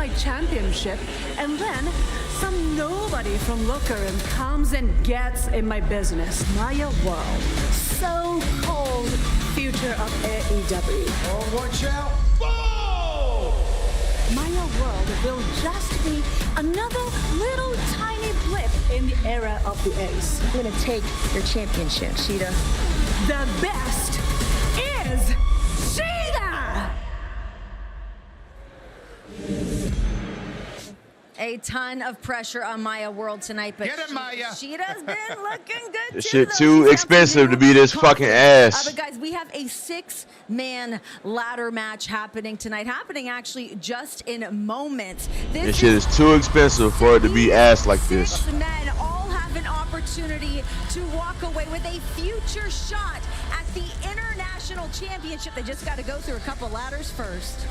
my championship, and then some nobody from locker room comes and gets in my business. Maya World, so-called future of AEW. Oh, watch out. Whoa! Maya World will just be another little tiny blip in the era of the Ace. I'm gonna take your championship, Sheeta. The best is Sheeta! A ton of pressure on Maya World tonight, but Get it, Maya. Sheeta's been looking good This too. shit too expensive to be this fucking ass. But guys, we have a 6-man ladder match happening tonight. Happening actually just in moments. This shit is too expensive for it to be ass like this. 6 men all have an opportunity to walk away with a future shot at the International Championship. They just got to go through a couple ladders first.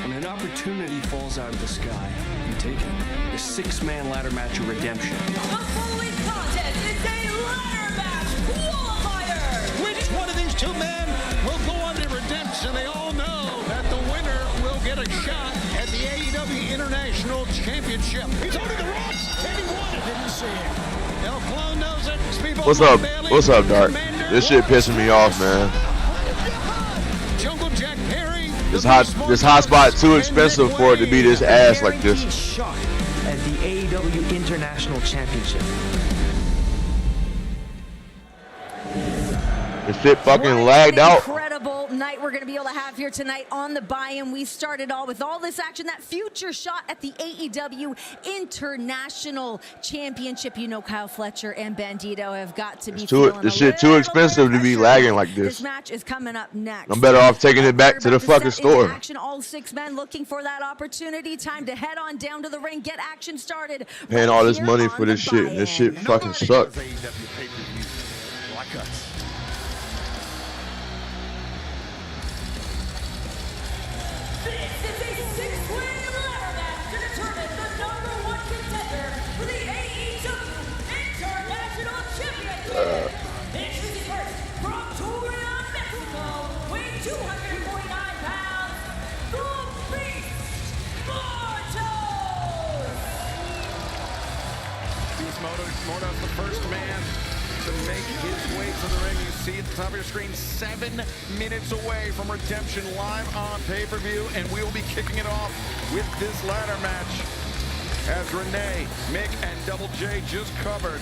When an opportunity falls out of the sky, you take it. The 6-man ladder match of redemption. The following contest is a ladder match qualifier. Which one of these two men will go on to redemption? They all know that the winner will get a shot at the AEW International Championship. He's holding the ropes, and he won it. Didn't see it. El Clone knows it. Speedball What's up? Bailey, What's up, Dark? Commander This shit pissing me off, man. Jungle Jack Perry. This hot spot too expensive for it to be this ass like this. Shot at the AEW International Championship. This shit fucking What lagged an out. Incredible night we're going to be able to have here tonight on the buy-in. We started all with all this action, that future shot at the AEW International Championship. You know Kyle Fletcher and Bandito have got to be feeling This shit too expensive to be lagging like This this. match is coming up next. I'm better off taking it back to the fucking store. Action, all 6 men looking for that opportunity. Time to head on down to the ring, get action started. Paying all this money for this shit. This shit fucking sucks. This is a 6-way ladder match to determine the #1 contender for the AEW International Championship. Introducing first from Torreon, Mexico, weighing 249 pounds, the Beast, Mortos, the first man to make his way to the ring. You see at the top of your screen, 7 minutes away from Redemption live on pay-per-view, and we will be kicking it off with this ladder match as Renee, Mick, and Double J just covered.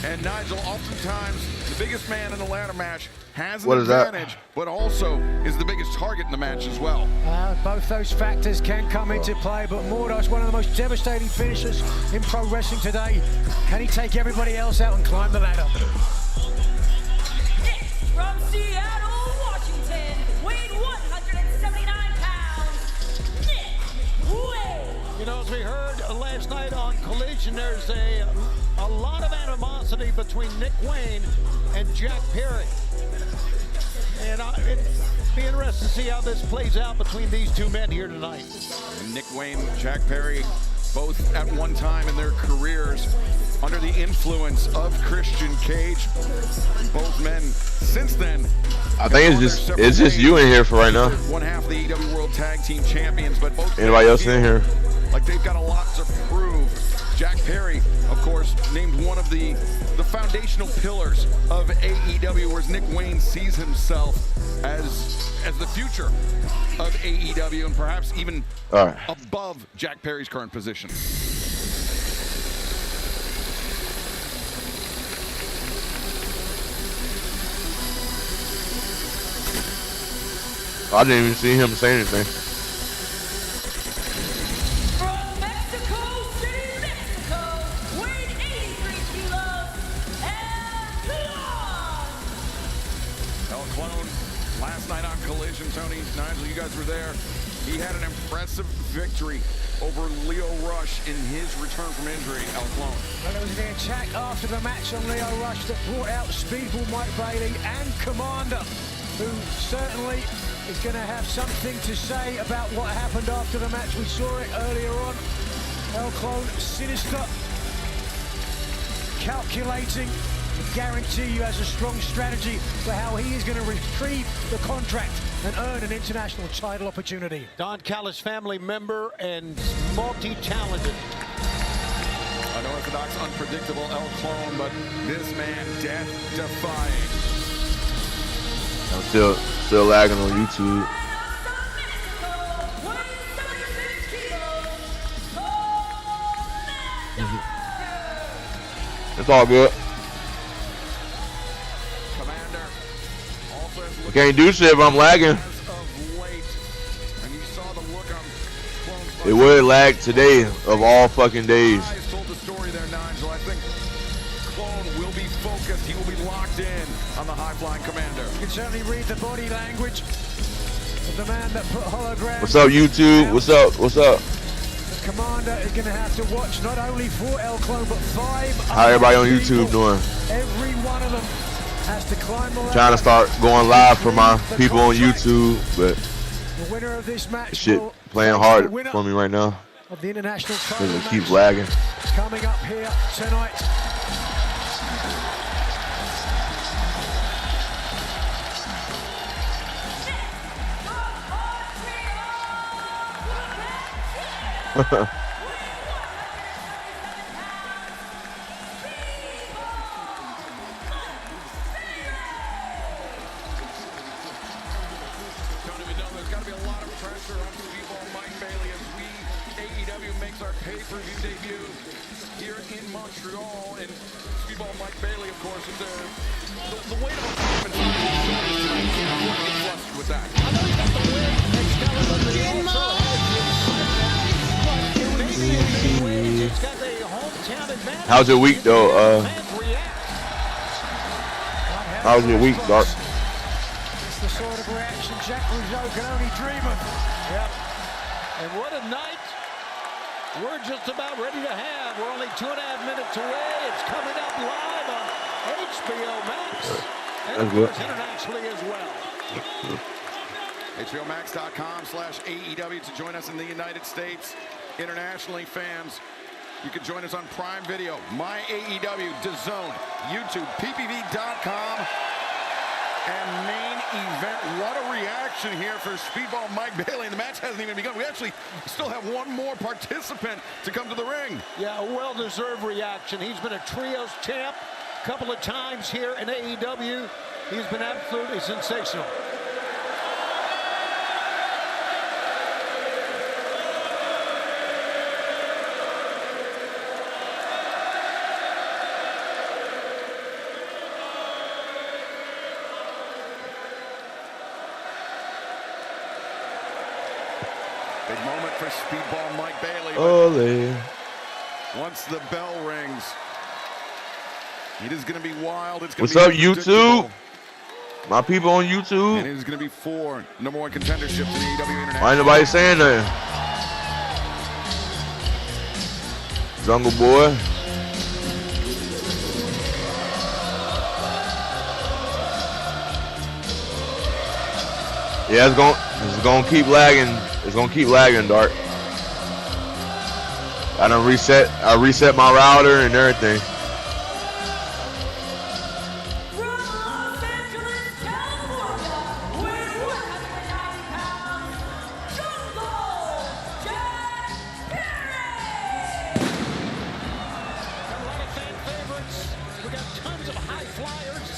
And Nigel, oftentimes the biggest man in the ladder match has an advantage, but also is the biggest target in the match as well. Both those factors can come into play, but Mordos, one of the most devastating finishers in pro wrestling today. Can he take everybody else out and climb the ladder? Next, from Seattle, Washington, weighing 179 pounds, Nick Wayne. You know, as we heard last night on Collision, there's a lot of animosity between Nick Wayne and Jack Perry. And it'd be interesting to see how this plays out between these two men here tonight. And Nick Wayne, Jack Perry, both at one time in their careers under the influence of Christian Cage. Both men since then. I think it's just you in here for right now. One half of the AEW World Tag Team Champions, but both anybody else in here? Like they've got a lot to prove. Jack Perry, of course, named one of the foundational pillars of AEW, whereas Nick Wayne sees himself as the future of AEW and perhaps even above Jack Perry's current position. I didn't even see him say anything. From Mexico City, Mexico, weighing 83 kilos, El Clone, last night on Collision, Tony, Nigel, you guys were there. He had an impressive victory over Leo Rush in his return from injury, El Clone. Well, there was the attack after the match on Leo Rush that brought out Speedball Mike Bailey and Commander, who certainly is going to have something to say about what happened after the match. We saw it earlier on. El Clone, sinister, calculating. I guarantee you has a strong strategy for how he is going to retrieve the contract and earn an international title opportunity. Don Callis family member and multi-talented. Unorthodox, unpredictable El Clone, but this man death-defying. I'm still lagging on YouTube. It's all good. Commander I can't do shit if I'm lagging. It would lag today of all fucking days. Told the story there, Nigel. I think Clone will be focused. He will be locked in on the high-flying commander. You can certainly read the body language of the man that put holograms. What's up, YouTube? What's up? What's up? The commander is going to have to watch not only 4 El Clone, but 5. How everybody on YouTube doing? Every one of them has to climb the Trying to start going live for my people on YouTube, but the winner of this match shit playing hard for me right now. Of the international title It match keeps lagging. coming up here tonight. There's got to be a lot of pressure on Speedball Mike Bailey as AEW makes our pay-per-view debut here in Montreal. And Speedball Mike Bailey, of course, is the weight of a performance on his shoulders. Flushed with that. I know he got the win. Excalibur, but he also he's got the hometown advantage. How's your week though? How's your week, Dark? It's the sort of reaction Jack Rougeau can only dream of. Yep. And what a night we're just about ready to have. We're only 2.5 minutes away. It's coming up live on HBO Max. And of course, internationally as well. HBOMax.com/AEW to join us in the United States. Internationally, fans, you can join us on Prime Video, My AEW, DAZN, YouTube, PPV.com, and main event. What a reaction here for Speedball Mike Bailey. The match hasn't even begun. We actually still have one more participant to come to the ring. Yeah, a well-deserved reaction. He's been a trios champ a couple of times here in AEW. He's been absolutely sensational. Big moment for Speedball Mike Bailey. Ole. Once the bell rings, it is going to be wild. It's going What's to be up, YouTube? My people on And YouTube. it is going to be 4 #1 contenderships in AEW International. Why ain't nobody saying nothing? Jungle Boy. Yeah, it's gonna keep lagging. It's gonna keep lagging, Dark. I reset my router and everything. From Los Angeles, California, weighing 190 pounds, Jungle Jack Perry! Got a lot of fan favorites. We got tons of high flyers.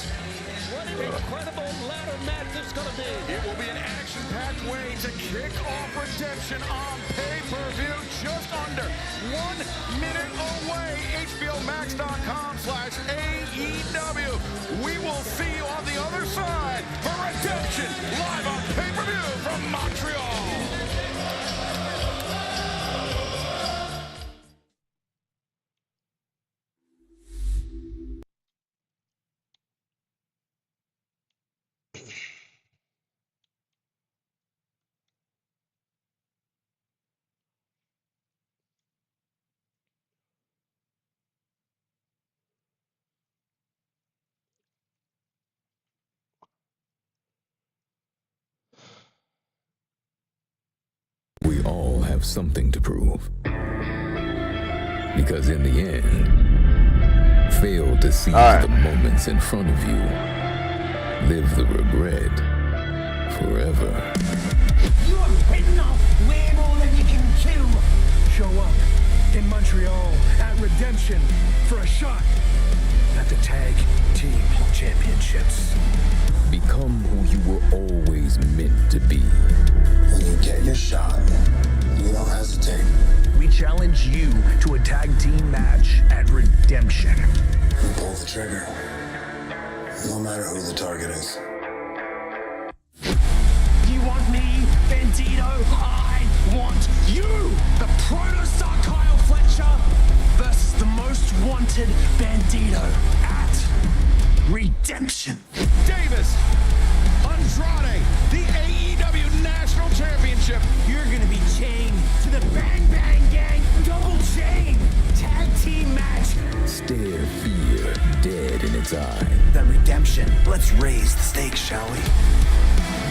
What an incredible ladder match this is going to be. It will be an action-packed way to kick off Redemption on pay-per-view. Just under 1 minute away. HBOMax.com/AEW. We will see you on the other side for Redemption live on pay-per-view from Montreal. We all have something to prove. Because in the end, fail to seize the moments in front of you. Live the regret forever. You have bitten off way more than you can chew. Show up in Montreal at Redemption for a shot at the Tag Team Championships. Become who you were always meant to be. When you get your shot, you don't hesitate. We challenge you to a tag team match at Redemption. You pull the trigger, no matter who the target is. You want me, Bandito? I want you! The Protostar Kyle Fletcher versus the most wanted Bandito at Redemption. Davis, Andrade, the AEW National Championship. You're gonna be chained to the Bang Bang Gang double chain tag team match. Stare fear dead in its eye. The Redemption. Let's raise the stakes, shall we?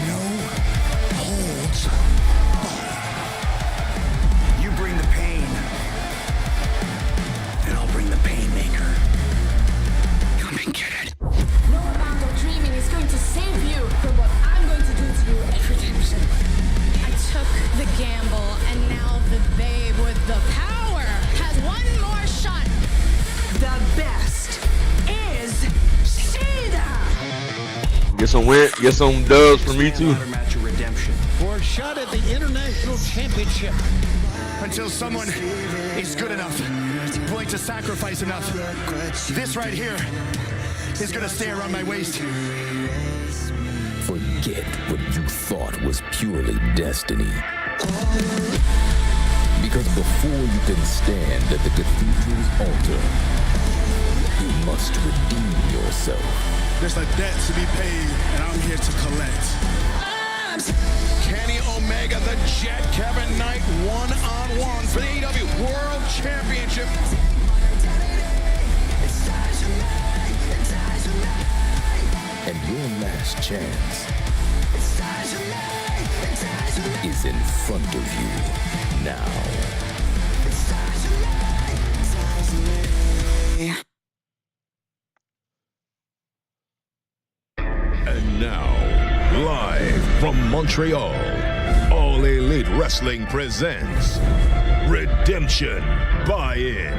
No holds barred. You bring the pain, and I'll bring the Painmaker. Come and get it. No amount of dreaming is going to save you from what I'm going to do to you at Redemption. I took the gamble, and now the babe with the power has one more shot. The best is Cena. Get some dubs for me too. Ladder match at Redemption. For a shot at the International Championship. Until someone is good enough, willing to sacrifice enough, this right here is gonna stay around my waist. Forget what you thought was purely destiny. Because before you can stand at the cathedral's altar, you must redeem yourself. There's a debt to be paid, and I'm here to collect. Kenny Omega, the Jet, Kevin Knight, one-on-one for the AEW World Championship. And your last chance is in front of you now. And now, live from Montreal, All Elite Wrestling presents Redemption Buy-In.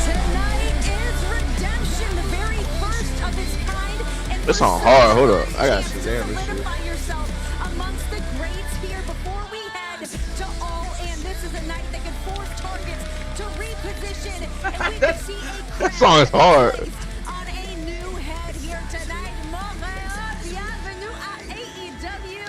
Tonight is Redemption, the very first of its kind. And This song for hard. some Hold reason, up. I gotta it's sit down this shit. solidify yourself amongst the greats here before we head to All In. This is a night that could force targets to reposition, and we could see a That song is hard. on a new head here tonight. Montréal, bienvenue à AEW.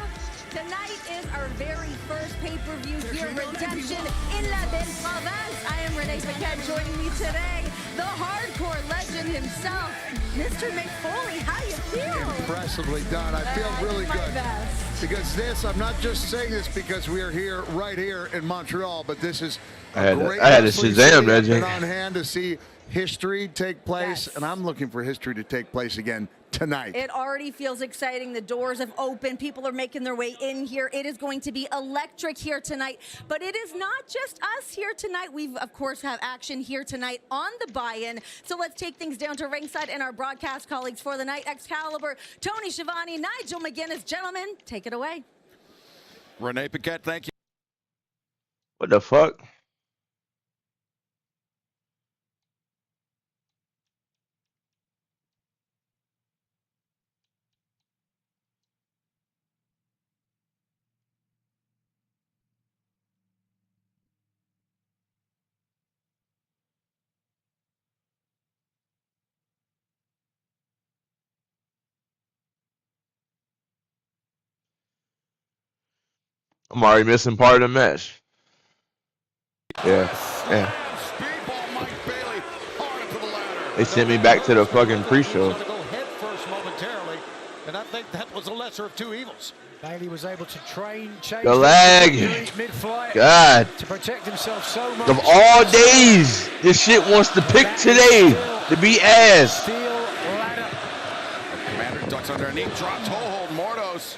Tonight is our very first pay-per-view here, Redemption in La Belle Province. I am Renee Paquette. Joining me today, the hardcore legend himself, Mr. McFoley. How you feel? Impressively done. I feel really my good. best. Because this, I'm not just saying this because we are here, right here in Montreal, but this is I had to wrestling Shazam city. that I've been joint. on hand to see history take place, Yes. and I'm looking for history to take place again tonight. It already feels exciting. The doors have opened. People are making their way in here. It is going to be electric here tonight. But it is not just us here tonight. We've, of course, have action here tonight on the buy-in. So let's take things down to ringside and our broadcast colleagues for the night. Excalibur, Tony Schiavone, Nigel McGuinness. Gentlemen, take it away. Renee Paquette, thank you. What the fuck? I'm already missing part of the match. Yeah. Speedball Mike Bailey hard up to the ladder. They sent me back to the fucking pre-show. To go head first momentarily, and I think that was the lesser of two evils. Bailey was able to change The lag. mid-flight God. to protect himself so much. Of all days, this shit wants to pick today to be ass. Steel ladder. Commander ducks underneath, drops hold, Mordos.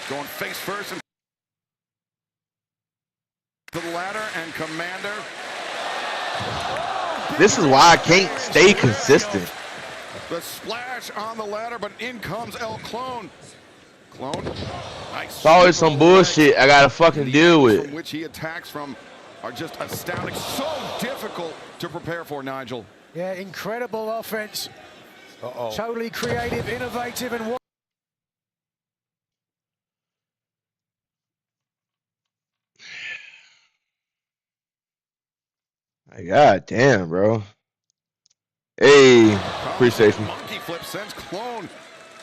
Going face first and to the ladder, and Commander. This is why I can't stay consistent. The splash on the ladder, but in comes El Clone. Clone, nice. It's always some bullshit I gotta fucking deal with. From which he attacks from are just astounding. So difficult to prepare for, Nigel. Yeah, incredible offense. Totally creative, innovative, and God damn, bro. Hey, appreciate you. Monkey flip sends Clone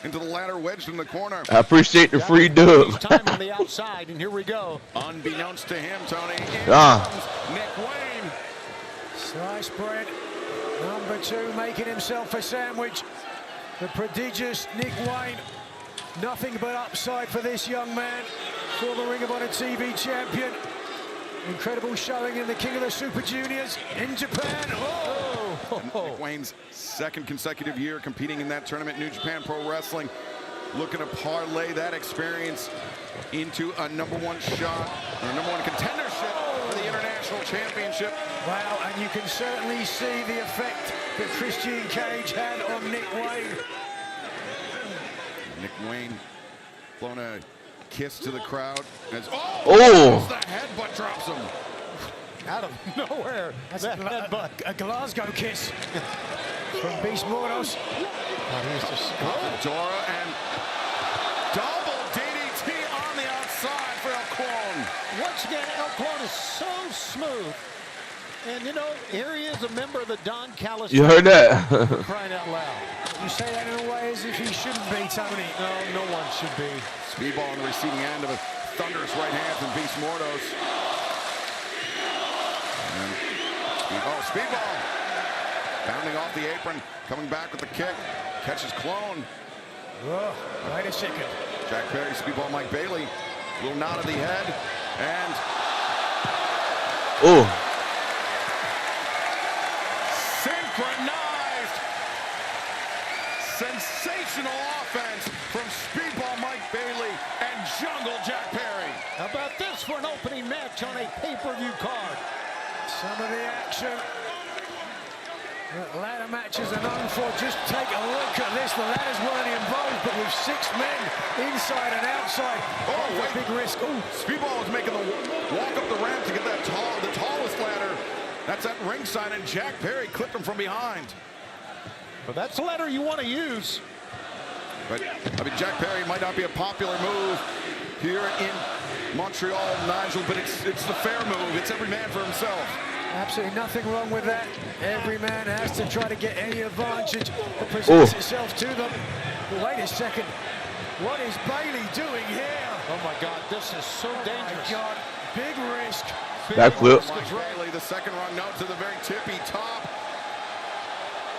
into the ladder, wedged in the corner. I appreciate the free dub. Time on the outside, and here we go. Unbeknownst to him, Tony, in Ah. comes Nick Wayne. sliced bread. Number 2 making himself a sandwich. The prodigious Nick Wayne. Nothing but upside for this young man. Former Ring of Honor TV champion. Incredible showing in the King of the Super Juniors in Japan. Nick Wayne's second consecutive year competing in that tournament, New Japan Pro Wrestling. Looking to parlay that experience into a #1 shot, or #1 contendership for the International Championship. Wow, and you can certainly see the effect that Christian Cage had on Nick Wayne. Nick Wayne blown a kiss to the crowd. As, Oh! The headbutt drops him. Out of nowhere. That's a Glasgow kiss from Beast Mordos. Dora and double DDT on the outside for El Clone. Once again, El Clone is so smooth. And, you know, here he is, a member of the Don Callis. You heard that? Crying out loud. You say that in a way as if he shouldn't be, Tony. No, no one should be. Speedball on the receiving end of a thunderous right hand from Beast Mordos. Speedball. Bounding off the apron, coming back with the kick. Catches Clone. Oh, wait a second. Jack Perry, Speedball Mike Bailey. Little nod of the head. And synchronized. Sensational offense from Speedball Mike Bailey and Jungle Jack Perry. How about this for an opening match on a pay-per-view card? Some of the action that ladder matches are known for. Just take a look at this. The ladders weren't involved, but with 6 men inside and outside. Wait. Big risk. Speedball was making the walk up the ramp to get that the tallest ladder. That's at ringside, and Jack Perry clipped him from behind. But that's the ladder you want to use. But, I mean, Jack Perry might not be a popular move here in Montreal, Nigel, but it's the fair move. It's every man for himself. Absolutely nothing wrong with that. Every man has to try to get any advantage that presents itself to them. But wait a second. What is Bailey doing here? Oh, my God. This is so dangerous. Oh, my God. Big risk. Backflip. Bailey, the second rung note to the very tippy top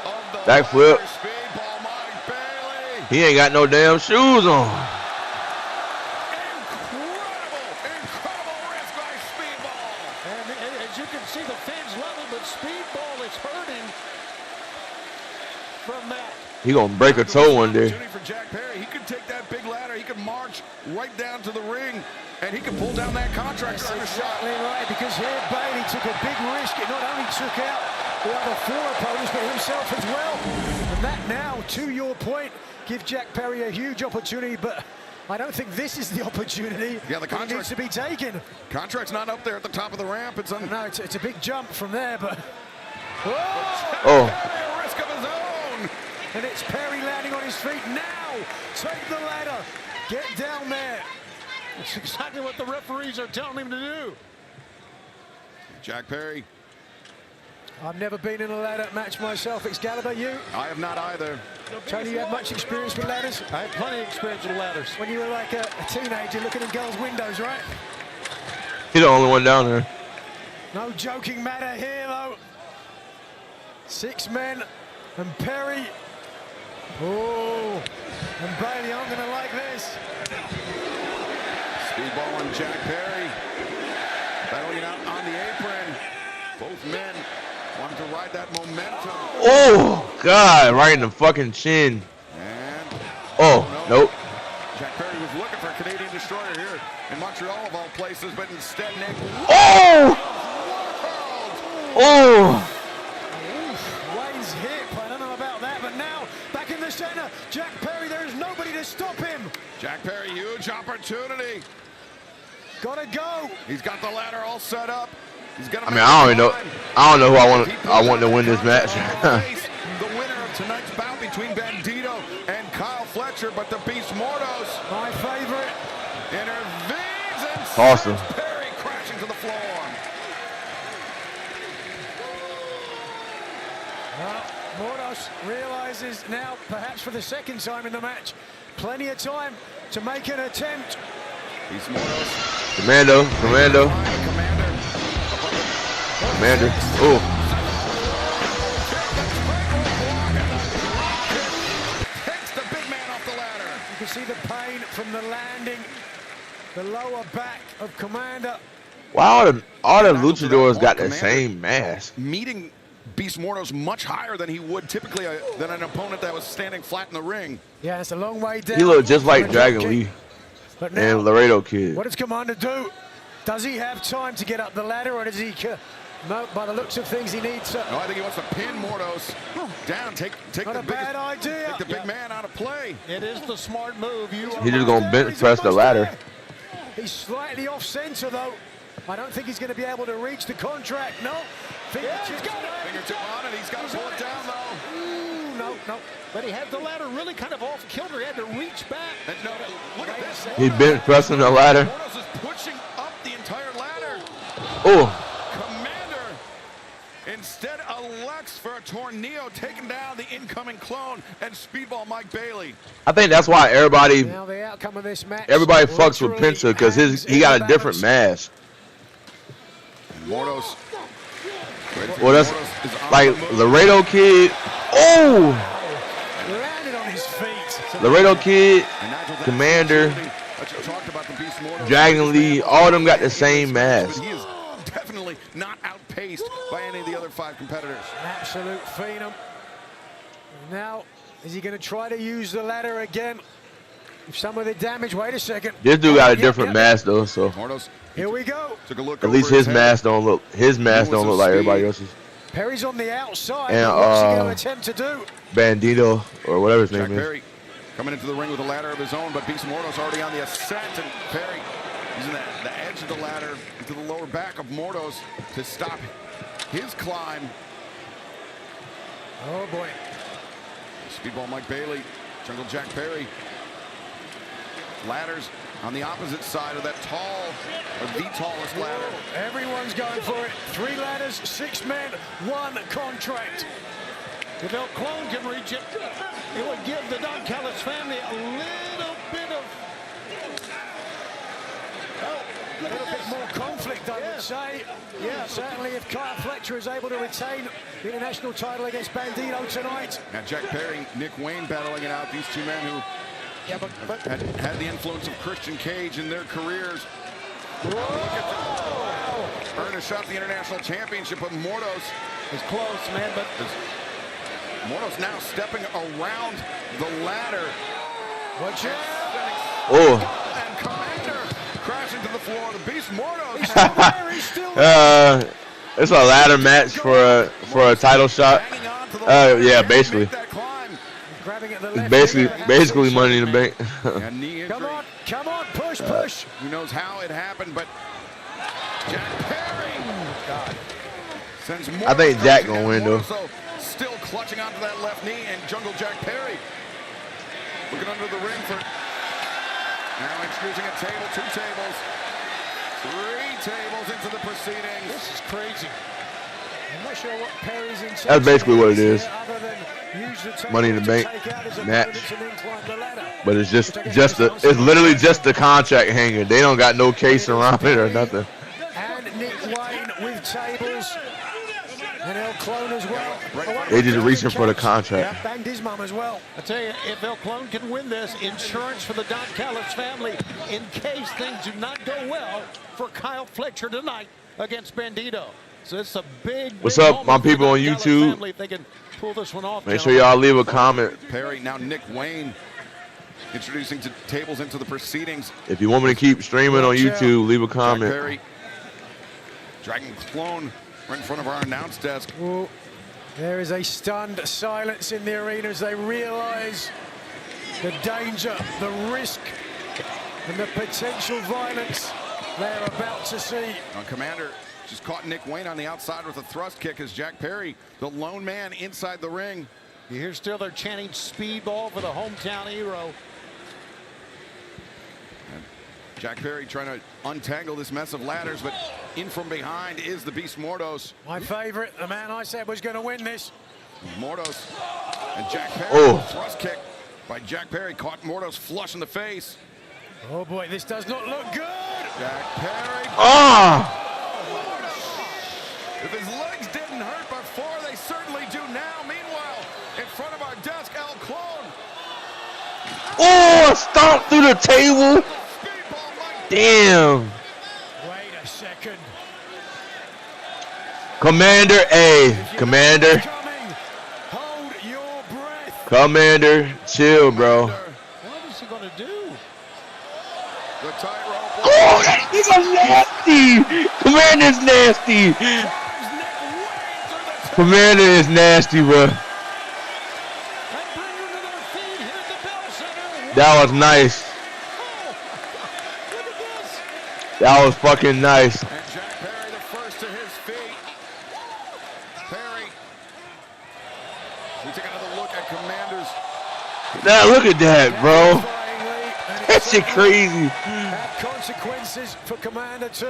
of the Backflip. Speedball Mike Bailey. He ain't got no damn shoes on. Incredible risk by Speedball. And as you can see, the fans love it, but Speedball is hurting from that. He gonna break a toe one day. For Jack Perry, he could take that big ladder, he could march right down to the ring, and he could pull down that contractor on a shot. Exactly right, because here Bailey took a big risk. It not only took out the other 4 opponents, but himself as well. And that now, to your point, give Jack Perry a huge opportunity, but I don't think this is the opportunity that needs to be taken. Contract's not up there at the top of the ramp. No, it's a big jump from there, but... A risk of his own. And it's Perry landing on his feet now. Take the ladder. Get down there. It's exactly what the referees are telling him to do. Jack Perry. I've never been in a ladder match myself. Excalibur, you? I have not either. Tony, you have much experience with ladders? I have plenty of experience with ladders. When you were like a teenager looking in girls' windows, right? He's the only one down there. No joking matter here, though. 6 men and Perry. Oh, and Bailey aren't going to like this. Speedball and Jack Perry battling out on the apron. Both men wanting to ride that momentum. Oh, God, right in the fucking chin. And nope. Jack Perry was looking for a Canadian destroyer here in Montreal of all places, but instead Nick. Oh! Wayne's hip. I don't know about that, but now him. Jack Perry, huge opportunity. Gotta go. He's got the ladder all set up. He's gonna. I mean, I don't know who I want to win this match. The winner of tonight's bout between Bandito and Kyle Fletcher, but the Beast Mortos, my favorite, intervenes and Awesome. sends Perry crashing to the floor. Well, Mortos realizes now, perhaps for the second time in the match, plenty of time to make an attempt. Beast Mortos. Commando. Oh. Takes the big man off the ladder. You can see the pain from the landing, the lower back of Commander. Wow, all the luchadors got the same mask. Meeting Beast Mortos much higher than he would typically than an opponent that was standing flat in the ring. Yeah, it's a long way down. He looked just like Dragon Lee and Laredo Kid. What does Commander do? Does he have time to get up the ladder, or does he? No, by the looks of things, he needs. No, I think he wants to pin Mortos down. Take not the a bad idea. Take the big man out of play. It is the smart move. He's just gonna bench press the ladder. He's slightly off center though. I don't think he's going to be able to reach the contract. No. Fingertip on it. He's got to pull it down though. Ooh, no. But he had the ladder really kind of off kilter. He had to reach back. And no, look at this. He bench pressing the ladder. Mortos is pushing up the entire ladder. Oh. Commander instead elects for a tornado, taking down the incoming clone and Speedball Mike Bailey. I think that's why everybody fucks with Penta, because he got a different mask. Mortos. Well, that's like Laredo Kid. Oh! Landed on his feet. Laredo Kid, Commander, Dragon Lee, all of them got the same mask. He is definitely not outpaced by any of the other 5 competitors. An absolute phenom. Now, is he going to try to use the ladder again? If some of the damage, wait a second. This dude got a different mask though, so. Mortos, here we go. Took a look. At least his mask don't look like everybody else's. Perry's on the outside. And what's he going to attempt to do? Bandito, or whatever his Jack name Perry coming into the ring with a ladder of his own, but Beast Mortos already on the ascent, and Perry using the edge of the ladder into the lower back of Mortos to stop his climb. Oh boy. Speedball Mike Bailey, Jungle Jack Perry. Ladders on the opposite side of that the tallest ladder. Everyone's going for it. 3 ladders, 6 men, 1 contract. If El Clone can reach it, it would give the Don Callis family a little bit more conflict, I would say. Yeah, certainly if Kyle Fletcher is able to retain the international title against Bandito tonight. Now Jack Perry, Nick Wayne battling it out. These 2 men who had the influence of Christian Cage in their careers. Earn a shot at the international championship, but Mortos is close, man. But Mortos now stepping around the ladder. Watch it. Oh. And Commander crashing to the floor. The Beast Mortos. It's a ladder match for a title shot. Yeah, basically. It's basically Money in the Bank. Come on, push. Who knows how it happened, but Jack Perry sends I think Jack gonna win though. Still clutching onto that left knee, and Jungle Jack Perry looking under the ring for now introducing a table, 2 tables, 3 tables into the proceedings. This is crazy. I'm not sure what Perry's intention. That's basically what it is. Other than use the Money in the Bank match. But it's it's literally just the contract hanger. They don't got no case around it or nothing. And Nick Wayne with tables. And El Clone as well. They just reaching for the contract. Yeah, banged his mom as well. I tell you, if El Clone can win this, insurance for the Don Callis family in case things do not go well for Kyle Fletcher tonight against Bandito. So it's a big. What's up, my people on YouTube? If they can pull this one off. Make sure y'all leave a comment. Perry, now Nick Wayne introducing tables into the proceedings. If you want me to keep streaming on YouTube, leave a comment. Jack Perry, Dragon Clone right in front of our announce desk. Ooh, there is a stunned silence in the arena as they realize the danger, the risk, and the potential violence they're about to see. Commander just caught Nick Wayne on the outside with a thrust kick as Jack Perry, the lone man inside the ring. You hear still they're chanting speedball for the hometown hero. And Jack Perry trying to untangle this mess of ladders, but in from behind is the Beast Mordos. My favorite, the man I said was going to win this. Mordos and Jack Perry, thrust kick by Jack Perry, caught Mordos flush in the face. Oh boy, this does not look good. Jack Perry. Ah! If his legs didn't hurt before, they certainly do now. Meanwhile, in front of our desk, El Clone. Oh, stomp through the table. Damn. Wait a second. Commander A. Commander. Hold your breath. Commander, chill, bro. What is he going to do? The tightrope. Oh, that nigga nasty. Commander's nasty. Commander is nasty, bro. That was nice. That was fucking nice. And Jack Perry the first to his feet. Perry. We take another look at Commanders. Now look at that, bro. That shit crazy. Consequences for Commander 2.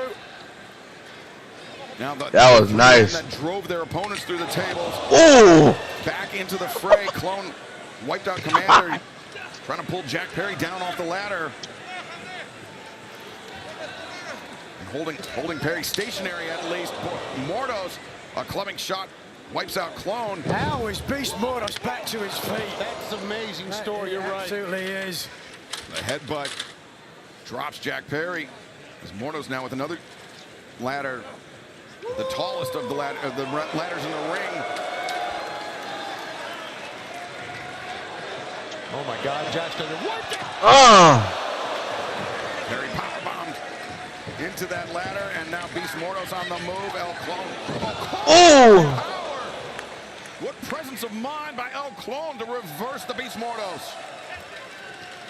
Now that was nice. That drove their opponents through the tables. Oh! Back into the fray. Clone wiped out Commander. Trying to pull Jack Perry down off the ladder. And holding Perry stationary at least. Mordos, a clubbing shot, wipes out Clone. How is Beast Mordos back to his feet? That's an amazing story, you're right. Absolutely is. The headbutt drops Jack Perry. As Mordos now with another ladder. The tallest of the ladders in the ring. Oh my God, Jack's done it. What the? Perry powerbombed into that ladder, and now Beast Mordos on the move. El Clone. Oh! What presence of mind by El Clone to reverse the Beast Mordos.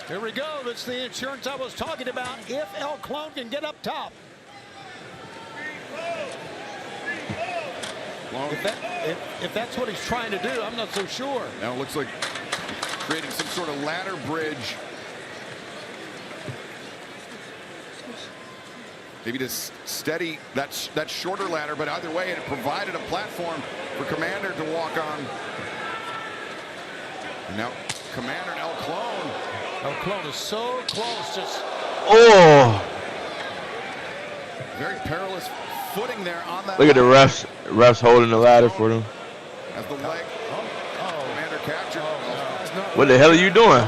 Here we go. That's the insurance I was talking about. If El Clone can get up top. If that's what he's trying to do, I'm not so sure. Now it looks like creating some sort of ladder bridge. Maybe to steady that shorter ladder, but either way, it provided a platform for Commander to walk on. And now Commander and El Clone. El Clone is so close. Just very perilous footing there on that. Look at the refs holding the ladder for them. As the leg. Commander captured. What the hell are you doing?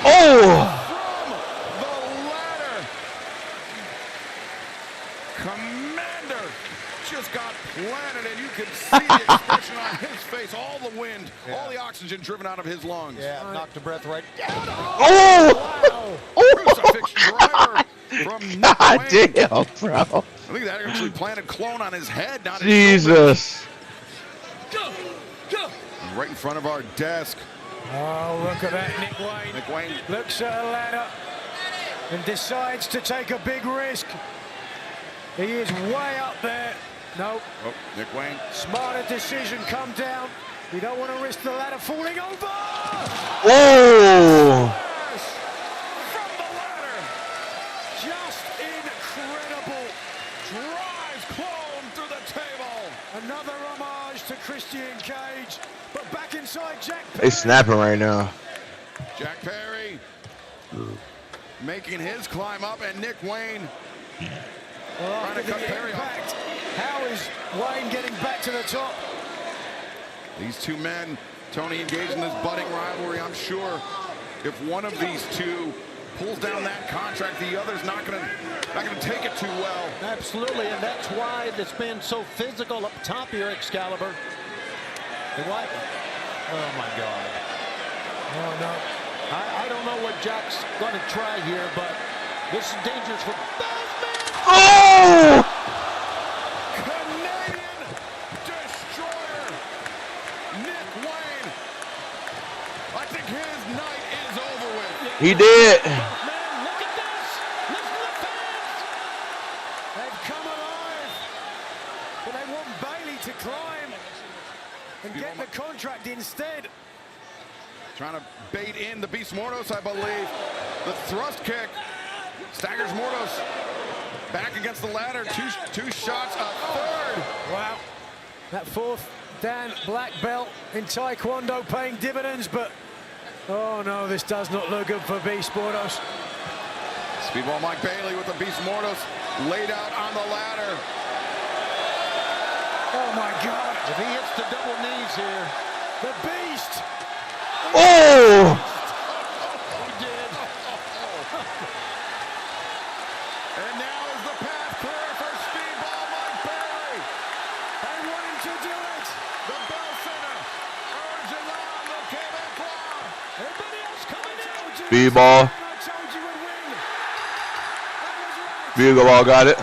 Oh! Commander just got planted, and you can see the expression on his face. All the wind, all the oxygen driven out of his lungs. Yeah, knocked the breath right down. Oh! Wow. Crucifix driver from Nick God Wayne. damn, bro. I think that actually planted Clone on his head, not his Jesus. right in front of our desk. Oh, look at that, Nick Wayne. Nick Wayne looks at a ladder and decides to take a big risk. He is way up there. Nope. Oh, Nick Wayne. Smarter decision, come down. You don't want to risk the ladder falling over. Oh! From the ladder. Just incredible. Drives Clone through the table. Another homage to Christian Cage, but back inside Jack Perry. They snapping right now. Jack Perry making his climb up, and Nick Wayne trying to cut Perry off. How is Wayne getting back to the top? These two men, Tony, engaged in this budding rivalry. I'm sure if one of these two pulls down that contract, the other's not gonna take it too well. Absolutely, and that's why it's been so physical up top here, Excalibur. And why? Oh my God. Oh no. I don't know what Jack's going to try here, but this is dangerous for both men. Oh! Canadian Destroyer, Nick Wayne. I think He did. Man, look at this. Listen to the fans. They've come alive. But they want Bailey to climb and get the contract instead. Trying to bait in the Beast Mortos, I believe. The thrust kick staggers Mortos back against the ladder. Two shots, a third. Wow. That fourth Dan black belt in Taekwondo paying dividends, but oh no, this does not look good for Beast Mortos. Speedball Mike Bailey with the Beast Mortos laid out on the ladder. Oh my God. If he hits the double knees here. The Beast. Oh! He did. And now is the path clear for Speedball Mike Bailey. They want him to do it. The Bell Center urging on the Quebecois. Everybody else coming in. Speedball. I told you would win. That was right. Speedball got it.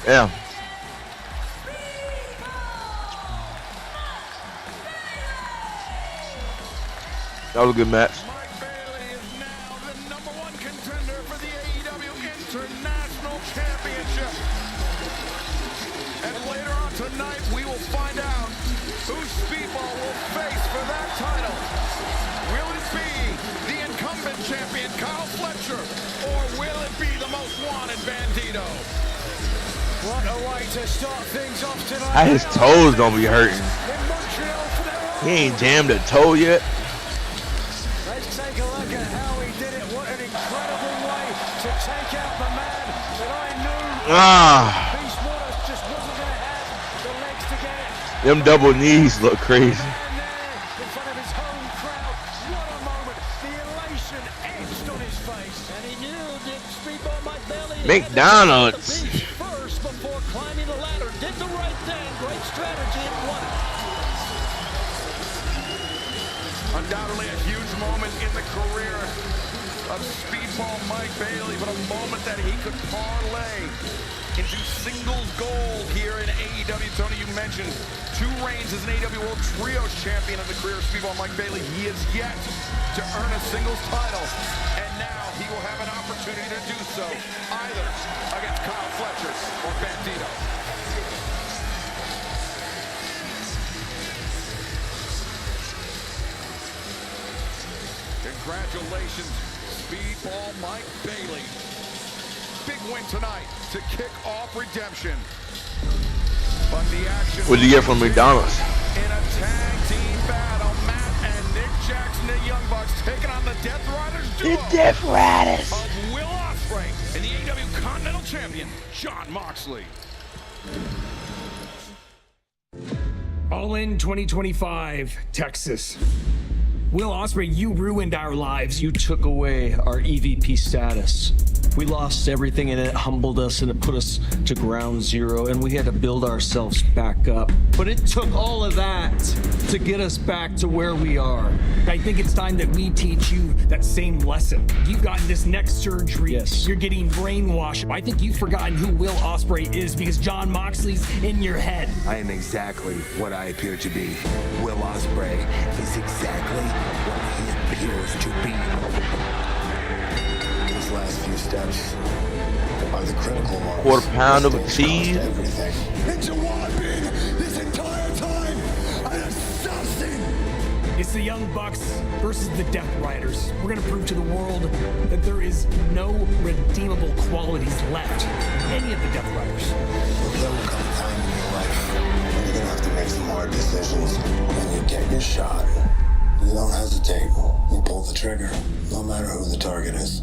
Yeah. That was a good match. Mike Bailey is now the #1 contender for the AEW International Championship. And later on tonight, we will find out who Speedball will face for that title. Will it be the incumbent champion, Kyle Fletcher, or will it be the most wanted Bandito? What a way to start things off tonight. His toes don't be hurting. In Montreal for their He ain't jammed a toe yet. Let's take a look at how he did it. What an incredible way to take out the man that I knew Beast Mortos just wasn't going to have the legs to get it. Them double knees look crazy. And there, in front of his home crowd, what a moment. The elation etched on his face. And he knew that Speedball Mike Bailey McDonald's. had to beat first before climbing the ladder. Did the right thing. Great strategy and won it. Undoubtedly a huge moment in the career of Speedball Mike Bailey, but a moment that he could parlay into singles gold here in AEW. Tony, you mentioned 2 reigns as an AEW World Trios Champion of the career of Speedball Mike Bailey. He is yet to earn a singles title, and now he will have an opportunity to do so, either against Kyle Fletcher or Bandito. Congratulations, Speedball Mike Bailey. Big win tonight to kick off Redemption. But the action... What did you get from McDonald's? In a tag team battle, Matt and Nick Jackson, the Young Bucks, taking on the Death Riders duo. The Death Riders. Of Will Ospreay and the AEW Continental Champion, Jon Moxley. All in 2025, Texas. Will Ospreay, you ruined our lives. You took away our EVP status. We lost everything and it humbled us and it put us to ground zero and we had to build ourselves back up. But it took all of that to get us back to where we are. I think it's time that we teach you that same lesson. You've gotten this neck surgery. Yes. You're getting brainwashed. I think you've forgotten who Will Ospreay is because Jon Moxley's in your head. I am exactly what I appear to be. Will Ospreay is exactly what he appears to be. These last few steps are the critical ones. Quarter pound of cheese. Everything. It's what I've been this entire time. An assassin. It's the Young Bucks versus the Death Riders. We're gonna prove to the world that there is no redeemable qualities left in any of the Death Riders. There will come a time in your life when you're gonna have to make some hard decisions. When you get your shot, you don't hesitate. You pull the trigger, no matter who the target is.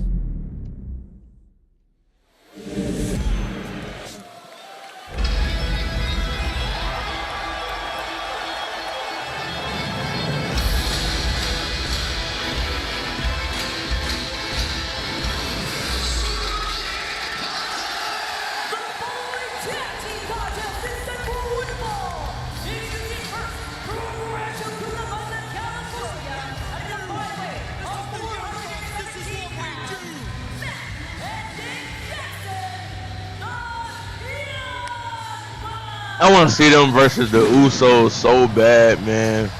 I want to see them versus the Usos so bad, man.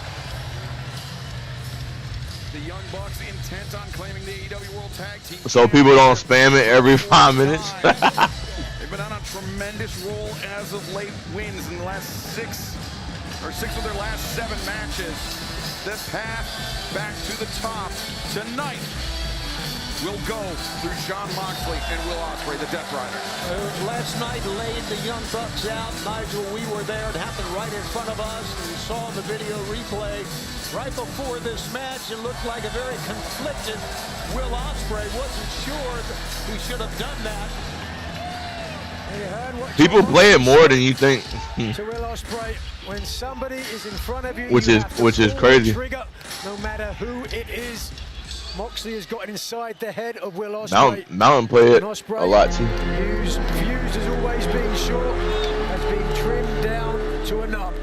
The Young Bucks intent on claiming the AEW World Tag Team. So people don't spam it every 5 minutes. They've been on a tremendous roll as of late. Wins in the last six of their last 7 matches. The path back to the top tonight will go through Jon Moxley and Will Ospreay, the Death Riders. Last night laid the Young Bucks out. Nigel, we were there. It happened right in front of us. We saw the video replay. Right before this match, it looked like a very conflicted Will Ospreay. Wasn't sure he should have done that. People play it more than you think. To Will Ospreay, when somebody is in front of you, which you is have to crazy. Trigger, no matter who it is. Moxley has gotten inside the head of Will Ospreay. Mountain play it a lot too. Fuse has always been short, has been trimmed down to a nub.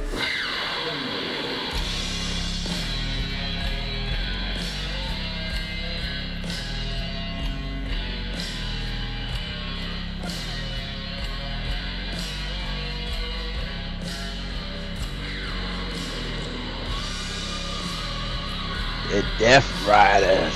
The Death Riders.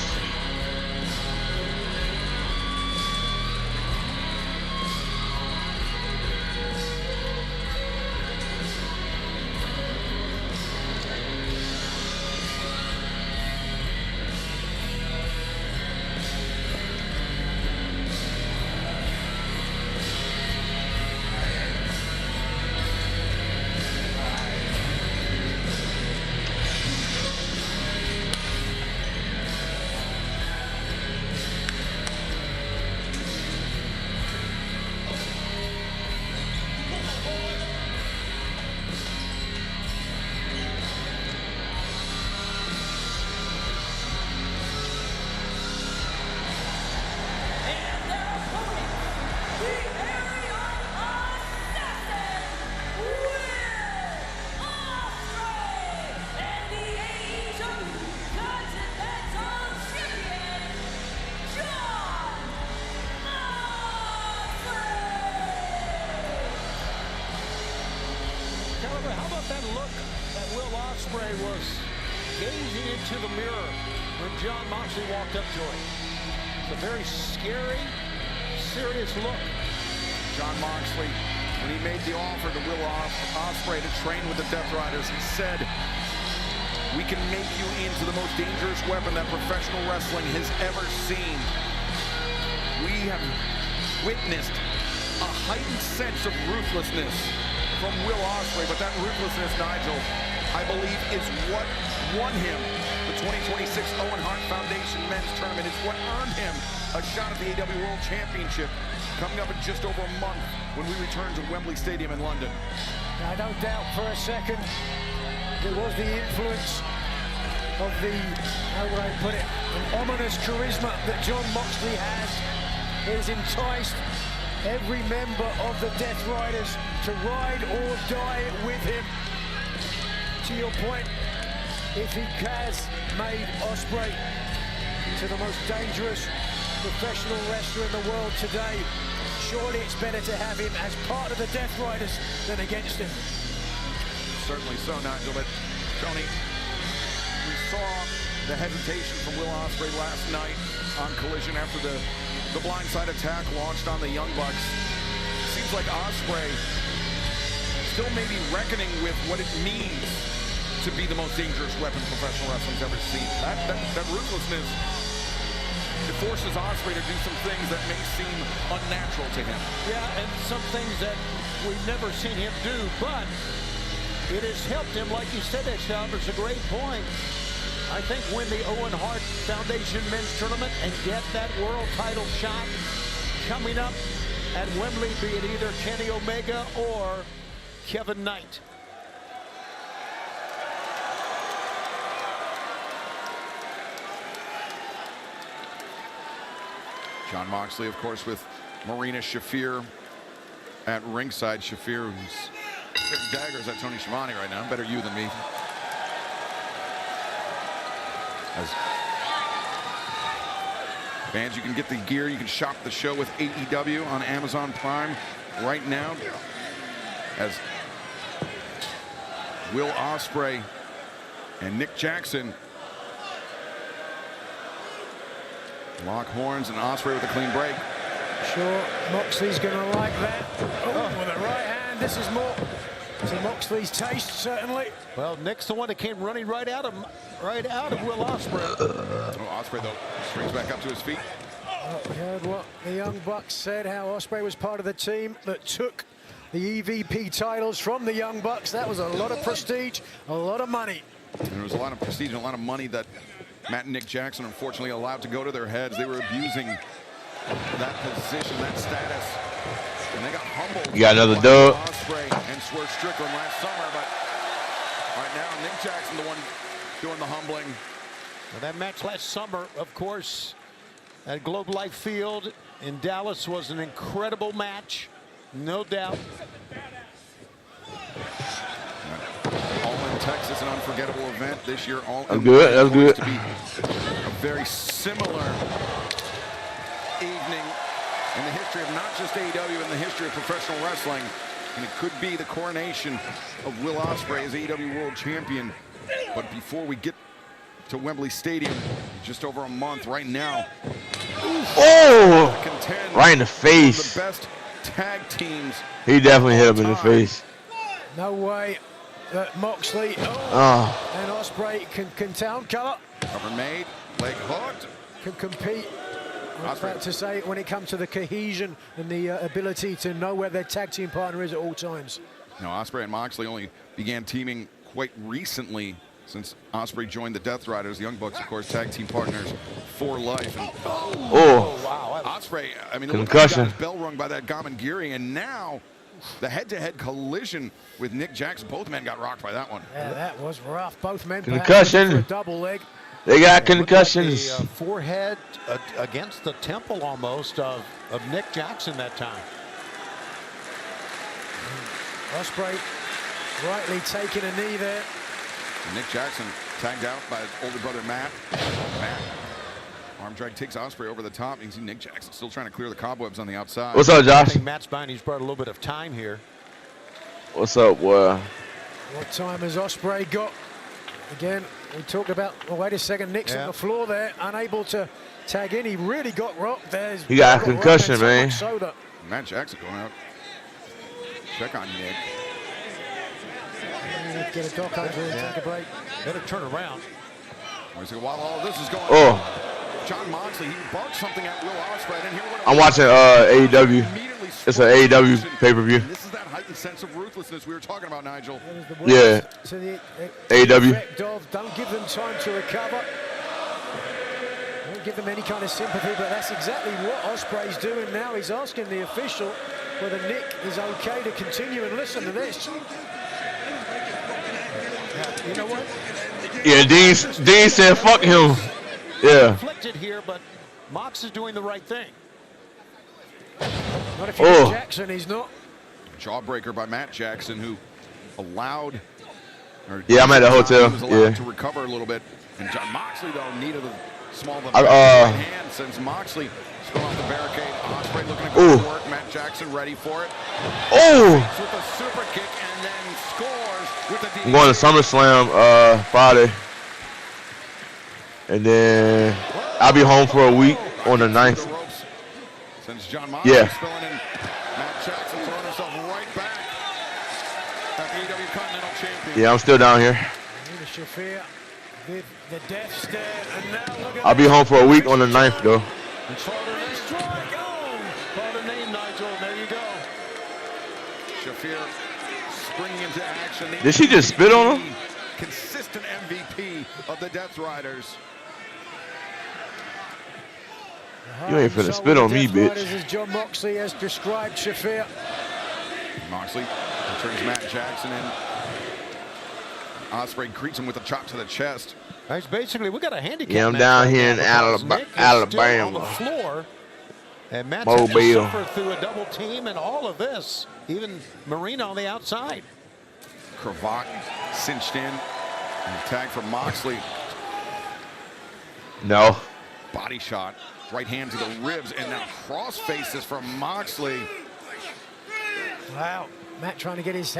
How about that look that Will Ospreay was gazing into the mirror when Jon Moxley walked up to him? It's a very scary, serious look. Jon Moxley, when he made the offer to Will Ospreay to train with the Death Riders, he said, "We can make you into the most dangerous weapon that professional wrestling has ever seen." We have witnessed a heightened sense of ruthlessness from Will Ospreay, but that ruthlessness, Nigel, I believe is what won him the 2026 Owen Hart Foundation Men's Tournament. It's what earned him a shot at the AEW World Championship coming up in just over a month when we return to Wembley Stadium in London. I don't doubt for a second it was the influence of the, how would I put it, an ominous charisma that Jon Moxley has. It has enticed every member of the Death Riders to ride or die with him. To your point, if he has made Ospreay into the most dangerous professional wrestler in the world today, surely it's better to have him as part of the Death Riders than against him. Certainly so, Nigel, but Tony, we saw the hesitation from Will Ospreay last night on Collision after the blindside attack launched on the Young Bucks. Seems like Ospreay still may be reckoning with what it means to be the most dangerous weapon professional wrestling's ever seen. That ruthlessness, it forces Ospreay to do some things that may seem unnatural to him. Yeah, and some things that we've never seen him do, but it has helped him, like you said, Ed, it's a great point. I think win the Owen Hart Foundation Men's Tournament and get that world title shot coming up at Wembley, be it either Kenny Omega or Kevin Knight. Jon Moxley, of course, with Marina Shafir at ringside. Shafir, who's spitting daggers at Tony Schiavone right now. Better you than me. As fans, you can get the gear. You can shop the show with AEW on Amazon Prime right now. As Will Ospreay and Nick Jackson. Lock horns and Ospreay with a clean break. Sure, Moxley's going to like that. Oh, with a right hand. This is more to Moxley's taste, certainly. Well, Nick's the one that came running right out of Will Ospreay. Ospreay, though, springs back up to his feet. You heard what the Young Bucks said, how Ospreay was part of the team that took the EVP titles from the Young Bucks. That was a lot of prestige, a lot of money. And there was a lot of prestige and a lot of money that Matt and Nick Jackson unfortunately allowed to go to their heads. They were abusing that position, that status, and they got humbled. You got another dub. Ospreay and Swerve Strickland last summer, but right now Nick Jackson the one doing the humbling. Well, that match last summer, of course, at Globe Life Field in Dallas was an incredible match, no doubt. All in Texas, an unforgettable event this year. All that's good. That's good. To be a very similar evening in the history of not just AEW, in the history of professional wrestling, and it could be the coronation of Will Ospreay as AEW World Champion. But before we get to Wembley Stadium, just over a month right now. Oh! Right in the face. The best tag teams. He definitely hit him in the face. No way that Moxley and Ospreay can town color. Cover made, leg hooked. Can compete. I was about to say, when it comes to the cohesion and the ability to know where their tag team partner is at all times. Now, Ospreay and Moxley only began teaming quite recently, since Ospreay joined the Death Riders. The Young Bucks, of course, tag team partners for life. And, wow. Ospreay, I mean, concussion. Got his bell rung by that Gamangiri, and now the head-to-head collision with Nick Jackson. Both men got rocked by that one. Yeah, that was rough. Both men concussion. For a double leg. They got concussions. Like the forehead against the temple almost of Nick Jackson that time. Ospreay rightly taking a knee there. Nick Jackson tagged out by his older brother Matt. Arm drag takes Ospreay over the top. You can see Nick Jackson still trying to clear the cobwebs on the outside. What's up, Josh? I think Matt's behind. He's brought a little bit of time here. What's up, boy? What time has Ospreay got? Again, we talked about, well, wait a second, Nick's on the floor there, unable to tag in. He really got rocked there. He got a concussion, man. Matt Jackson going out. Check on Nick. Get a dock over and take a break. Better turn around. While all this is going on, John Moxley, he barked something at Will Ospreay. And I'm watching AEW. It's an AEW pay-per-view. This is that heightened sense of ruthlessness we were talking about, Nigel. Yeah. AEW. Don't give them time to recover. Don't give them any kind of sympathy, but that's exactly what Ospreay's doing now. He's asking the official whether Nick is okay to continue, and listen to this. You know what? Yeah, Dean said fuck him. Yeah. Conflicted here, but Mox is doing the right thing. Not if you're Jackson, he's not. Jawbreaker by Matt Jackson, who allowed. I'm at the hotel. He was allowed to recover a little bit. And John Moxley, though, needed a small right hand since Moxley spun off the barricade. Ospreay looking to go to work. Matt Jackson ready for it. With a super kick and then scores with the DDT. I'm going to SummerSlam Friday. And then I'll be home for a week on the 9th. Since John Moxley spilling in, Matt Jackson throwing himself right back at the AEW Continental Champion. Yeah, I'm still down here. The death stare, and now look at I'll be home for a week on the 9th, though. Call the name, Nigel. There you go. Shafir springing into action. Did she just spit on him? Consistent MVP of the Death Riders. You ain't finna spit on me, bitch. As John Moxley has described Shafir. Moxley turns Matt Jackson in. Ospreay greets him with a chop to the chest. That's basically, we got a handicap. Yeah, I'm down here in Alabama. On the floor, and Matt's had to suffer through a double team and all of this. Even Marina on the outside. Cravat cinched in. And tag for Moxley. No. Body shot. Right hand to the ribs, and now cross faces from Moxley. Wow. Matt trying to get his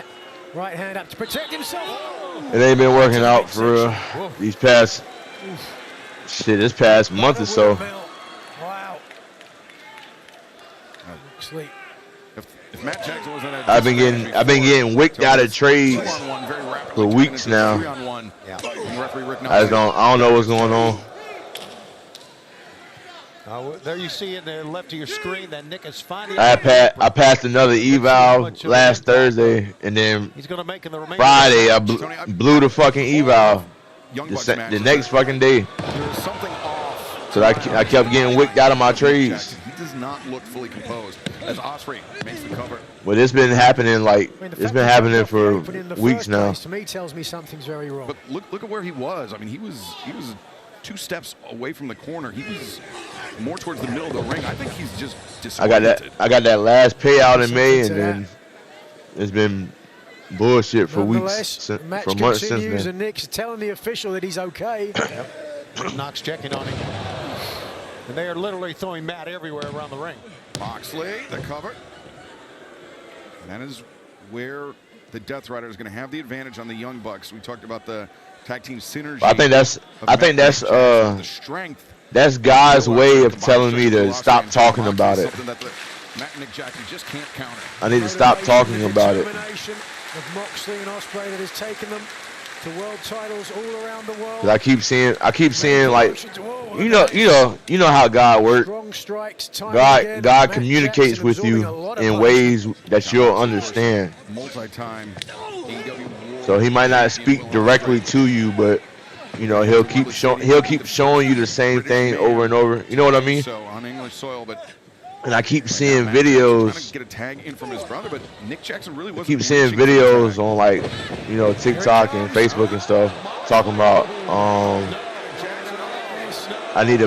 right hand up to protect himself. It ain't been working out for these past this past month or so. Wow. Sleep. If Matt Jackson wasn't at I've been getting wicked out of trades for weeks now. I don't know what's going on. There you see in the left of your screen that Nick is finally. I passed another eval last Thursday, and then Friday I blew the fucking eval the next fucking day. So I kept getting wicked out of my trades. He does not look fully composed as Ospreay makes the cover. But it's been happening it's been happening for weeks now. To me, tells me something's very wrong. But look at where he was. I mean, he was 2 steps away from the corner. He was more towards the middle of the ring. I think he's just disoriented. I got that last payout in May, and then it's been bullshit for weeks, for months since then. And Nick's telling the official that he's okay. Knox checking on him. And they are literally throwing Matt everywhere around the ring. Moxley, the cover. And that is where the Death Rider is going to have the advantage on the Young Bucks. We talked about the tag team synergy. I think that's God's way of telling me to stop talking about it. Matt and Nick Jackson just can't counter. I need to stop talking about it. Of Moxley and Ospreay that has taken them to world titles all around the world. I keep seeing like, you know how God works. God communicates with you in ways that you'll understand. So he might not speak directly to you, but he'll keep showing you the same thing over and over. You know what I mean? So on English soil, but. And I keep seeing videos. Get a tag in from his brother, but Nick Jackson really wasn't. Keep seeing videos on like, TikTok and Facebook and stuff, talking about I need to,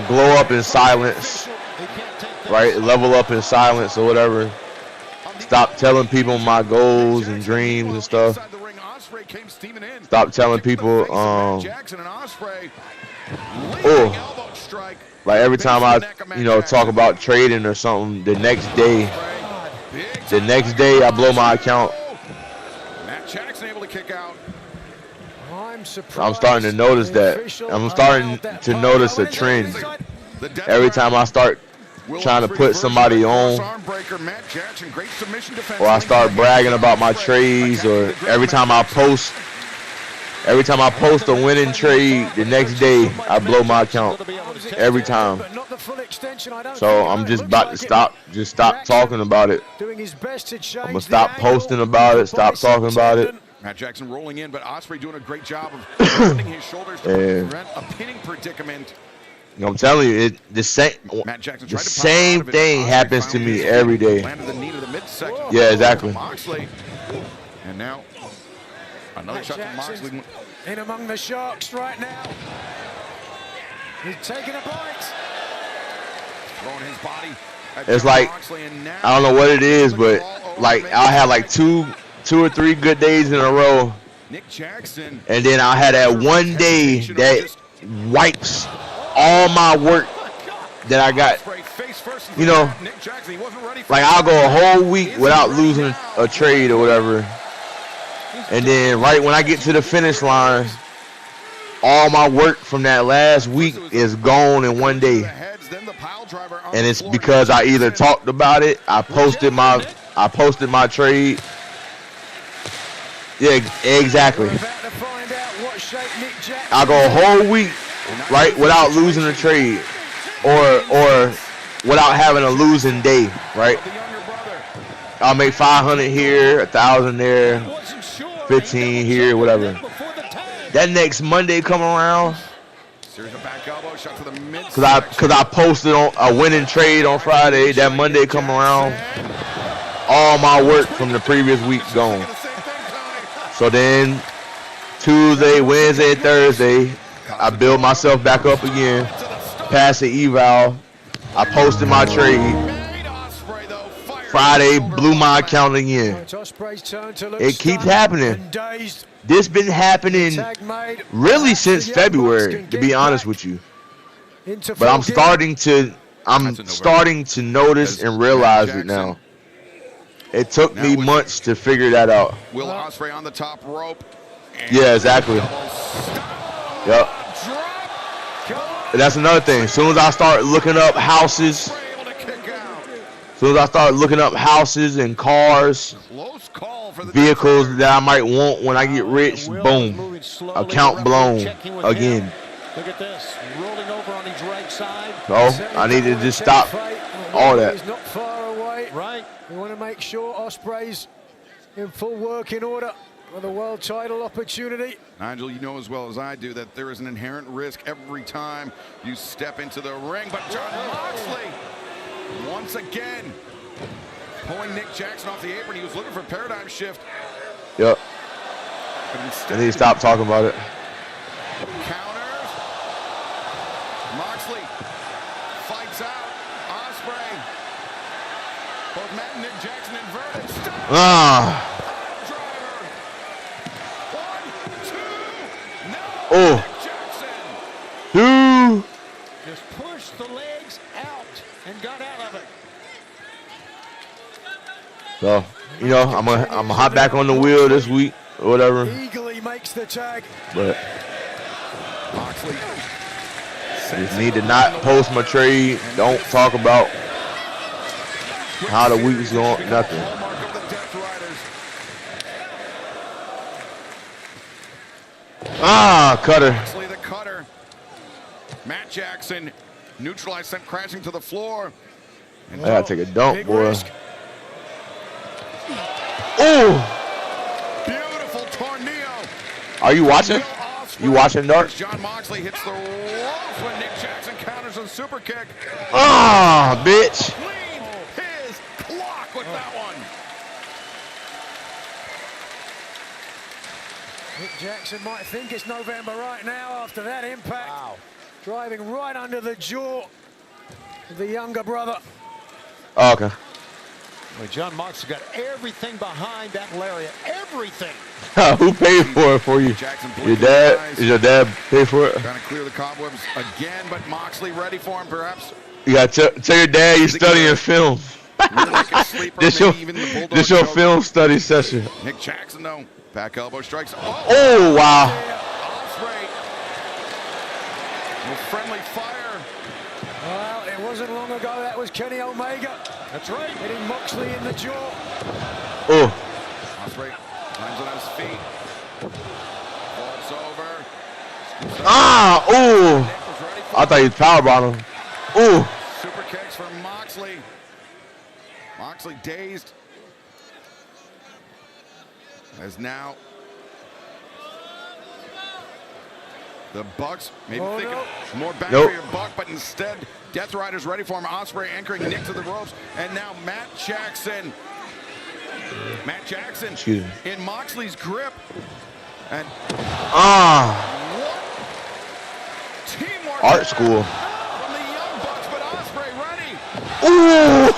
glow up in silence, right? Level up in silence or whatever. Stop telling people my goals and dreams and stuff. Stop telling people, like every time I, talk about trading or something, the next day I blow my account. Matt Jackson able to kick out. I'm starting to notice that. I'm starting to notice a trend. Every time I start trying to put somebody on, or I start bragging about my trades, or every time I post a winning trade, the next day I blow my account. Every time. So I'm just about to stop talking about it. I'm gonna stop posting about it, stop talking about it. Matt Jackson rolling in, but Ospreay doing a great job of bending his shoulders to prevent a pinning predicament. I'm telling you, the same thing happens to me every day. Yeah, exactly. And now another shot from Moxley. In among the Sharks right now. He's taking a bite. Throwing his body. It's like, I don't know what it is, but like I'll have like two or three good days in a row. Nick Jackson. And then I'll have that one day that wipes all my work that I got. Like I'll go a whole week without losing a trade or whatever. And then right when I get to the finish line, all my work from that last week is gone in one day. And it's because I either talked about it, I posted my trade. Yeah, exactly. I go a whole week right without losing a trade, or without having a losing day, right? I'll make 500 here, 1,000 there, 15 here, whatever. That next Monday come around, cause I posted on a winning trade on Friday. That Monday come around, all my work from the previous week gone. So then Tuesday, Wednesday, Thursday, I build myself back up again, pass the eval, I posted my trade. Friday, blew my account again. It keeps happening. This been happening really since February, to be honest with you. But I'm starting to notice and realize it now. It took me months to figure that out. Will Ospreay on the top rope, Yeah, exactly. Yep. And that's another thing. As soon as I start looking up houses, and cars, vehicles that I might want when I get rich, boom, account blown again. Look at this, rolling over on his right side. So I need to just stop all that. He's not far away. Right. We want to make sure Ospreay's in full working order for the world title opportunity. Nigel, you know as well as I do that there is an inherent risk every time you step into the ring. But Jon Moxley, once again, pulling Nick Jackson off the apron. He was looking for a paradigm shift. Yep. I need to stop talking about it. Counters. Moxley fights out. Ospreay. Both Matt and Nick Jackson inverted. Ah. Oh. Two. Just pushed the legs out and got out of it. So, you know, I'm gonna hop back on the wheel this week or whatever. Eagerly makes the tag. But just need to not post my trade. Don't talk about how the week's going. Nothing. Ah, cutter. Moxley the cutter. Matt Jackson neutralized, sent crashing to the floor. I gotta take a dump, boy. Oh! Beautiful tornado. Are you watching? You watching, Dark? Jon Moxley hits the ropes when Nick Jackson counters a super kick. Ah, bitch. Clean his clock with that one. Nick Jackson might think it's November right now after that impact. Wow. Driving right under the jaw of the younger brother. Oh, okay. Well, Jon Moxley got everything behind that lariat. Everything. Who paid for it for you? Your dad? Is your dad pay for it? Trying to clear the cobwebs again, but Moxley ready for him, perhaps. You gotta tell your dad you're studying film. This your film study session. Nick Jackson, though. Back elbow strikes. Oh, wow. Ospreay. No friendly fire. Well, it wasn't long ago that was Kenny Omega. That's right. Hitting Moxley in the jaw. Oh. Ospreay climbs on his feet. Falls over. Ah, oh. I thought he was powerbomb him. Oh. Super kicks from Moxley. Moxley dazed. As now the Bucks maybe thinking more back for your buck, but instead Death Rider's ready for him. Ospreay anchoring Nick to the ropes, and now Matt Jackson in Moxley's grip, and teamwork art school from the Young Bucks, but Ospreay ready. Ooh.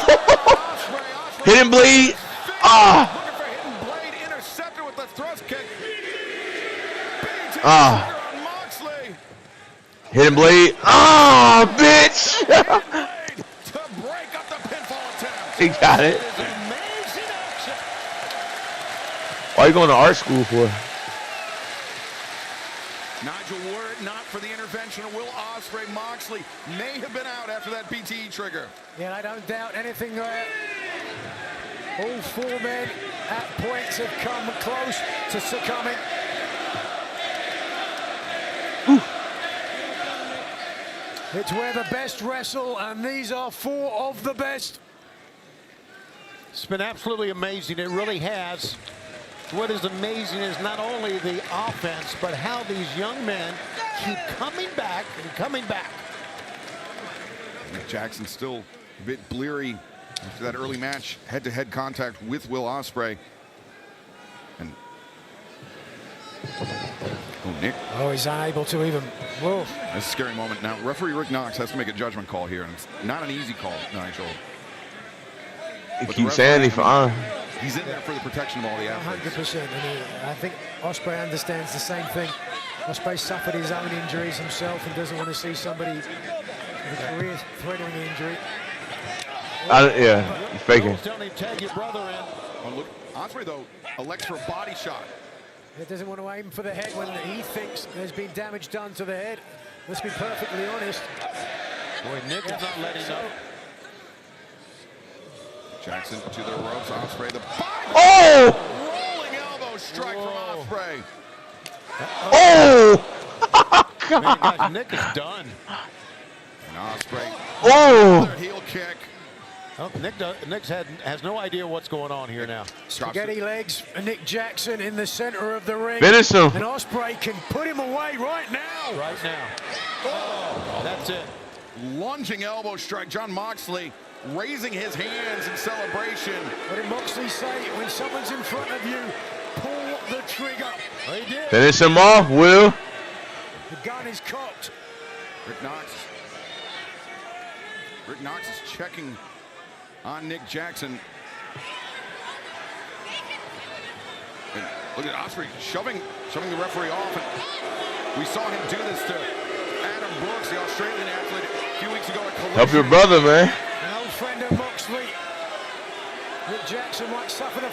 Hidden blade. Ah. Hidden blade. Ah, bitch. He got it. Why are you going to art school for? Nigel, were it not for the intervention of Will Ospreay, Moxley may have been out after that BTE trigger. Yeah, I don't doubt anything there. All four men at points have come close to succumbing. It's where the best wrestle, and these are four of the best. It's been absolutely amazing. It really has. What is amazing is not only the offense, but how these young men keep coming back and coming back. Nick Jackson still a bit bleary after that early match, head-to-head contact with Will Ospreay. And Nick. Oh, he's unable to even. Whoa. That's a scary moment. Now, referee Rick Knox has to make a judgment call here, and it's not an easy call, Nigel. He keeps saying he's fine. He's in there for the protection of all the athletes. 100%. And I think Ospreay understands the same thing. Ospreay suffered his own injuries himself and doesn't want to see somebody with a career-threatening injury. Yeah, he's faking. Oh, look, Ospreay, though, elects for a body shot. He doesn't want to aim for the head when he thinks there's been damage done to the head. Let's be perfectly honest. Boy, Nick is not letting up. Jackson to the ropes. Ospreay the rolling elbow strike from Ospreay. Man, guys, Nick is done. And Ospreay. Oh! Heel kick. Oh, Nick has no idea what's going on here now. Spaghetti legs. Nick Jackson in the center of the ring. Finish him. And Ospreay can put him away right now. Right now. Oh, that's it. Lunging elbow strike. Jon Moxley raising his hands in celebration. What did Moxley say? When someone's in front of you, pull the trigger. Oh, he did. Finish him off, Will. The gun is cocked. Rick Knox is checking on Nick Jackson. And look at Ospreay shoving the referee off. And we saw him do this to Adam Brooks, the Australian athlete, a few weeks ago at Collision. Help your brother, man. An old friend of Moxley. Nick Jackson might suffer the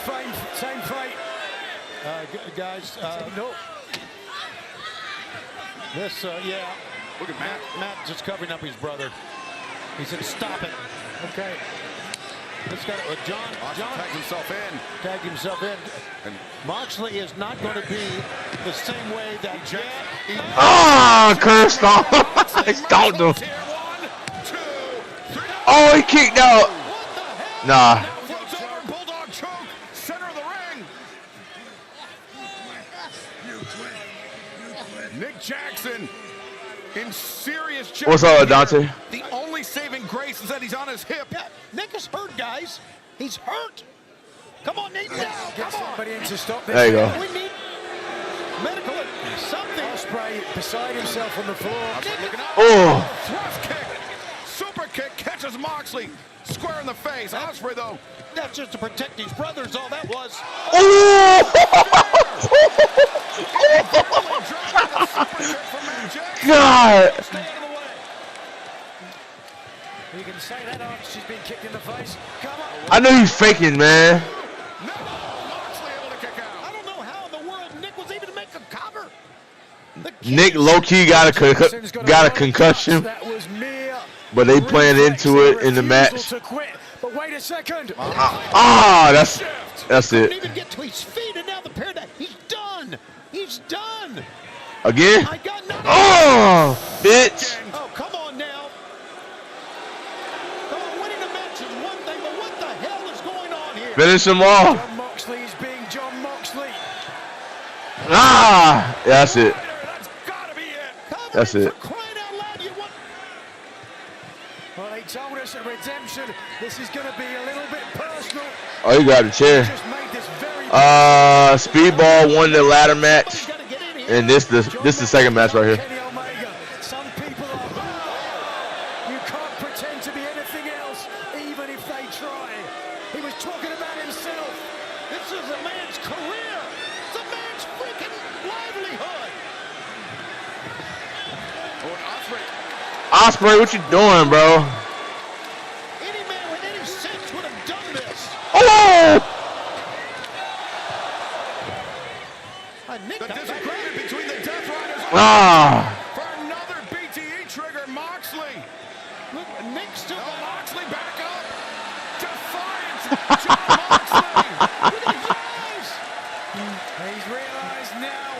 same fate. Guys, No. this, yeah. Look at Matt just covering up his brother. He said, stop it. Okay. This guy, John tagged himself in. And Moxley is not going to be the same way that Cursed off. I stomped him. 1, 2, 3. Oh, he kicked out. Nah. Floats over, bulldog choke, center of the ring. Nick Jackson in serious jeopardy. What's up, Dante? The only saving grace is that he's on his hip. Yeah, Nick is hurt, guys. He's hurt. Come on, Nick. Get somebody in to stop this. There you go. We need medical something. Ospreay beside himself on the floor. Oh. Thrust kick. Super kick catches Moxley square in the face. Ospreay, though. That's just to protect his brothers. All that was. God. You can say that after she's been kicked in the face. Come on. I know he's faking, man. Moxley able to kick out. I don't know how in the world Nick was able to make a cover. Nick low-key got a concussion, That was mere but they playing into it in the match. refusal to quit. But wait a second. That's Couldn't it. even get to his feet, and now the paradigm. He's done. He's done. Again? I got nothing. Oh, bitch. Oh, come on now. Come on, winning the match is one thing, but what the hell is going on here? Finish him off. Jon Moxley is being Jon Moxley. That's it. That's gotta be it. That's it. For crying out loud, you want... Well, they told us at Redemption this is going to be a little bit personal. Oh, you got a chair. Just made this very Speedball won the ladder match, and this the second match right here. Kenny Omega. Some people are. You can't pretend to be anything else, even if they try. He was talking about himself. This is a man's career. It's a man's freaking livelihood. Ospreay, what you doing, bro? Any man with any sense would have done this. Oh! Nick, The disagreement between the Death Riders for another BTE trigger. Moxley. Look, Nick still got Moxley back up. Defiance. Jon Moxley. Look at his eyes. He's realized now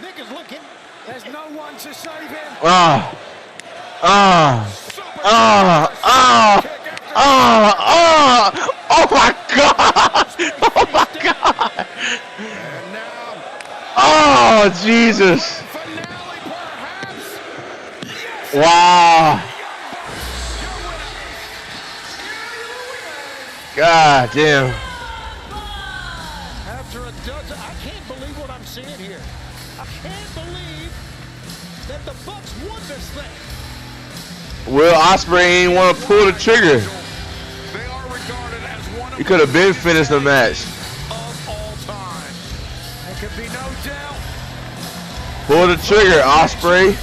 Nick is looking. there's no one to save him. Oh my God! Oh my God! And now, Oh Jesus! finale perhaps. Wow! God damn! After a dozen, I can't believe what I'm seeing here. I can't believe that the Bucks won this thing. Will Ospreay ain't want to pull the trigger. They are regarded as one of He could have been finished the match. of all time. There can be no doubt. Pull the trigger, Ospreay.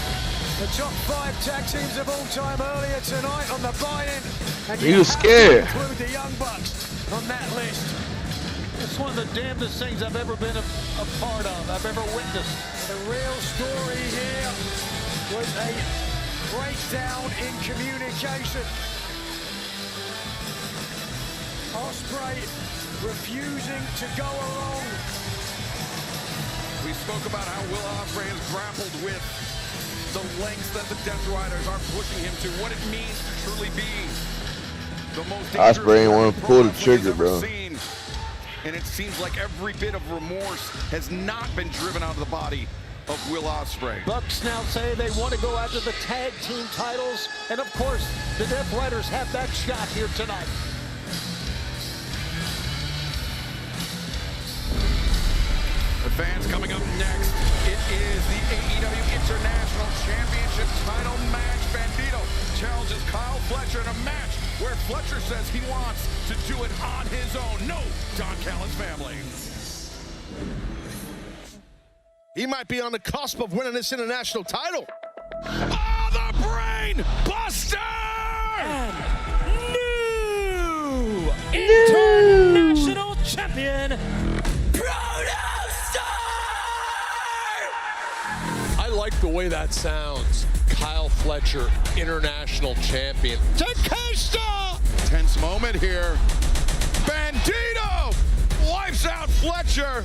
The top 5 tag teams of all time earlier tonight on the buy-in. And He you was have scared. to include the Young Bucks on that list. It's one of the damnedest things I've ever been a part of, I've ever witnessed. The real story here was a breakdown in communication. Ospreay refusing to go along. We spoke about how Will Ospreay has grappled with the lengths that the Death Riders are pushing him to, what it means to truly be the most dangerous Ospreay ain't want to pull the trigger, bro. seen. And it seems like every bit of remorse has not been driven out of the body of Will Ospreay. Bucks now say they want to go after the tag team titles, and of course, the Death Riders have that shot here tonight. The fans coming up next. It is the AEW International Championship title match. Bandito challenges Kyle Fletcher in a match where Fletcher says he wants to do it on his own. No, Don Callis family. He might be on the cusp of winning this international title. Oh, the brain buster! And new international champion, I like the way that sounds. Kyle Fletcher, international champion. Takeshita! Tense moment here. Bandito wipes out Fletcher.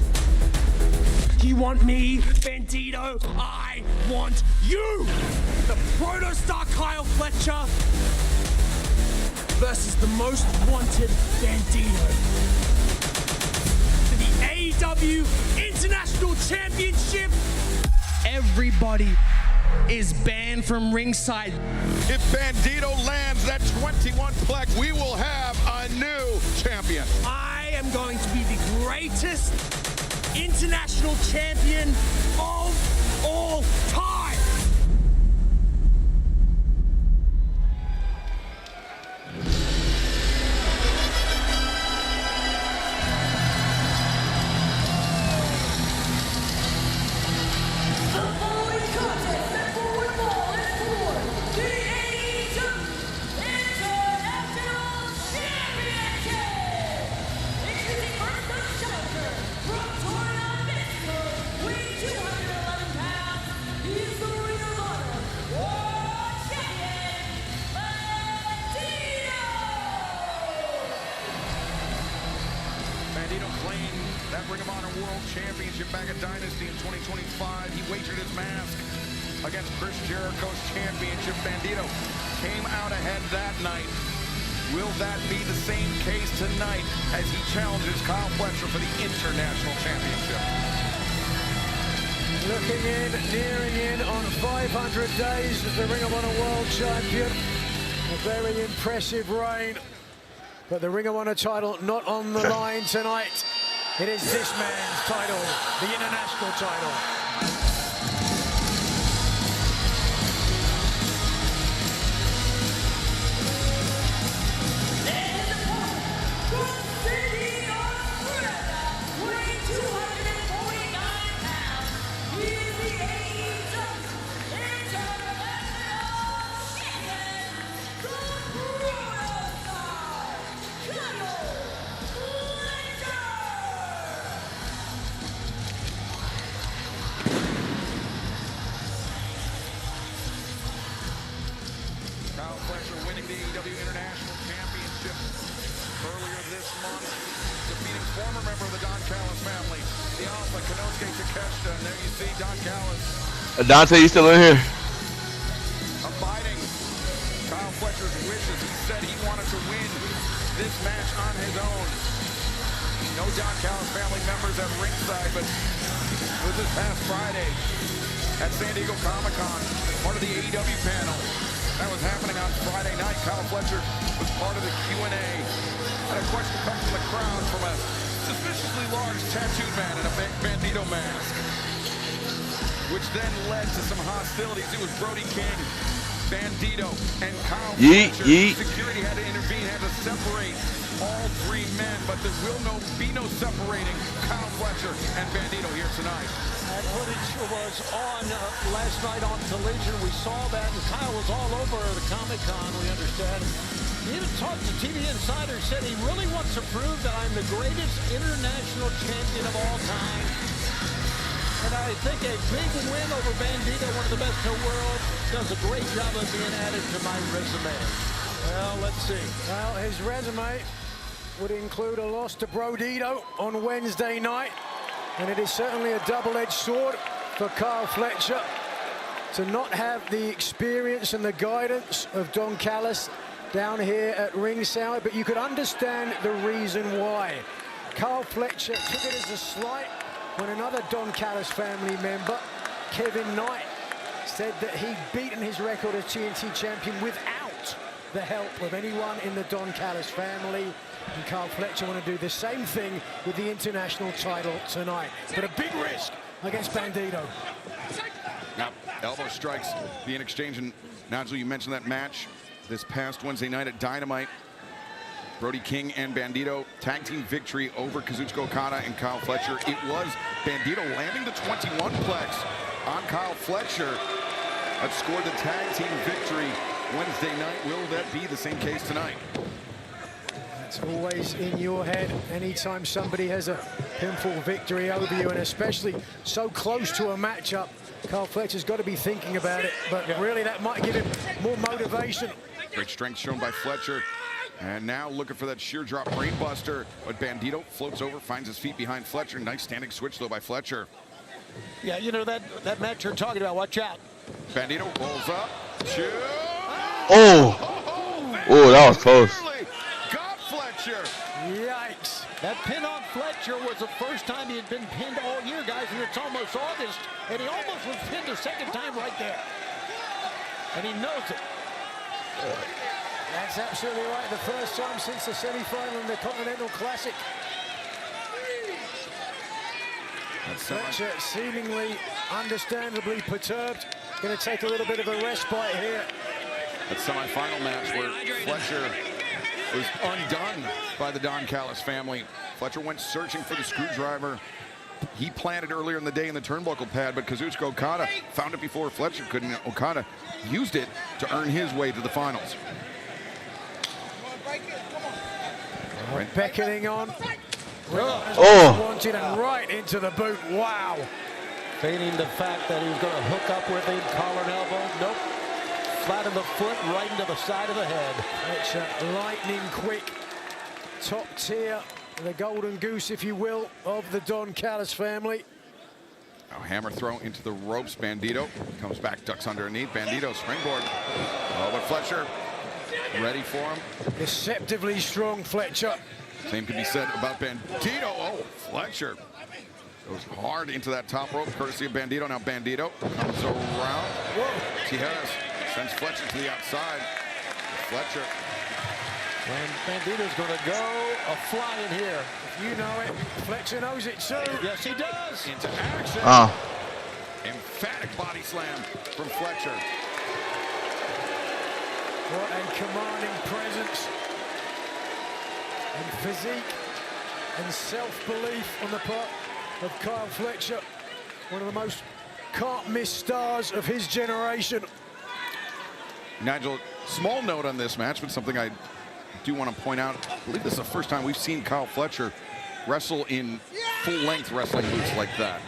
You want me, Bandito? I want you! The Protostar Kyle Fletcher versus the most wanted Bandito. For the AEW International Championship, everybody is banned from ringside. If Bandito lands that 21 plec, we will have a new champion. I am going to be the greatest international champion of all time. Bandito claimed that Ring of Honor World Championship back at Dynasty in 2025. He wagered his mask against Chris Jericho's championship. Bandito came out ahead that night. Will that be the same case tonight as he challenges Kyle Fletcher for the International Championship? Looking in, nearing in on 500 days as the Ring of Honor World Champion. A very impressive reign. But the Ring of Honor title not on the line tonight. It is this man's title, the international title. Kyle Fletcher winning the AEW International Championship earlier this month, defeating former member of the Don Callis family, the Alpha Konosuke Takeshita. And there you see Don Callis Dante, you still in here? abiding Kyle Fletcher's wishes. He said he wanted to win this match on his own. No Don Callis family members at ringside, but it was this past Friday at San Diego Comic-Con, part of the AEW panel. That was happening on Friday night. Kyle Fletcher was part of the Q&A. And a question comes from the crowd from a suspiciously large tattooed man in a Bandito mask, which then led to some hostilities. It was Brody King, Bandito, and Kyle Fletcher. Security had to intervene, had to separate all three men, but there will be no separating Kyle Fletcher and Bandito here tonight. That footage was on last night on Collision. We saw that, and Kyle was all over the Comic-Con, we understand. He even talked to TV Insider, said he really wants to prove that I'm the greatest international champion of all time. And I think a big win over Bandito, one of the best in the world, does a great job of being added to my resume. Well, let's see. Well, his resume would include a loss to Bandito on Wednesday night. And it is certainly a double-edged sword for Kyle Fletcher to not have the experience and the guidance of Don Callis down here at ringside, but you could understand the reason why. Kyle Fletcher took it as a slight when another Don Callis family member, Kevin Knight, said that he'd beaten his record as TNT champion without the help of anyone in the Don Callis family. And Kyle Fletcher want to do the same thing with the international title tonight. But a big risk against Bandito. Now, elbow strikes being exchanged. And Nigel, you mentioned that match this past Wednesday night at Dynamite. Brody King and Bandito tag team victory over Kazuchika Okada and Kyle Fletcher. It was Bandito landing the 21-plex on Kyle Fletcher that scored the tag team victory Wednesday night. Will that be the same case tonight? It's always in your head anytime somebody has a pinfall victory over you, and especially so close to a matchup. Kyle Fletcher's got to be thinking about it, but really that might give him more motivation. Great strength shown by Fletcher. And now looking for that sheer drop brainbuster, but Bandito floats over, finds his feet behind Fletcher. Nice standing switch though by Fletcher. Yeah, you know that match you're talking about, watch out. Bandito rolls up. Chew. Oh, that was close. Got Fletcher. Yikes. That pin on Fletcher was the first time he had been pinned all year, guys, and it's almost August, and he almost was pinned a second time right there. And he knows it. That's absolutely right. The first time since the semifinal in the Continental Classic. Fletcher seemingly, understandably perturbed. Going to take a little bit of a respite here. That semifinal match where Fletcher was undone by the Don Callis family. Fletcher went searching for the screwdriver. He planted earlier in the day in the turnbuckle pad, but Kazuchika Okada found it before Fletcher could, and Okada used it to earn his way to the finals. Right. Beckoning on. Wanted and right into the boot. Wow. Feigning the fact that he was going to hook up with him, collar and elbow. Nope. Flat of the foot, right into the side of the head. Fletcher, lightning quick. Top tier, the golden goose, if you will, of the Don Callis family. Now hammer throw into the ropes. Bandito comes back, ducks underneath. Bandito springboard. Oh, but Fletcher ready for him. Deceptively strong Fletcher. Same can be said about Bandito. Oh, Fletcher goes hard into that top rope, courtesy of Bandito. Now Bandito comes around. Whoa. Tijeras sends Fletcher to the outside. Fletcher. And Bandito's going to go a-flying here. If you know it, Fletcher knows it too. Yes, he does. Into action. Emphatic body slam from Fletcher. What a commanding presence and physique and self-belief on the part of Kyle Fletcher. One of the most can't-miss stars of his generation. Nigel, small note on this match, but something I do want to point out. I believe this is the first time we've seen Kyle Fletcher wrestle in full-length wrestling boots like that.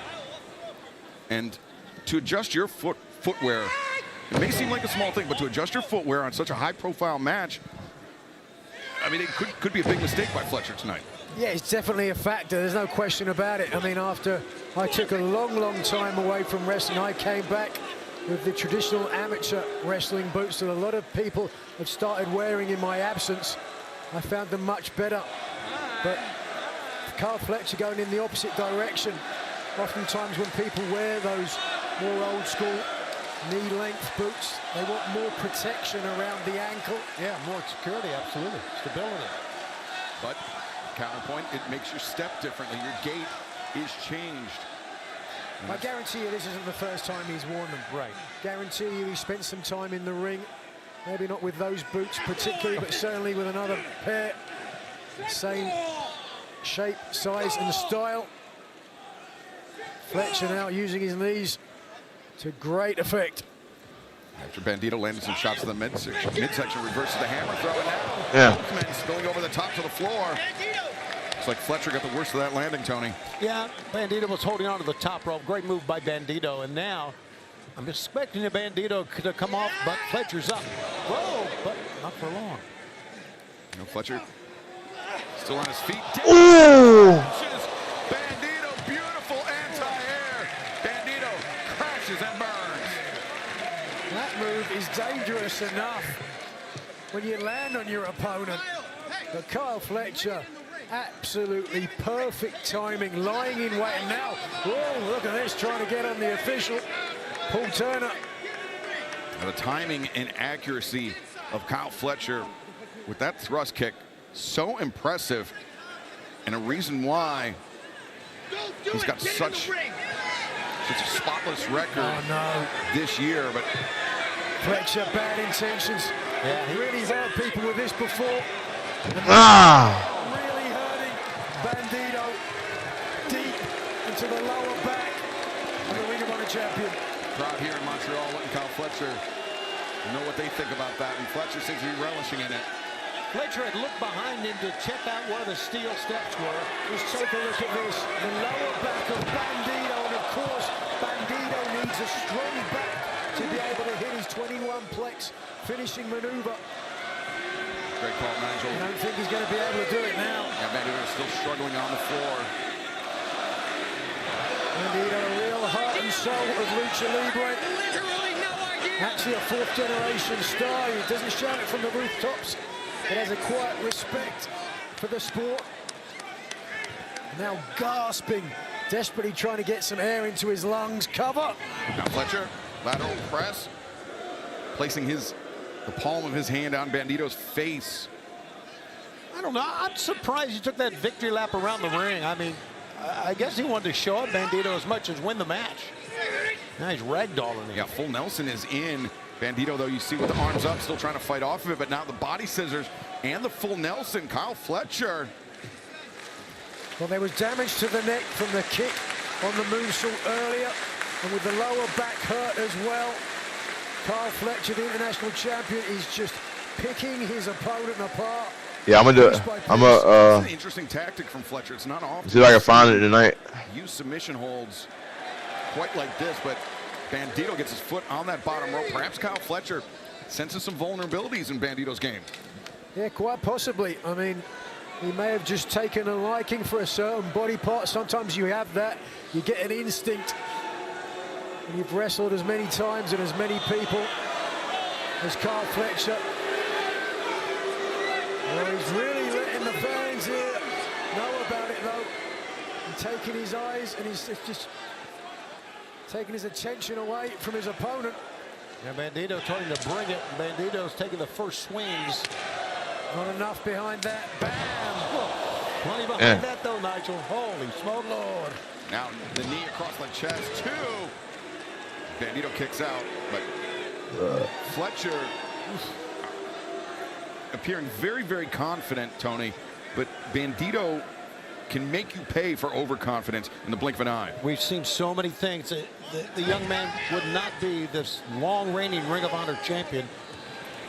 And to adjust your footwear, it may seem like a small thing, but to adjust your footwear on such a high-profile match, I mean, it could be a big mistake by Fletcher tonight. Yeah, it's definitely a factor. There's no question about it. I mean, after I took a long time away from wrestling, I came back with the traditional amateur wrestling boots that a lot of people have started wearing in my absence. I found them much better. But Kyle Fletcher going in the opposite direction. Oftentimes when people wear those more old-school knee-length boots, they want more protection around the ankle. Yeah, more security, absolutely. Stability. But counterpoint, it makes your step differently. Your gait is changed. I guarantee you this isn't the first time he's worn them. Right. Guarantee you he spent some time in the ring. Maybe not with those boots particularly, but certainly with another pair. Same shape, size, and style. Fletcher now using his knees to great effect. After Bandito landed some shots in the midsection, reverses the hammer throw, and now Yeah. both men spilling over the top to the floor. Looks like Fletcher got the worst of that landing, Tony. Yeah, Bandito was holding on to the top rope. Great move by Bandito, and now I'm expecting the Bandito to come off, but Fletcher's up. Whoa, but not for long. You know, Fletcher still on his feet. Ooh! Bandito, beautiful anti-air. Bandito crashes and burns. That move is dangerous enough when you land on your opponent. But Kyle Fletcher, absolutely perfect timing, lying in wait. And now, whoa, look at this, trying to get on the official, Paul Turner. Now, the timing and accuracy of Kyle Fletcher with that thrust kick, so impressive, and a reason why he's got such a spotless record this year. But Fletcher, bad intentions. Yeah, he really hurt people with this before. Really hurting Bandito deep into the lower back of the Ring of Honor champion. Crowd here in Montreal letting Kyle Fletcher know what they think about that, and Fletcher seems to be relishing in it. Fletcher had looked behind him to check out where the steel steps were. Just take a look at this. The lower back of Bandito, and of course, Bandito needs a strong back to be able to hit his 21-plex finishing maneuver. Great call, Nigel. I don't think he's going to be able to do it now. Yeah, Bandito is still struggling on the floor. Bandito, a real heart and soul of Lucha Libre. Actually a fourth-generation star. He doesn't shout it from the rooftops, but has a quiet respect for the sport. Now gasping, desperately trying to get some air into his lungs. Cover. Now Fletcher, lateral press, placing the palm of his hand on Bandito's face. I don't know. I'm surprised he took that victory lap around the ring. I mean, I guess he wanted to show up Bandito as much as win the match. Now he's ragdolling him. Yeah, full Nelson is in. Bandito, though, you see with the arms up, still trying to fight off of it, but now the body scissors and the full Nelson. Kyle Fletcher. Well, there was damage to the neck from the kick on the moonsault earlier, and with the lower back hurt as well. Kyle Fletcher, the international champion, is just picking his opponent apart. Yeah, I'm gonna do it. It's an interesting tactic from Fletcher. It's not often. See if I can find it tonight. Use submission holds quite like this, but Bandito gets his foot on that bottom rope. Perhaps Kyle Fletcher senses some vulnerabilities in Bandito's game. Yeah, quite possibly. I mean, he may have just taken a liking for a certain body part. Sometimes you have that. You get an instinct. And you've wrestled as many times and as many people as Kyle Fletcher. Well, he's really letting the fans here know about it, though. And taking his eyes, and he's just taking his attention away from his opponent. Yeah, Bandito told him to bring it. Bandito's taking the first swings. Not enough behind that. Bam! Plenty behind that, though, Nigel. Holy smoke, Lord. Now the knee across the chest, too. Bandito kicks out, but Fletcher appearing very, very confident, Tony, but Bandito can make you pay for overconfidence in the blink of an eye. We've seen so many things. The young man would not be this long-reigning Ring of Honor champion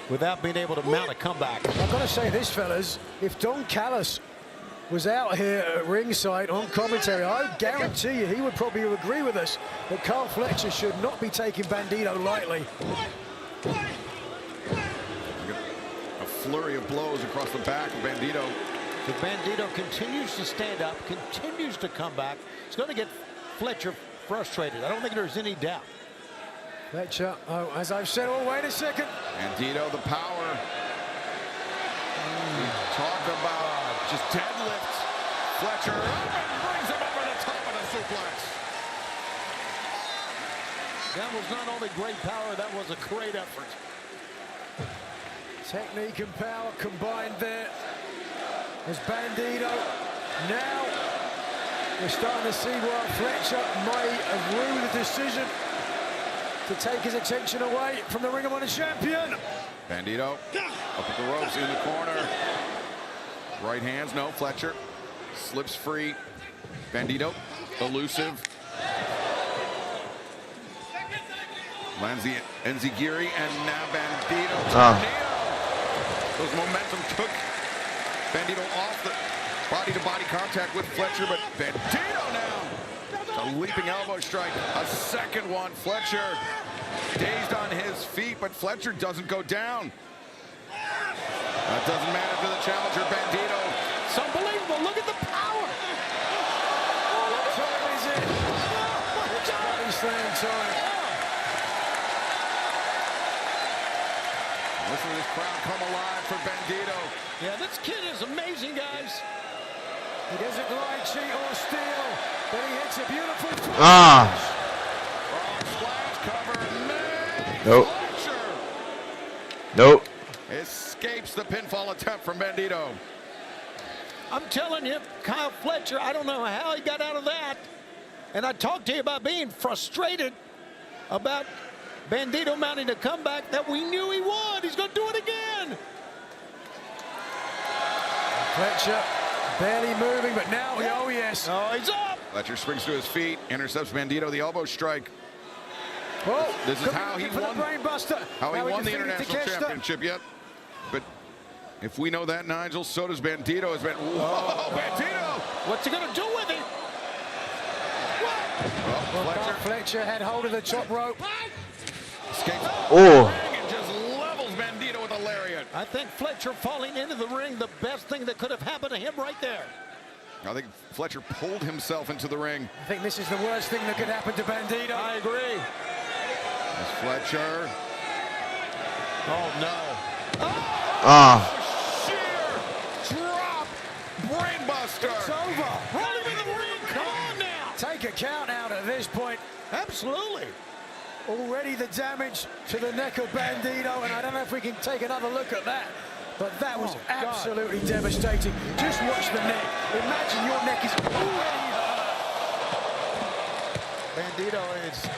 without being able to mount a comeback. I've got to say this, fellas, if Don Callis was out here at ringside on commentary, I guarantee you he would probably agree with us that Kyle Fletcher should not be taking Bandito lightly. A flurry of blows across the back of Bandito. If Bandito continues to stand up, continues to come back, it's going to get Fletcher frustrated. I don't think there's any doubt. Fletcher, oh, as I've said, oh, wait a second. Bandito, the power. Talk about just deadlifts. Fletcher up and brings him over the top of the suplex. That was not only great power, that was a great effort. Technique and power combined there. As Bandito, now we're starting to see why Fletcher might have ruled the decision to take his attention away from the Ring of Honor champion. Bandito up at the ropes in the corner. Right hands, no, Fletcher slips free. Bandito, elusive. Lands the Enziguri and now Bandito. Those momentum took Bandito off the body-to-body contact with Fletcher, but Bandito now. A leaping elbow strike. A second one. Fletcher dazed on his feet, but Fletcher doesn't go down. That doesn't matter to the challenger, Bandito. It's unbelievable. Look at the power. What time is it? It's Grand Slam time. Listen to this crowd come alive for Bandito. Yeah, this kid is amazing, guys. He doesn't like cheat or steal, but he hits a beautiful Splash cover. Nope. Fletcher Nope. escapes the pinfall attempt from Bandito. I'm telling you, Kyle Fletcher, I don't know how he got out of that. And I talked to you about being frustrated about Bandito mounting a comeback that we knew he would. He's going to do it again. Fletcher barely moving, but now, oh yes. Oh, he's up. Fletcher springs to his feet, intercepts Bandito, the elbow strike. Well, this is how he won. How he won the international championship yet. But if we know that, Nigel, so does Bandito. Has been. Whoa, Bandito! What's he going to do with it? Fletcher had hold of the top rope. Escapes. Oh. And just levels Bandito with a lariat. I think Fletcher falling into the ring, the best thing that could have happened to him right there. I think Fletcher pulled himself into the ring. I think this is the worst thing that could happen to Bandito. I agree. There's Fletcher. Oh, no. Sheer drop. Brainbuster. It's over. Roll him in the ring. Come on now. Take a count out at this point. Absolutely. Already the damage to the neck of Bandito, and I don't know if we can take another look at that. But that was absolutely devastating. Just watch the neck. Imagine your neck is already hurt. Bandito is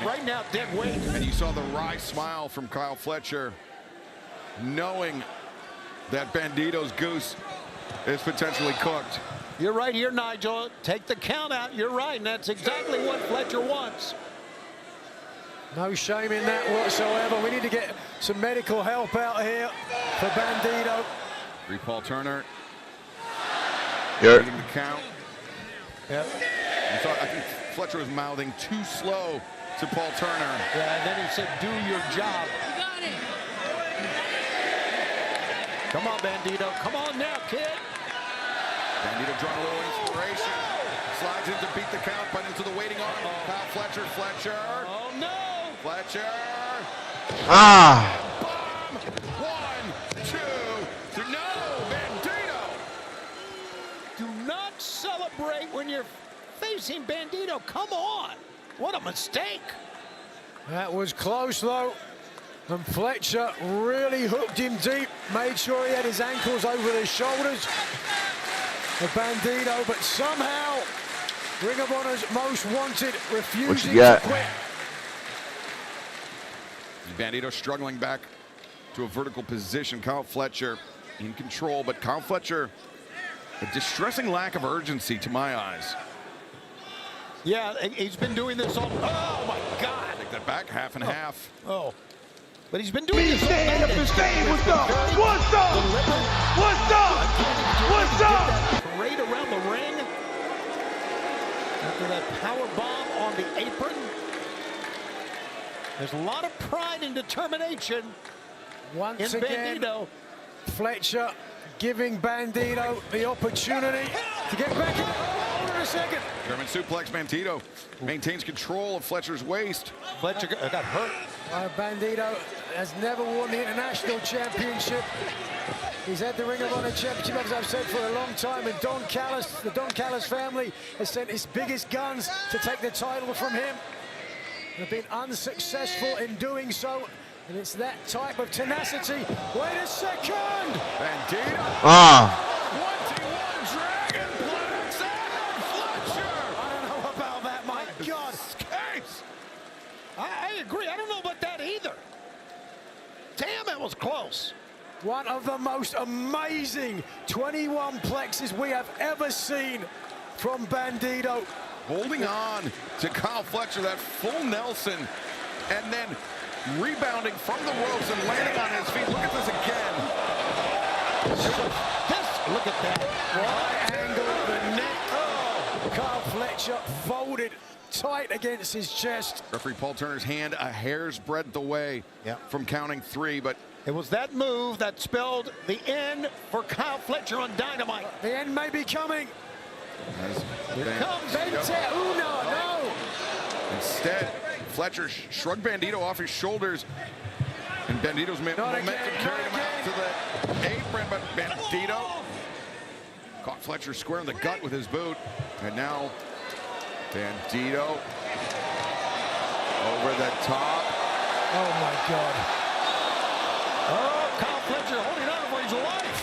right now dead weight. And you saw the wry smile from Kyle Fletcher, knowing that Bandito's goose is potentially cooked. You're right here, Nigel. Take the count out. You're right, and that's exactly what Fletcher wants. No shame in that whatsoever. We need to get some medical help out here for Bandito. Paul Turner. Yep. Taking the count. Yep. I think Fletcher was mouthing too slow to Paul Turner. Yeah, and then he said, do your job. Got it. Come on, Bandito. Come on now, kid. Bandito drawing a little inspiration. Slides in to beat the count, but into the waiting arm. Kyle Fletcher. Oh, no. Fletcher. Ah. Bomb. 1, 2, 3. No, Bandito. Do not celebrate when you're facing Bandito. Come on. What a mistake. That was close, though. And Fletcher really hooked him deep. Made sure he had his ankles over the shoulders of Bandito, but somehow Ring of Honor's most wanted refusing to quit. Bandito struggling back to a vertical position. Kyle Fletcher in control, but Kyle Fletcher, a distressing lack of urgency to my eyes. Yeah, he's been doing this all. Oh my God! Take that back, half and half. Oh, but he's been doing this all stand up and say, what's up? What's up? What's up? What's up? Parade around the ring after that power bomb on the apron. There's a lot of pride and determination Once in again, Bandito. Fletcher giving Bandito the opportunity to get back in. Hold on a second. German suplex. Bandito maintains control of Fletcher's waist. Fletcher got hurt. Bandito has never won the international championship. He's had the Ring of Honor championship, as I've said, for a long time. And Don Callis, the Don Callis family, has sent his biggest guns to take the title from him. They've been unsuccessful in doing so. And it's that type of tenacity. Wait a second! Bandito. 21 Dragon Blast and Fletcher. I don't know about that, my God. Escapes. I agree. I don't know about that either. Damn, it was close. One of the most amazing 21 plexes we have ever seen from Bandito. Holding on to Kyle Fletcher, that full Nelson and then rebounding from the ropes and landing on his feet. Look at this again. Look at that. Right angle of the neck. Oh, Kyle Fletcher folded tight against his chest. Referee Paul Turner's hand a hair's breadth away from counting 3, but it was that move that spelled the end for Kyle Fletcher on Dynamite. The end may be coming. Here comes Vente Uno, no. Instead, Fletcher shrugged Bandito off his shoulders, and Bandito's momentum carried him out to the apron, but Bandito caught Fletcher square in the gut with his boot, and now Bandito over the top. Oh my God. Oh, Kyle Fletcher holding on for his life.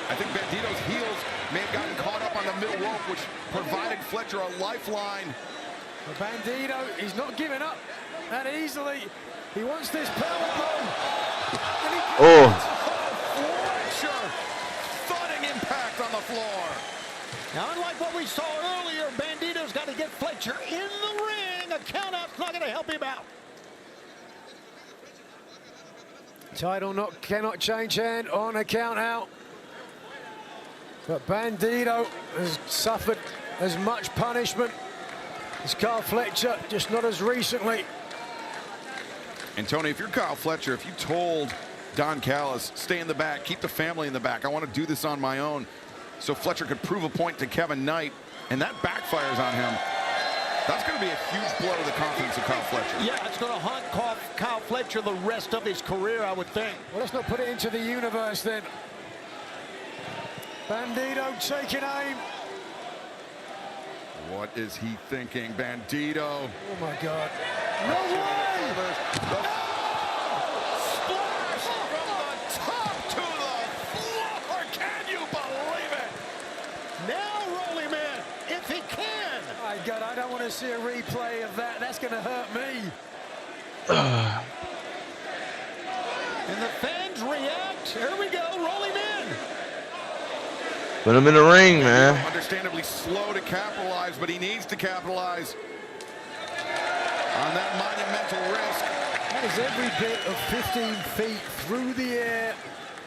I think Bandito's heels may have gotten caught up on the middle rope, which provided Fletcher a lifeline. But Bandito, he's not giving up that easily. He wants this power bomb. Fletcher, thudding impact on the floor. Now, unlike what we saw earlier, Bandito's got to get Fletcher in the ring. A countout's not going to help him out. Title cannot change hand on a count out. But Bandito has suffered as much punishment as Kyle Fletcher, just not as recently. And Tony, if you're Kyle Fletcher, if you told Don Callis, stay in the back, keep the family in the back, I want to do this on my own, so Fletcher could prove a point to Kevin Knight, and that backfires on him, that's going to be a huge blow to the confidence of Kyle Fletcher. Yeah, it's going to haunt Kyle Fletcher the rest of his career, I would think. Well, let's not put it into the universe then. Bandito taking aim. What is he thinking, Bandito? Oh my God. No way! Splash from the top to the floor. Can you believe it? Now roll him in, if he can. My God, I don't want to see a replay of that. That's going to hurt me. And the fans react. Here we go, roll him in. Put him in the ring, man. Understandably slow to capitalize, but he needs to capitalize on that monumental risk. That is every bit of 15 feet through the air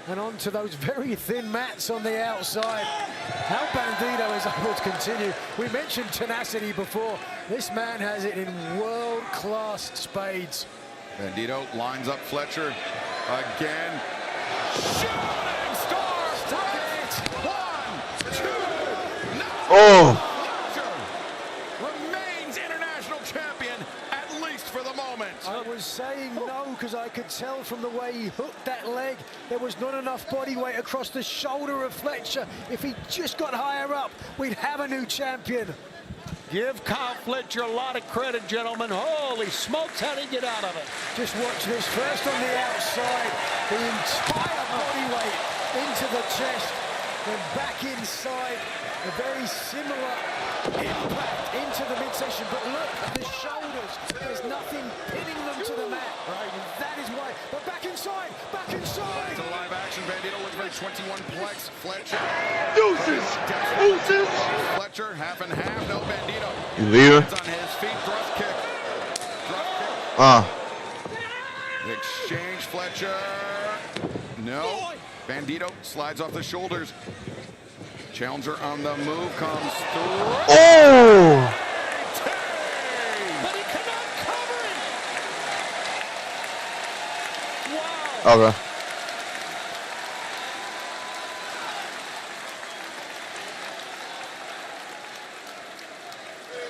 and onto those very thin mats on the outside. How Bandito is able to continue. We mentioned tenacity before. This man has it in world-class spades. Bandito lines up Fletcher again. Shooting star strike. 1, 2, no. Oh. Remains international champion, at least for the moment. I was saying no because I could tell from the way he hooked that leg, there was not enough body weight across the shoulder of Fletcher. If he just got higher up, we'd have a new champion. Give Kyle Fletcher a lot of credit, gentlemen. Holy smokes, how'd he get out of it? Just watch this. First on the outside, the entire body weight into the chest, then back inside. A very similar impact into the midsection. But look at the shoulders. There's nothing pinning them to the mat. Right, and that is why. But back inside, back inside. It's a live action. Bandito looks very 21 plex. Fletcher. Deuces. Deuces. Fletcher, half and half. No, Bandito. You leaving? On his feet, thrust kick. Thrust kick. Exchange, Fletcher. No. Bandito slides off the shoulders. Challenger on the move comes through. Oh! But he cannot cover it. Wow. Okay.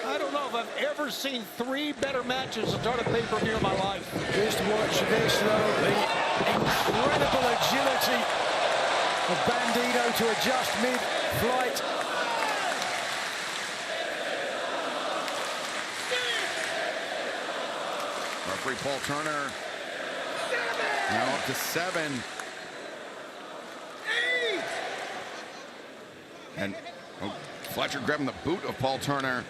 I don't know if I've ever seen 3 better matches to start a pay-per-view in my life. Just watch this, though. The incredible agility of Bandito to adjust mid-flight. Referee Paul Turner now up to 7. 8. And Fletcher grabbing the boot of Paul Turner,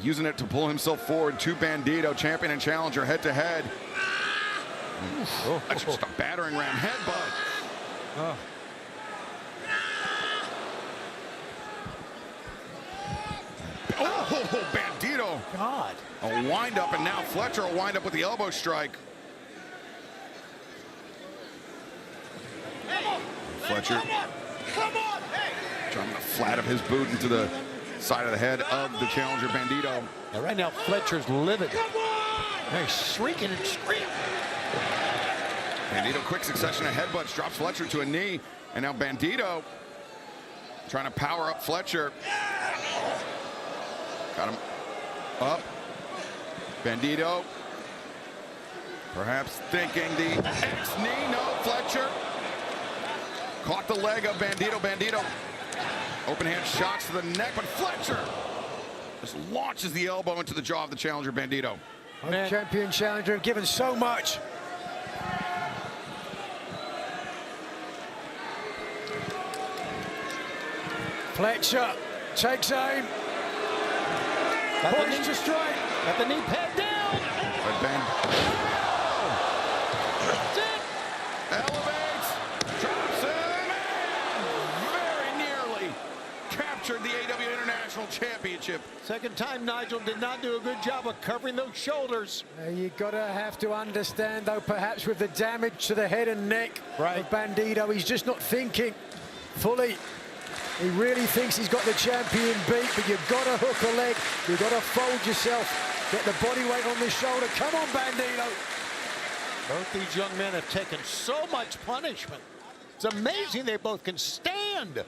using it to pull himself forward to Bandito, champion and challenger head to head. That's just a battering ram headbutt. Oh, Bandito God. A wind up, and now Fletcher will wind up with the elbow strike. Fletcher driving the flat of his boot into the side of the head of the challenger Bandito. And right now Fletcher's livid. He's shrieking and screaming. Bandito, quick succession of headbutts, drops Fletcher to a knee, and now Bandito trying to power up Fletcher. Got him up. Bandito perhaps thinking the X-knee. No, Fletcher caught the leg of Bandito. Bandito open hand shots to the neck, but Fletcher just launches the elbow into the jaw of the challenger Bandito. Champion challenger, given so much. Fletcher takes aim. Poised to strike. Got the knee pad down. But That's it. Elevates. Drops him. And very nearly captured the AW International Championship. Second time Nigel did not do a good job of covering those shoulders. You gotta have to understand though, perhaps with the damage to the head and neck of Bandito, he's just not thinking fully. He really thinks he's got the champion beat, but you've got to hook a leg. You've got to fold yourself. Get the body weight on the shoulder. Come on, Bandito. Both these young men have taken so much punishment. It's amazing they both can stand.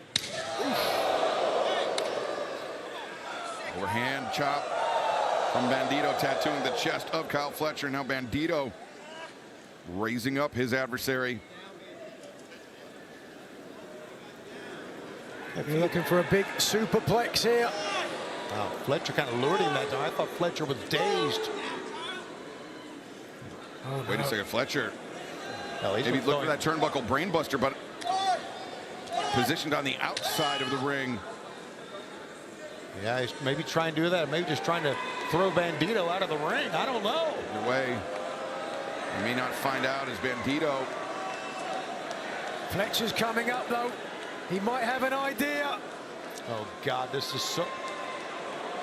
Overhand chop from Bandito, tattooing the chest of Kyle Fletcher. Now Bandito raising up his adversary. You're looking for a big superplex here. Oh, Fletcher kind of lured him that time. I thought Fletcher was dazed. Oh, Wait a second, Fletcher. No, maybe look for that turnbuckle brainbuster, but positioned on the outside of the ring. Yeah, he's maybe trying to do that. Maybe just trying to throw Bandito out of the ring. I don't know. Either way, you may not find out as Bandito. Fletcher's coming up though. He might have an idea. Oh God, this is so.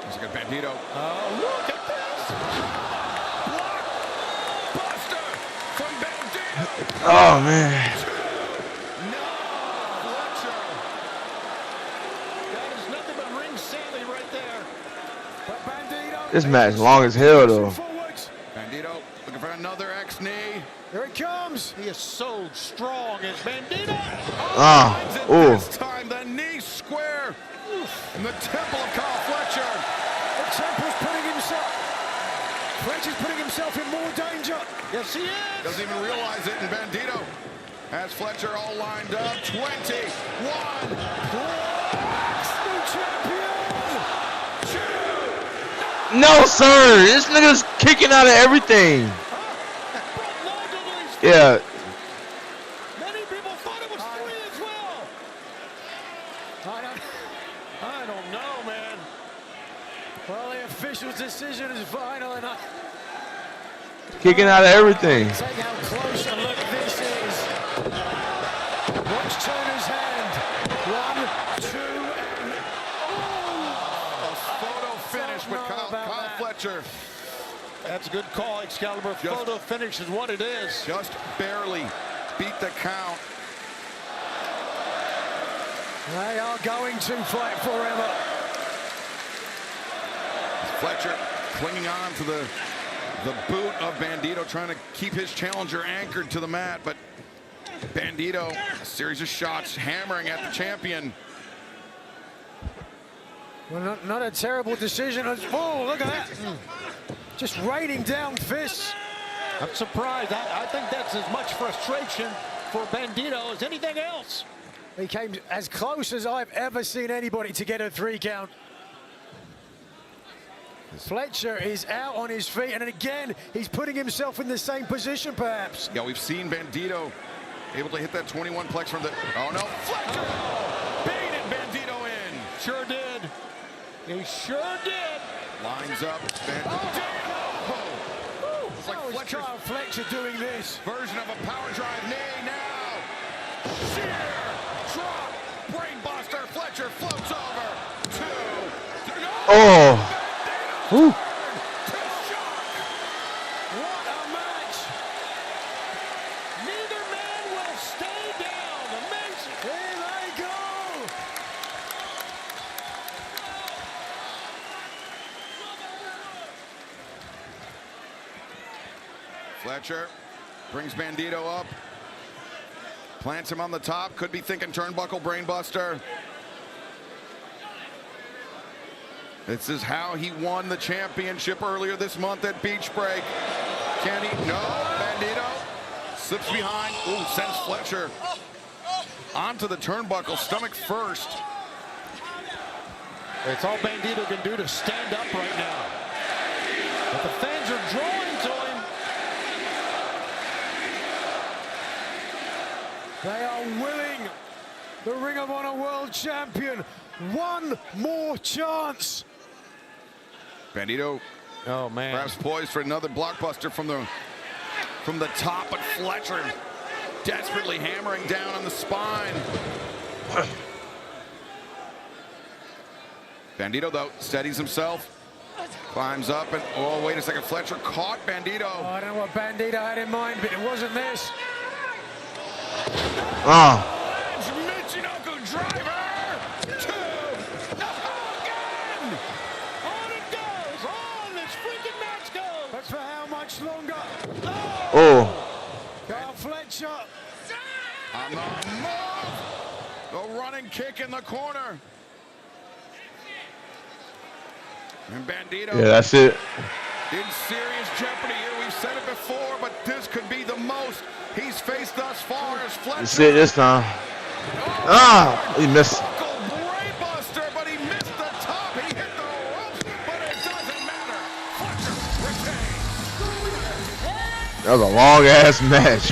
He's got Bandito. Oh, look at this! Blockbuster from Bandito. Oh man. No, Fletcher. That is nothing but ring savvy right there. But Bandito. This match long as hell though. Bandito looking for another X-knee. Here it comes. He is so strong as Bandito. This time the knee square in the temple of Kyle Fletcher. The temple's putting himself. Fletcher's putting himself in more danger. Yes, he is. Doesn't even realize it, and Bandito has Fletcher all lined up. 21. New champion. No sir, this nigga's kicking out of everything. Yeah. Many people thought it was 3 as well. I don't know, man. Well, the official's decision is final, and Kicking out of everything. take how close a look this is. Watch Turner's hand. 1, 2, and A photo finish with Kyle Fletcher. That's a good call, Excalibur. Photo finish is what it is. Just barely beat the count. they are going to fight forever. Fletcher clinging on to the boot of Bandito, trying to keep his challenger anchored to the mat, but Bandito, a series of shots hammering at the champion. Well, not a terrible decision. Oh, look at that. Just raining down fists. I'm surprised. I think that's as much frustration for Bandito as anything else. He came as close as I've ever seen anybody to get a 3 count. Fletcher is out on his feet, and again, he's putting himself in the same position, perhaps. Yeah, we've seen Bandito able to hit that 21 plex from the... Oh, no. Fletcher baited Bandito in. Sure did. He sure did. Lines up. Bandito. It's like Kyle Fletcher doing this. Version of a power drive knee now. Sheer drop. Brainbuster. Fletcher floats over. 2. No. Oh. Woo. a match. Neither man will stay down. The men's... Here they go. Fletcher brings Bandito up. Plants him on the top. Could be thinking turnbuckle brainbuster. This is how he won the championship earlier this month at Beach Break. Can he? No. Bandito slips behind. Ooh, sends Fletcher onto the turnbuckle, stomach first. It's all Bandito can do to stand up right now. But the fans are drawing to him. They are willing. The Ring of Honor World Champion. One more chance. Bandito, oh man, perhaps poised for another blockbuster from the top, but Fletcher desperately hammering down on the spine. Bandito, though, steadies himself, climbs up, and oh, wait a second, Fletcher caught Bandito. Oh, I don't know what Bandito had in mind, but it wasn't this. Michinoku driver. But for how much longer? Oh. Carl Fletcher. On the move. The running kick in the corner. And Bandito. Yeah, that's it. In serious jeopardy here. We've said it before, but this could be the most he's faced thus far as Fletcher. That's it this time. Ah, he missed. Brainbuster, but he missed the top. He hit the ropes, but it doesn't matter. Fletcher retains. That was a long ass match.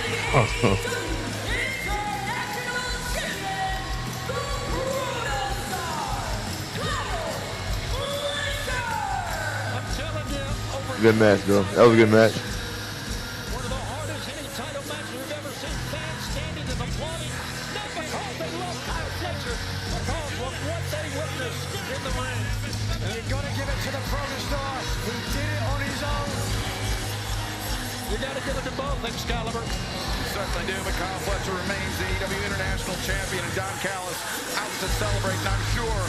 Good match, bro. That was a good match. One of the hardest hitting title matches we've ever seen. Fans standing and applauding, not because they love Kyle Fletcher, because of what they witnessed in the ring. And you've got to give it to the protostar. He did it on his own. You got to give it to both, Excalibur. You certainly do, but Kyle Fletcher remains the AEW International Champion, and Don Callis out to celebrate, and I'm sure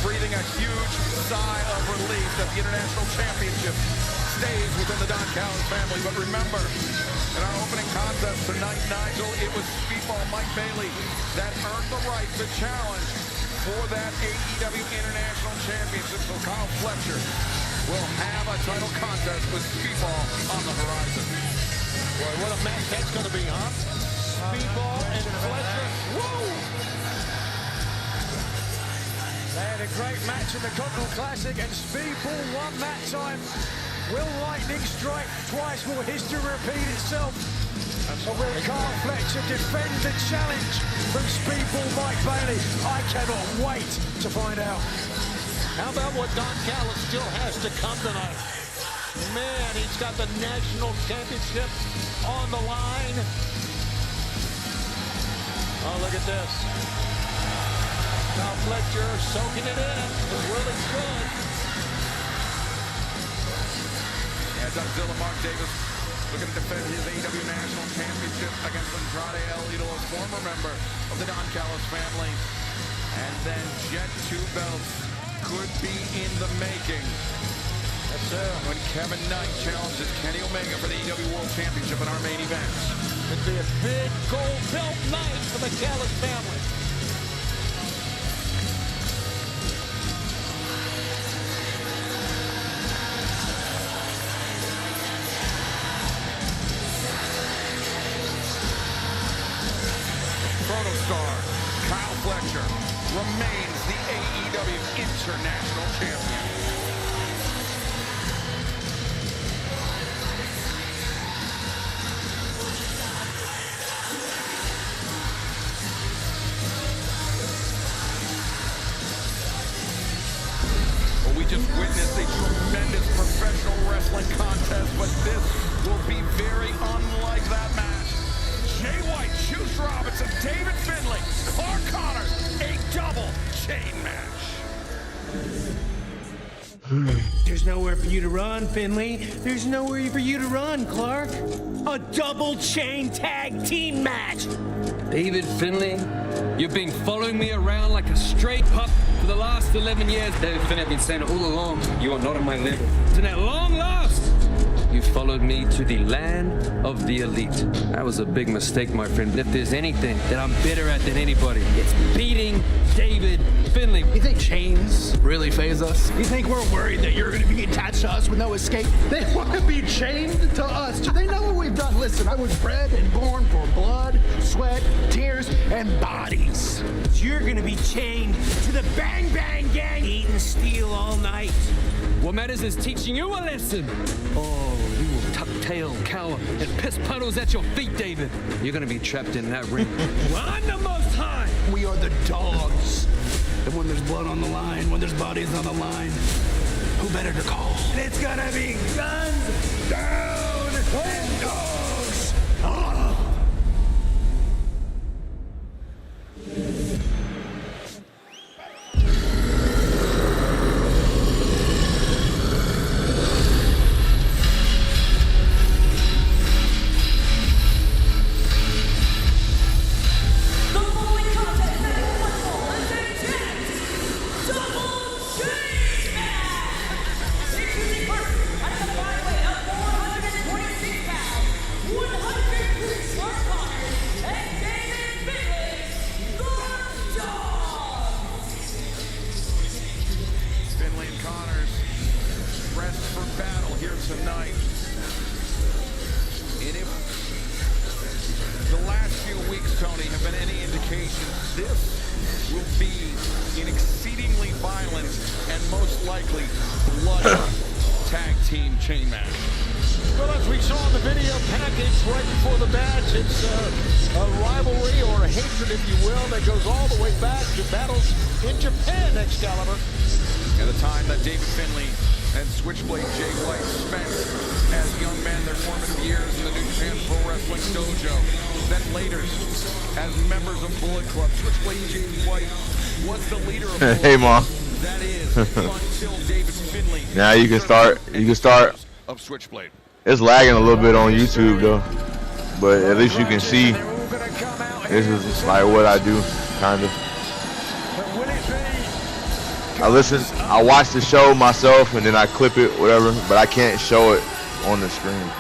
breathing a huge sigh of relief that the International Championship stays within the Don Callis family. But remember, in our opening contest tonight, Nigel, it was Speedball Mike Bailey that earned the right to challenge for that AEW International Championship. So Kyle Fletcher will have a title contest with Speedball on the horizon. Boy, what a match that's going to be, huh? Speedball and Fletcher. Woo! They had a great match in the Continental Classic, and Speedball won that time. Will lightning strike twice? Will history repeat itself? Or will Carl Fletcher defend the challenge from Speedball Mike Bailey? I cannot wait to find out. How about what Don Callis still has to come tonight? Man, he's got the national championship on the line. Oh, look at this. Now Fletcher soaking it in. It's really good. Yeah, Dougzilla Mark Davis looking to defend his AEW National Championship against Andrade El Idolo, a former member of the Don Callis family. And then Jet 2 belts could be in the making. Yes, sir. When Kevin Knight challenges Kenny Omega for the AEW World Championship in our main event. Could be a big gold belt night for the Callis family. Protostar Kyle Fletcher remains the AEW International Champion. Well, we just witnessed a tremendous professional wrestling contest, but this will be very unlike that match. Jay White, Juice Robinson, David Finlay, Clark Connors, a double chain match. There's nowhere for you to run, Finley. There's nowhere for you to run, Clark. A double chain tag team match. David Finley, you've been following me around like a stray pup for the last 11 years. David Finley, I've been saying it all along. You are not on my level. And at long last, you followed me to the land of the elite. That was a big mistake, my friend. If there's anything that I'm better at than anybody, it's beating David Finley. You think chains really faze us? You think we're worried that you're going to be attached to us with no escape? They want to be chained to us. Do they know what we've done? Listen, I was bred and born for blood, sweat, tears, and bodies. You're gonna be chained to the Bang Bang Gang, eating steel all night. What matters is teaching you a lesson. Oh, you will tuck tail, cower, and piss puddles at your feet, David. You're gonna be trapped in that ring. Well, I'm the Most High. We are the dogs. And when there's blood on the line, when there's bodies on the line, who better to call? It's gonna be guns down and dogs. Oh. Tonight. And if the last few weeks, Tony, have been any indication, this will be an exceedingly violent and most likely bloody tag team chain match. Well, as we saw in the video package right before the match, it's a rivalry or a hatred, if you will, that goes all the way back to battles in Japan, Excalibur. At the time that David Finley and Switchblade Jay White spent as young men their formative years in the New Japan Pro Wrestling Dojo. Then later, as members of Bullet Club, Switchblade Jay White was the leader of Bullet Hey, Ma. That is until David Finley. Now you can start. You can start. Of Switchblade. It's lagging a little bit on YouTube though, but at least you can see. This is like what I do, kind of. I watch the show myself and then I clip it, whatever, but I can't show it on the screen.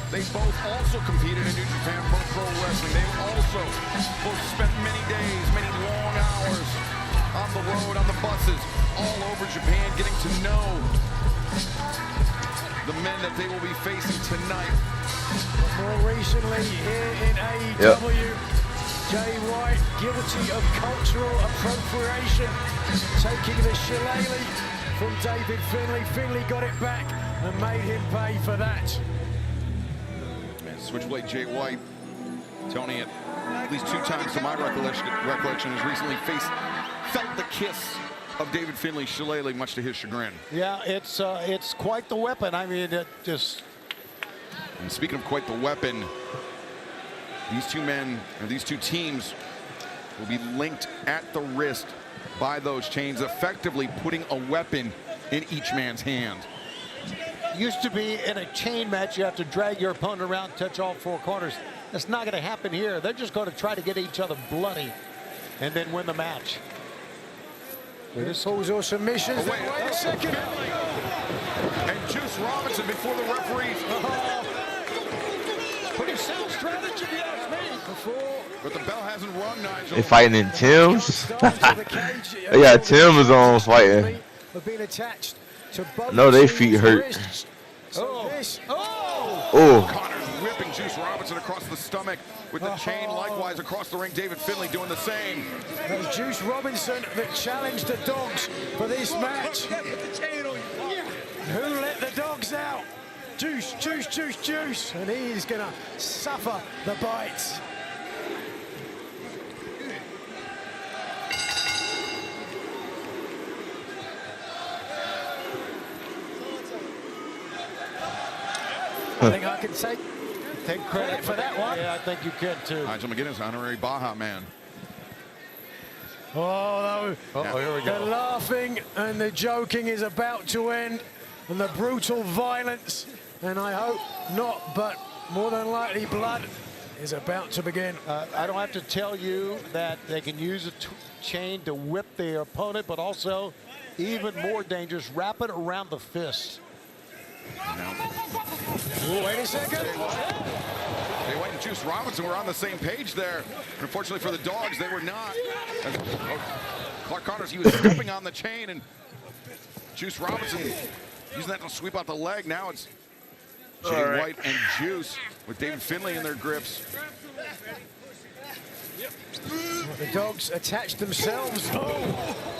They both also competed in New Japan Pro Wrestling. They also both spent many days, many long hours on the road, on the buses, all over Japan, getting to know the men that they will be facing tonight. More recently here in AEW, Jay White guilty of cultural appropriation, taking the shillelagh from David Finley. Finley got it back and made him pay for that. Switchblade Jay White, Tony, at least 2 times to my recollection has recently felt the kiss of David Finley's shillelagh, much to his chagrin. Yeah, it's quite the weapon. I mean, it just. And speaking of quite the weapon, these two men, or these two teams, will be linked at the wrist by those chains, effectively putting a weapon in each man's hand. Used to be in a chain match, you have to drag your opponent around, touch all 4 corners. That's not going to happen here. They're just going to try to get each other bloody and then win the match. This pulls or submissions. Oh, wait a second. And Juice Robinson before the referees. Pretty sound strategy, if you ask me. before. But the bell hasn't rung, Nigel. They fighting in Tim's. Yeah, Tim is on fighting. Have been attached to both No, they teams' feet hurt. wrists. So this, Oh. Connors whipping Juice Robinson across the stomach with the chain. Likewise across the ring, David Finlay doing the same. That was Juice Robinson that challenged the Dogs for this match. Who let the Dogs out? Juice, Juice, Juice, Juice. And he's going to suffer the bites. I think I can take credit for that one. Yeah, I think you can too. Nigel McGuinness, honorary Baja man. Oh, no. Here we go. The laughing and the joking is about to end, and the brutal violence, and I hope not, but more than likely blood is about to begin. I don't have to tell you that they can use a chain to whip their opponent, but also, even more dangerous, wrap it around the fist. Wait a second. Jay White and Juice Robinson were on the same page there. Unfortunately for the Dogs, they were not. Clark Connors, he was stepping on the chain, and Juice Robinson using that to sweep out the leg. Now it's Jay White and Juice with David Finlay in their grips. The Dogs attached themselves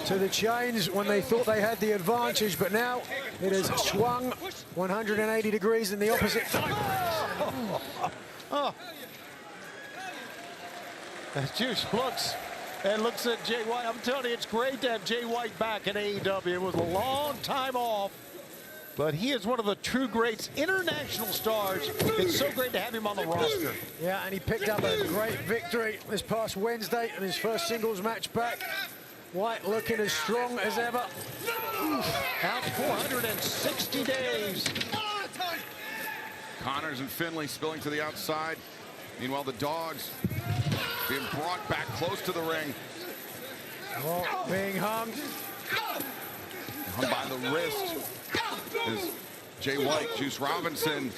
to the chains when they thought they had the advantage, but now it has swung 180 degrees in the opposite. Juice looks at Jay White. I'm telling you, it's great to have Jay White back in AEW. It was a long time off, but he is one of the true greats, international stars. It's so great to have him on the roster. Yeah, and he picked up a great victory this past Wednesday in his first singles match back. White looking as strong as ever. Out 460 days. Connors and Finlay spilling to the outside. Meanwhile, the Dogs being brought back close to the ring. Oh, being hung. Hung by the wrist is Jay White, Juice Robinson.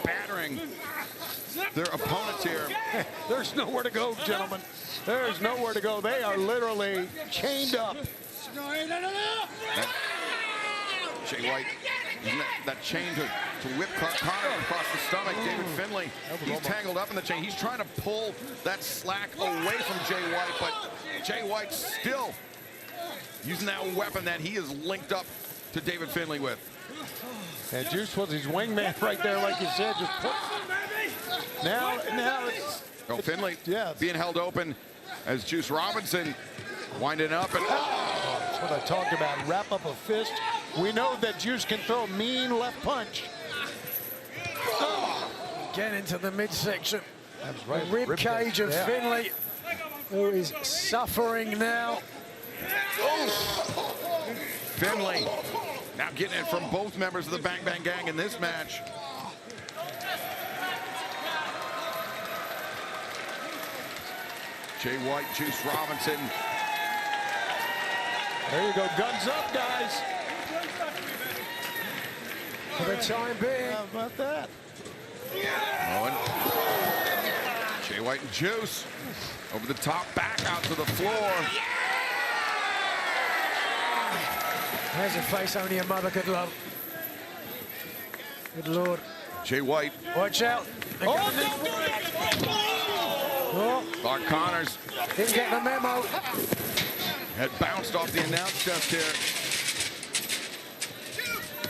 Battering their opponents here. There's nowhere to go, gentlemen. There's nowhere to go. They are literally chained up. Jay White using that chain to whip Connor across the stomach. David Finlay, he's tangled up in the chain. He's trying to pull that slack away from Jay White, but Jay White still using that weapon that he is linked up to David Finlay with. And Juice was his wingman right there, like you said. Just put... Now it's... Oh, Finlay being held open as Juice Robinson winding up. And that's what I talked about. Wrap up a fist. We know that Juice can throw a mean left punch. Get into the midsection. That's right. The rib cage of Finlay, who is suffering now. Finlay now getting it from both members of the Bang Bang Gang in this match. Jay White, Juice Robinson. There you go, guns up, guys. For the time being. How about that? Jay White and Juice over the top, back out to the floor. There's a face only a mother could love. Good Lord. Jay White. Watch out. Clark Connors. Didn't get the memo. Had bounced off the announce desk here.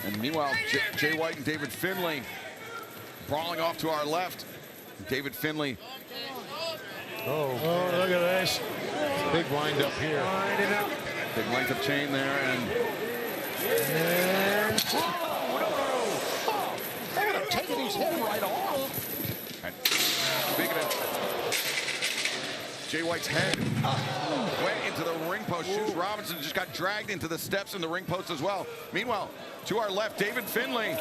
And meanwhile, Jay White and David Finlay brawling off to our left. David Finlay. Oh, look at this. Big wind up here. Winding up. Big length of chain there, and They would have taken his head right off. and speaking of Jay White's head went into the ring post. Juice Robinson just got dragged into the steps in the ring post as well. Meanwhile, to our left, David Finlay.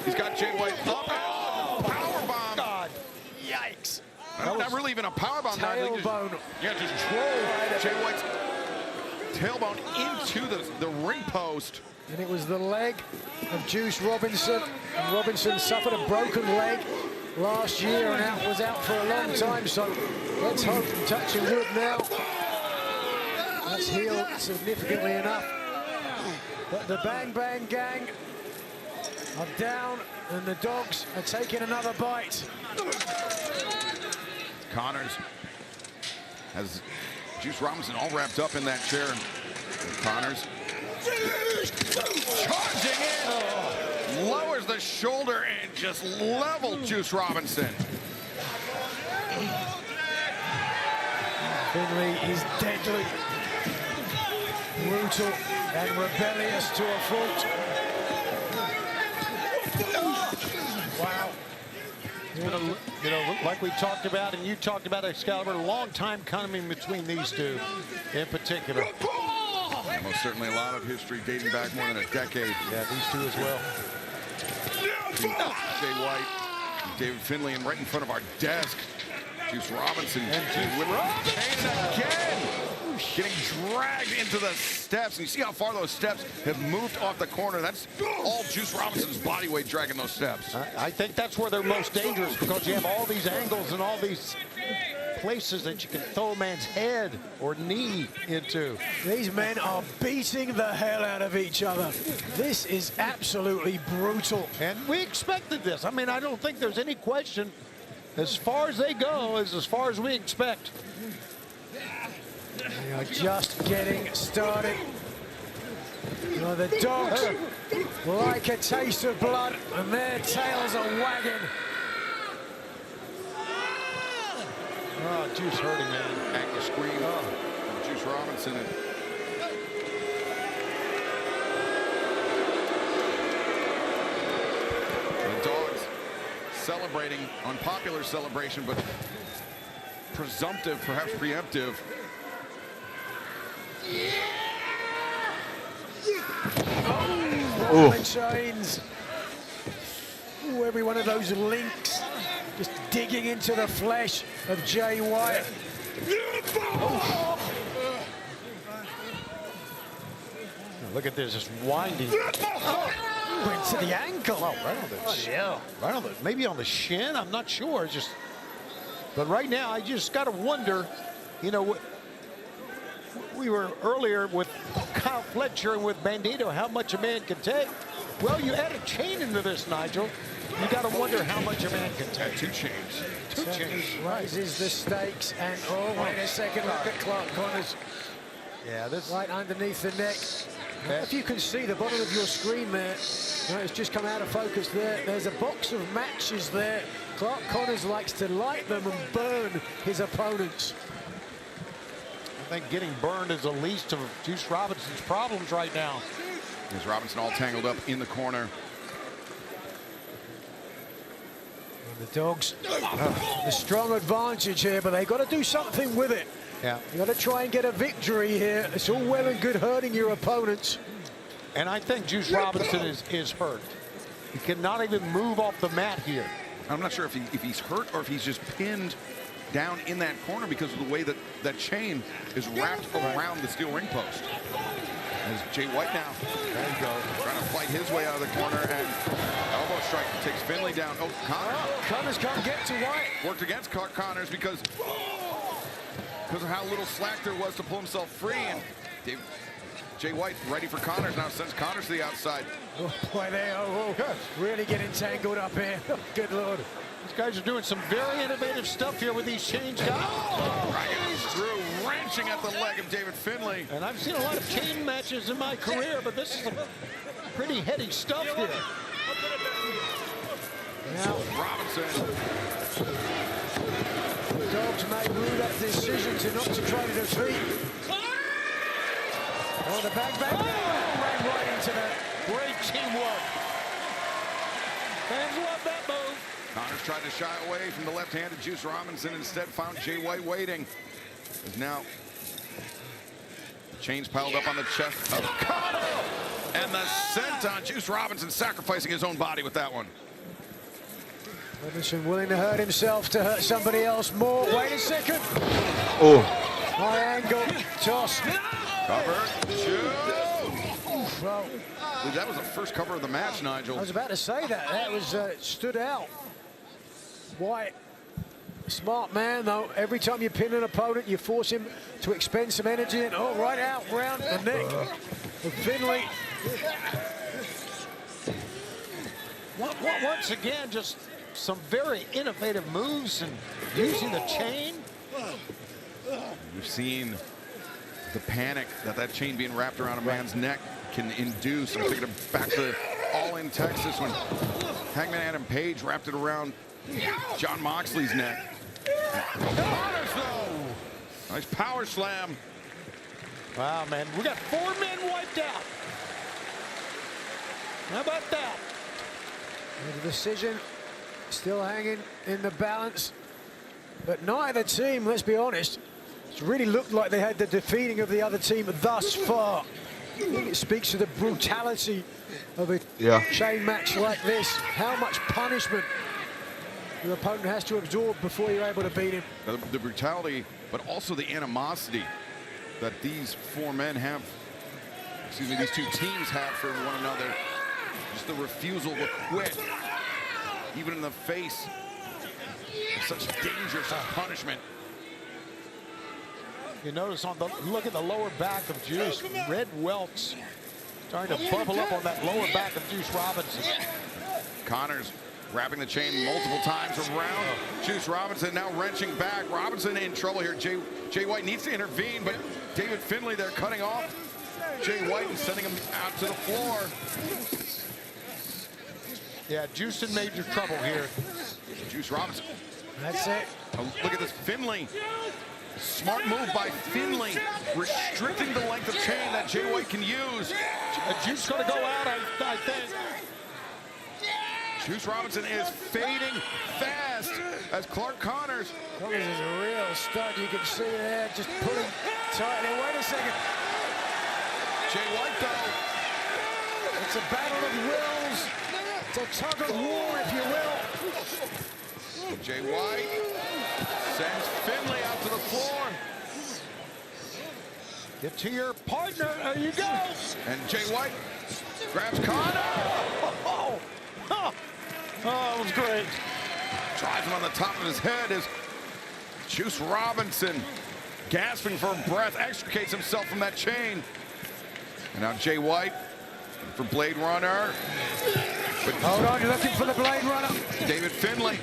He's got Jay White up. Power bomb. God. Yikes. Not really even a power bomb. Tailbone. Just drove Jay White's tailbone into the ring post. And it was the leg of Juice Robinson. And Robinson suffered a broken leg last year and was out for a long time, so let's hope, touching wood now, that's healed significantly enough. But the Bang Bang Gang are down, and the Dogs are taking another bite. Connors has Juice Robinson all wrapped up in that chair. Connors charging in, lowers the shoulder and just leveled Juice Robinson. Finley is deadly, brutal, and rebellious to a fault. Wow. You know, like we talked about, and you talked about, Excalibur, a long time coming between these two in particular. Yeah, most certainly a lot of history dating back more than a decade. Yeah, these two as well. Jay White, David Finley, and right in front of our desk, Juice Robinson. And Juice Robinson again, getting dragged into the steps. And you see how far those steps have moved off the corner. That's all Juice Robinson's body weight dragging those steps. I think that's where they're most dangerous, because you have all these angles and all these places that you can throw a man's head or knee into. These men are beating the hell out of each other. This is absolutely brutal. And we expected this. I mean, I don't think there's any question. As far as they go is as far as we expect. They are just getting started. Well, the Dogs like a taste of blood, and their tails are wagging. Oh, Juice hurting, man. Back to scream. Juice Robinson. The Dogs celebrating, unpopular celebration, but presumptive, perhaps preemptive. Oh, chains. Ooh, every one of those links just digging into the flesh of Jay White. Oh. Look at this, just winding. Went to the ankle. Oh, right on the right on the, maybe on the shin. I'm not sure. Just, but right now, I just got to wonder. You know, we were earlier with Kyle Fletcher and with Bandito, how much a man can take. Well, you add a chain into this, Nigel. You got to wonder how much a man can take. Two chains. Two chains. Raises the stakes, and oh, wait a second, look at Clark Connors. Yeah, this right underneath the neck. If you can see the bottom of your screen there, it's just come out of focus there. There's a box of matches there. Clark Connors likes to light them and burn his opponents. I think getting burned is the least of Juice Robinson's problems right now. There's Robinson all tangled up in the corner. And the Dogs, a strong advantage here, but they got to do something with it. Yeah. You got to try and get a victory here. It's all well and good hurting your opponents. And I think Juice Robinson is hurt. He cannot even move off the mat here. I'm not sure if he's hurt or if he's just pinned down in that corner because of the way that that chain is wrapped around the steel ring post. As Jay White now, there you go, trying to fight his way out of the corner, and elbow strike takes Finley down. Oh, Connors can't get to White. Worked against Connors because of how little slack there was to pull himself free, and Jay White ready for Connors now, sends Connors to the outside. Oh boy, they are really getting tangled up here. Good Lord. These guys are doing some very innovative stuff here with these chains. Right through, wrenching at the leg of David Finley. And I've seen a lot of chain matches in my career, but this is some pretty heady stuff here. Now, Robinson. The Dogs made that decision to try to defeat. Oh, the bang ran right into that. Great teamwork. Fans love that move. Connors tried to shy away from the left-handed Juice Robinson, instead found Jay White waiting. As now chains piled up on the chest of Connors, and the senton. Juice Robinson sacrificing his own body with that one. Robinson willing to hurt himself to hurt somebody else more. Wait a second. Oh. High angle toss. Cover. Well, I believe that was the first cover of the match, Nigel. I was about to say that. That was stood out. White, smart man though. Every time you pin an opponent, you force him to expend some energy, and right out round the neck of Finley. Once again, just some very innovative moves and using the chain. We've seen the panic that chain being wrapped around a man's neck can induce. I'm taking it back to All In Texas when Hangman Adam Page wrapped it around John Moxley's neck. Nice power slam. Wow, man, we got 4 men wiped out. How about that? The decision still hanging in the balance, but neither team, let's be honest, it's really looked like they had the defeating of the other team thus far. I think it speaks to the brutality of a chain match like this. How much punishment your opponent has to absorb before you're able to beat him. The brutality, but also the animosity that these 4 men have, these 2 teams have for one another. Just the refusal to quit, even in the face of such dangerous punishment. You notice on the look at the lower back of Juice, red welts starting to bubble up on that lower back of Juice Robinson. Connors wrapping the chain multiple times around Juice Robinson, now wrenching back. Robinson in trouble here. Jay White needs to intervene, but David Finlay there cutting off Jay White and sending him out to the floor. Yeah, Juice in major trouble here. Juice Robinson. That's it. Oh, look at this, Finlay. Smart move by Finlay, restricting the length of chain that Jay White can use. Juice gonna go out, I think. Juice Robinson is fading fast as Clark Connors. Connors is a real stud. You can see there, just pulling tight. Now, wait a second. Jay White, though. It's a battle of wills. It's a tug of war, if you will. Jay White sends Finlay out to the floor. Get to your partner. There you go. And Jay White grabs Connor. Oh, it was great. Drives him on the top of his head as Juice Robinson, gasping for breath, extricates himself from that chain. And now Jay White for Blade Runner. But hold on, you're looking for the Blade Runner. David Finlay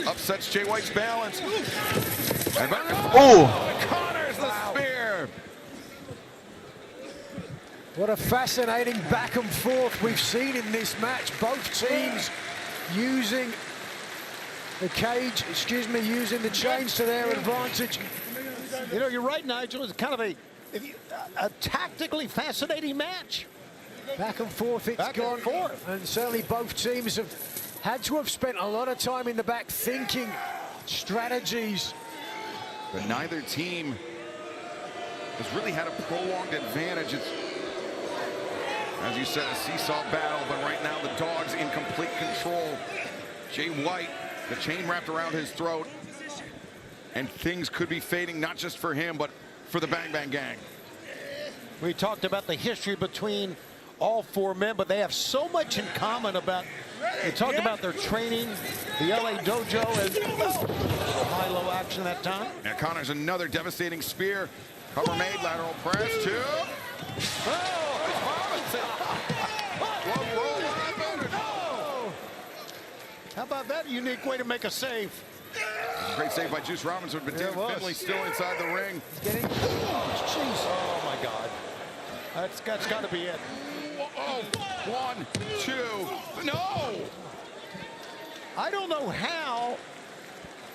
upsets Jay White's balance. And Connors the spear. What a fascinating back and forth we've seen in this match. Both teams using the cage, using the chains to their advantage. You know, you're right, Nigel. It's kind of a tactically fascinating match. Back and forth it's gone. And certainly both teams have had to have spent a lot of time in the back thinking strategies. But neither team has really had a prolonged advantage. It's, as you said, a seesaw battle, but right now the Dog's in complete control. Jay White, the chain wrapped around his throat, and things could be fading, not just for him, but for the Bang Bang Gang. We talked about the history between all 4 men, but they have so much in common. They talked about their training, the LA dojo, and high-low action that time. And Connors another devastating spear. Cover made, lateral press, 2. Oh, it's Robinson. How about that unique way to make a save? Great save by Juice Robinson, but David Finlay still inside the ring. Oh my God. That's got to be it. Oh, 1, 2, no! I don't know how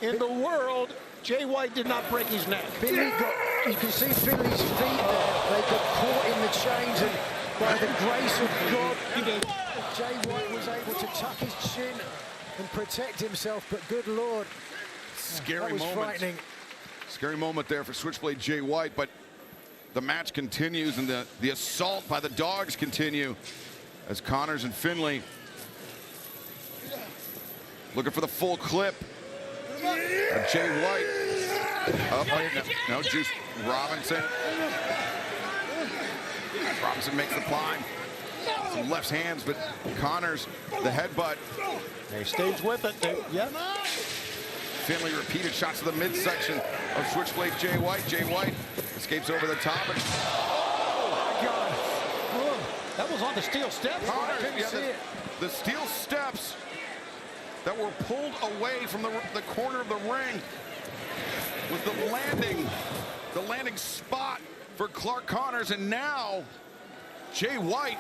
in the world Jay White did not break his neck. Finlay you can see Finlay's feet there. They got caught in the chains, and by the grace of God, Jay White was able to tuck his chin and protect himself, but good Lord, scary that was moment. Frightening. Scary moment there for Switchblade Jay White, but the match continues and the assault by the Dogs continue as Connors and Finlay looking for the full clip. And Jay White up, no, Juice Robinson. Robinson makes the climb. Some left hands, but Connors, the headbutt. He stays with it. Yeah. Finley, repeated shots to the midsection of Switchblade Jay White. Jay White escapes over the top. And, oh, my God. Oh, that was on the steel steps. The steel steps that were pulled away from the corner of the ring was the landing spot for Clark Connors, and now Jay White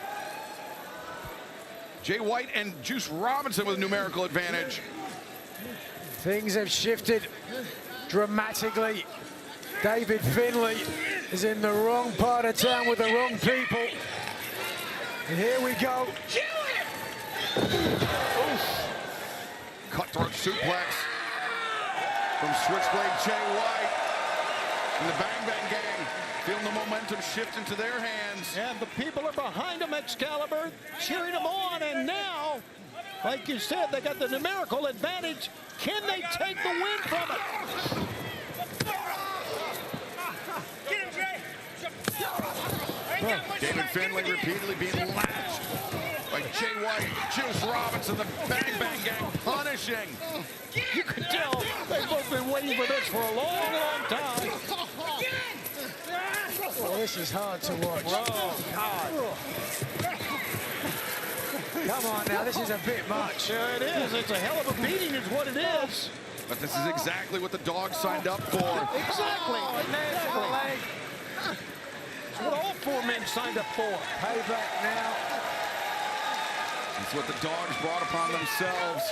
and Juice Robinson with numerical advantage. Things have shifted dramatically. David Finlay is in the wrong part of town with the wrong people. And here we go. Cutthroat suplex from Switchblade Jay White. And the Bang Bang Gang feeling the momentum shift into their hands. And the people are behind him, Excalibur, cheering him on. And now, like you said, they got the numerical advantage. Can they take the win from it? David Finlay repeatedly being lashed by Jay White, Juice Robinson, the Bang Bang Gang punishing. You can tell they've both been waiting for this for a long, long time. Oh, this is hard to watch. Oh, God. Come on now, this is a bit much. Yeah, it is. It's a hell of a beating is what it is. But this is exactly what the Dogs signed up for. Exactly. Leg. It's what all four men signed up for. Payback now. It's what the Dogs brought upon themselves.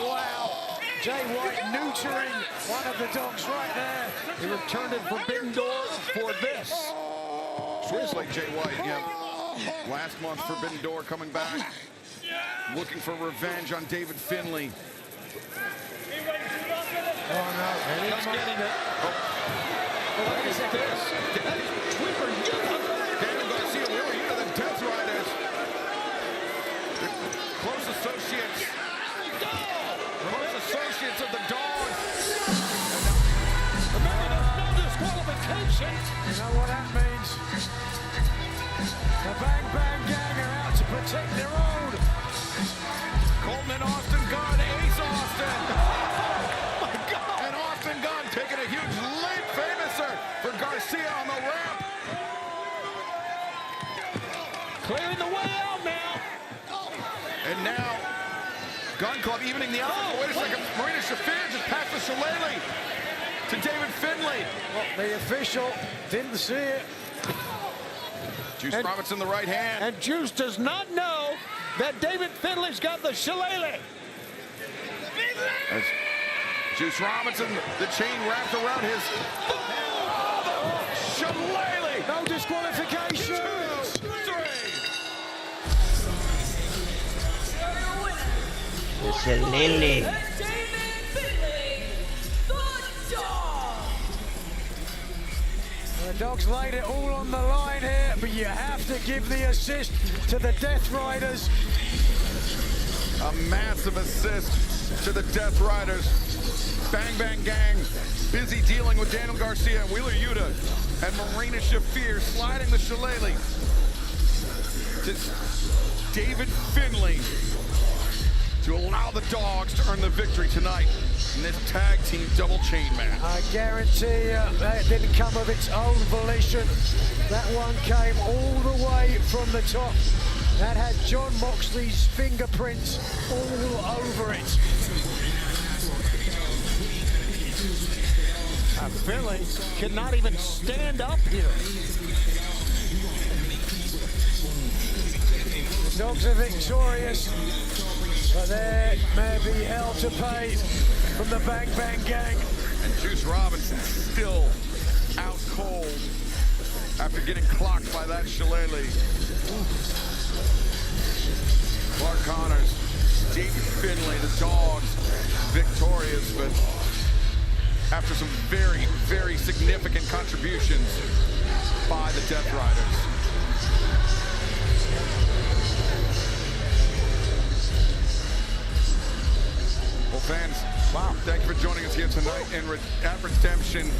Wow. Jay White neutering one of the Dogs right there. He returned in Forbidden Door for this. Switchblade Jay White, yeah. Last month, Forbidden Door coming back. Looking for revenge on David Finlay. Oh, no. He's getting it. What is this? Daniel Garcia, Wheeler Yuta, the Death Riders. Close associates. Close associates of the Dogs. Remember, there's no disqualification. You know what that means? The Bang Bang Gang are out to protect their own. Colton and Austin Gunn, Ace Austin. Oh, my God. And Austin Gunn taking a huge leap, famouser for Garcia on the ramp. Clearing the way out now. And now, Gun Club evening the odds. Oh, wait a second. Marina Shafir just passed the Shillelagh to David Finlay. Well, the official didn't see it. Juice Robinson the right hand. And Juice does not know that David Finlay's got the Shillelagh. As Juice Robinson, the chain wrapped around his Shillelagh. No disqualification. 2, 3. The Shillelagh. The Dogs laid it all on the line here, but you have to give the assist to the Death Riders. A massive assist to the Death Riders. Bang Bang Gang busy dealing with Daniel Garcia, Wheeler Yuta, and Marina Shafir sliding the Shillelagh to David Finlay to allow the Dogs to earn the victory tonight in this tag team double chain match. I guarantee you that didn't come of its own volition. That one came all the way from the top. That had John Moxley's fingerprints all over it. Finlay cannot even stand up here. The Dogs are victorious, but there may be hell to pay from the Bang Bang Gang. And Juice Robinson still out cold after getting clocked by that Shillelagh. Clark Connors, David Finlay, the Dogs, victorious, but after some very, very significant contributions by the Death Riders. Well, fans, wow, thank you for joining us here tonight at Redemption.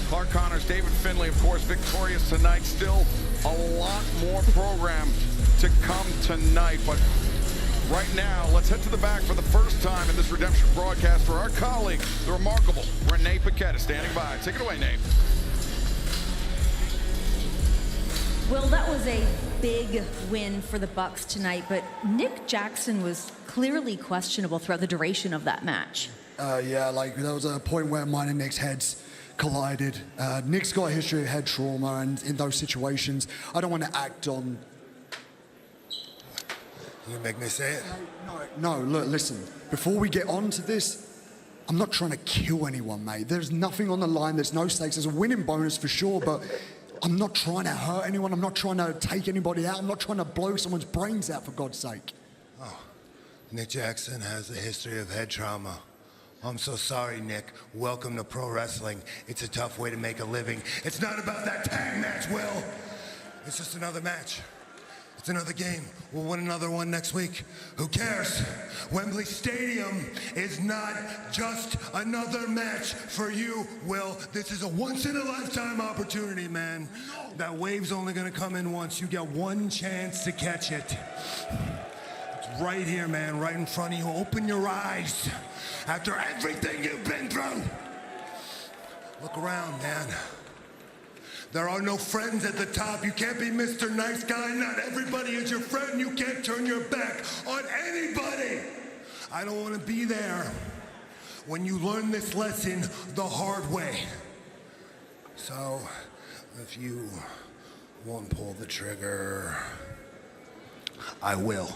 Clark Connors, David Finlay, of course, victorious tonight. Still a lot more program to come tonight, but Right now, let's head to the back for the first time in this Redemption broadcast for our colleague, the remarkable Renee Paquette, standing by. Take it away, Nate. Well, that was a big win for the Bucks tonight, but Nick Jackson was clearly questionable throughout the duration of that match. Yeah, like there was a point where mine and Nick's heads collided. Nick's got a history of head trauma, and in those situations, I don't want to act on. You make me say it? No, look, listen. Before we get on to this, I'm not trying to kill anyone, mate. There's nothing on the line. There's no stakes. There's a winning bonus for sure, but I'm not trying to hurt anyone. I'm not trying to take anybody out. I'm not trying to blow someone's brains out, for God's sake. Oh, Nick Jackson has a history of head trauma. I'm so sorry, Nick. Welcome to pro wrestling. It's a tough way to make a living. It's not about that tag match, Will. It's just another match. It's another game. We'll win another one next week. Who cares? Wembley Stadium is not just another match for you, Will. This is a once-in-a-lifetime opportunity, man. That wave's only gonna come in once. You get one chance to catch it. It's right here, man, right in front of you. Open your eyes. After everything you've been through, look around, man. There are no friends at the top. You can't be Mr. Nice Guy. Not everybody is your friend. You can't turn your back on anybody. I don't want to be there when you learn this lesson the hard way. So, if you won't pull the trigger, I will.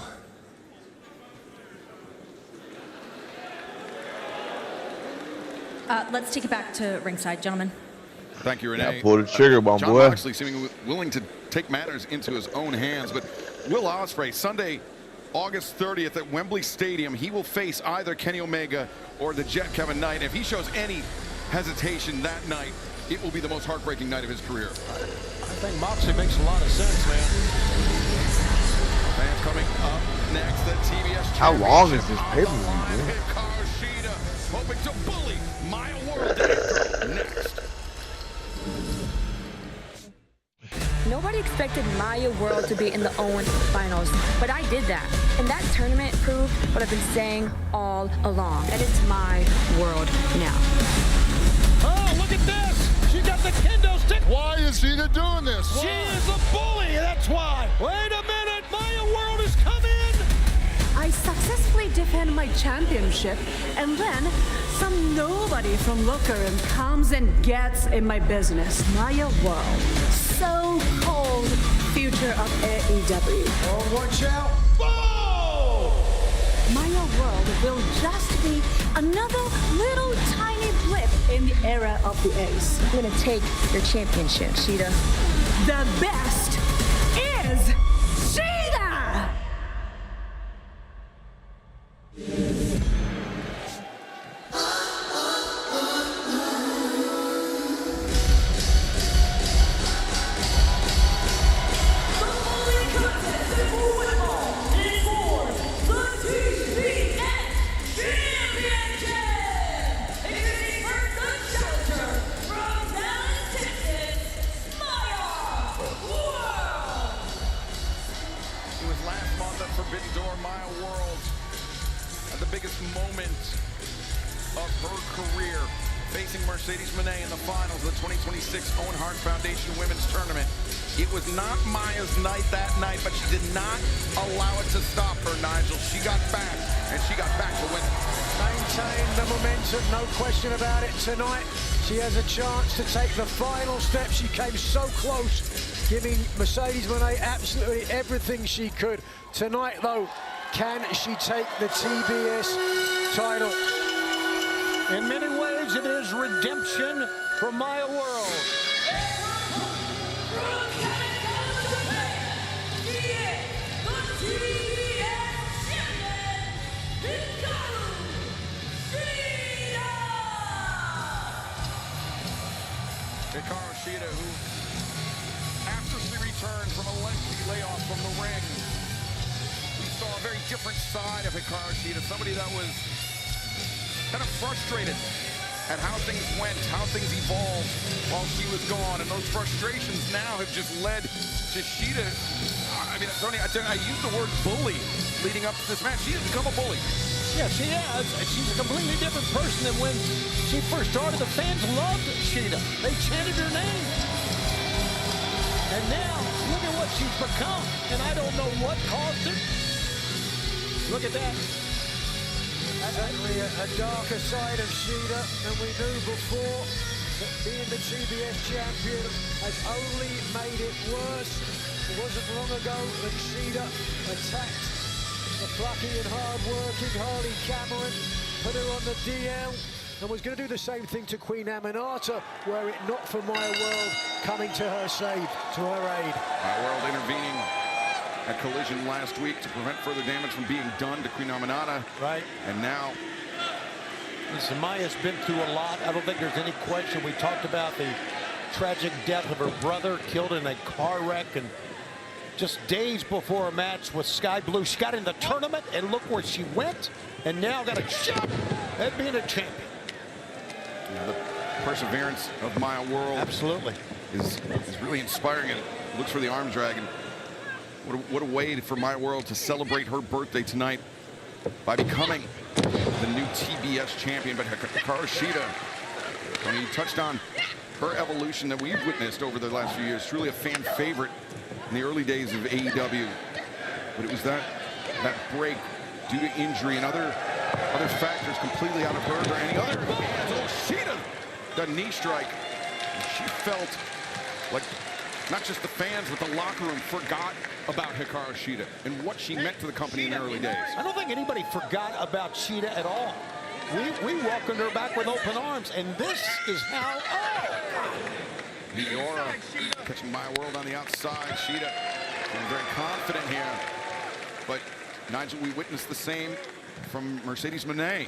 Let's take it back to ringside, gentlemen. Thank you, Renee. Yeah, pull the trigger, my John boy. Moxley seeming willing to take matters into his own hands, but Will Ospreay, Sunday, August 30th at Wembley Stadium, he will face either Kenny Omega or the Jet Kevin Knight. If he shows any hesitation that night, it will be the most heartbreaking night of his career. I think Moxley makes a lot of sense, man. Fans coming up next, the TBS How long is this Championship pay-per-view, on the line. man? Hikaru Shida hoping to bully Maya World next. Nobody expected Maya World to be in the Owen finals, but I did that. And that tournament proved what I've been saying all along, that it's my world now. Oh, look at this! She got the kendo stick! Why is she doing this? She is a bully, that's why! Wait a minute, Maya World has come in! I successfully defend my championship, and then some nobody from Looker and comes and gets in my business. Maya World. So-called future of AEW. Oh, watch out. Whoa! Maya World will just be another little tiny blip in the era of the Ace. I'm gonna take your championship, Shida. The best is Shida! Forbidden Door, Maya World, at the biggest moment of her career, facing Mercedes Moné in the finals of the 2026 Owen Hart Foundation Women's Tournament. It was not Maya's night that night, but she did not allow it to stop her, Nigel. She got back, and she got back to win. Maintain the momentum, no question about it tonight. She has a chance to take the final step. She came so close, giving Mercedes Moné absolutely everything she could. Tonight, though, can she take the TBS title? In many ways, it is redemption for Maya World. Hikaru Shida, who, after she returned from a lengthy layoff from the ring, we saw a very different side of Hikaru Shida, somebody that was kind of frustrated at how things went, how things evolved while she was gone. And those frustrations now have just led to Shida. I mean, Tony, I used the word bully leading up to this match. She has become a bully. Yeah, she has. She's a completely different person than when she first started. The fans loved Shida. They chanted her name. And now, look at what she's become. And I don't know what caused it. Look at that. Certainly a darker side of Shida than we knew before. That being the TBS champion has only made it worse. It wasn't long ago that Shida attacked the plucky and hard-working Harley Cameron, put her on the DL, and was going to do the same thing to Queen Aminata, were it not for Maya World coming to her save, to her aid. Maya World intervening at Collision last week to prevent further damage from being done to Queen Aminata. Right. And now, listen, Maya's been through a lot. I don't think there's any question. We talked about the tragic death of her brother, killed in a car wreck, and just days before a match with Sky Blue, she got in the tournament, and look where she went, and now got a shot at being a champion. Yeah, the perseverance of Maya World absolutely is really inspiring, and looks for the arm drag. And what a way for Maya World to celebrate her birthday tonight by becoming the new TBS champion. But Hikaru Shida, I mean, you touched on her evolution that we've witnessed over the last few years. Truly a fan favorite in the early days of AEW, but it was that break due to injury and other factors completely out of her or any other. Oh, Shida, the knee strike. And she felt like not just the fans, but the locker room forgot about Hikaru Shida and what she meant to the company in the early days. I don't think anybody forgot about Shida at all. We welcomed her back with open arms, and this is how. Miura catching Maya World on the outside. Shida being very confident here. But Nigel, we witnessed the same from Mercedes Moné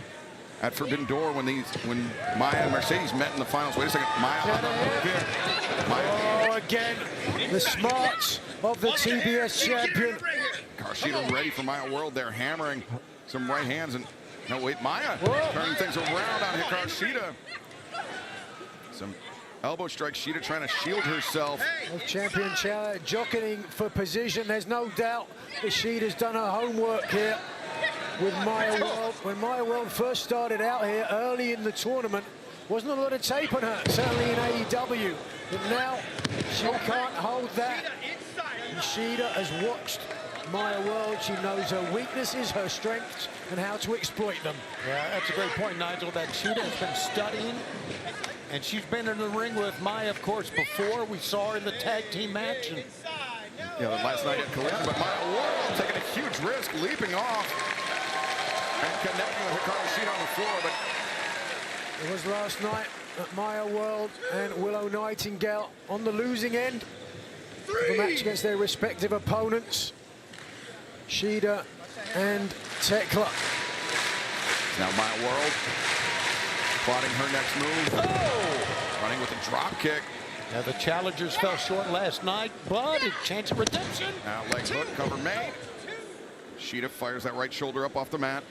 at Forbidden Door when Maya and Mercedes met in the finals. Wait a second, Maya on the hook here. Oh, again, the smarts of the TBS champion. Shida ready for Maya World there, hammering some right hands. And no, wait, Maya turning things around on Hikaru Shida. Some elbow strike, Shida trying to shield herself. Champion jockeying for position. There's no doubt that Shida's done her homework here with Maya World. When Maya World first started out here early in the tournament, wasn't a lot of tape on her, certainly in AEW. But now she can't hold that. And Shida has watched Maya World. She knows her weaknesses, her strengths, and how to exploit them. Yeah, that's a great point, Nigel, that Shida has been studying. And she's been in the ring with Maya, of course, before. We saw her in the tag team match. And yeah, last night at Collision, but Maya World taking a huge risk, leaping off and connecting with Hikaru Shida on the floor. But it was last night that Maya World and Willow Nightingale on the losing end of the match against their respective opponents, Shida and Tekla. Now Maya World plotting her next move. Oh! Running with a drop kick. Now the challengers fell short last night, but a chance of redemption. Now leg hook, cover made. Shida fires that right shoulder up off the mat.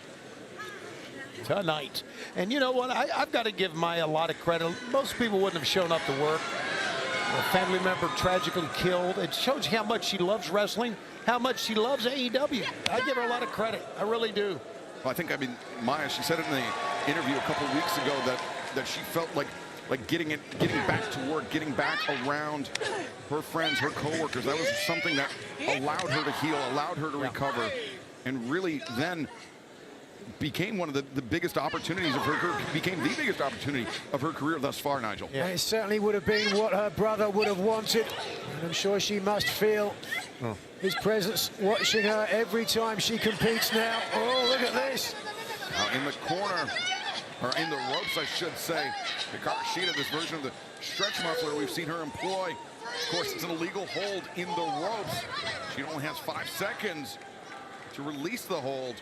Tonight. And you know what? I've got to give Maya a lot of credit. Most people wouldn't have shown up to work. A family member tragically killed. It shows you how much she loves wrestling, how much she loves AEW. I give her a lot of credit. I really do. Well, I mean, Maya, she said it in the interview a couple of weeks ago that she felt like getting back to work, getting back around her friends, her coworkers. That was something that allowed her to heal, allowed her to recover, and really then became one of the biggest opportunities of her career, became the biggest opportunity of her career thus far, Nigel. Yeah. And it certainly would have been what her brother would have wanted. And I'm sure she must feel his presence watching her every time she competes now. Oh, look at this. Now in the corner, or in the ropes, I should say, Hikaru Shida, this version of the stretch muffler we've seen her employ. Of course, it's an illegal hold in the ropes. She only has 5 seconds to release the hold.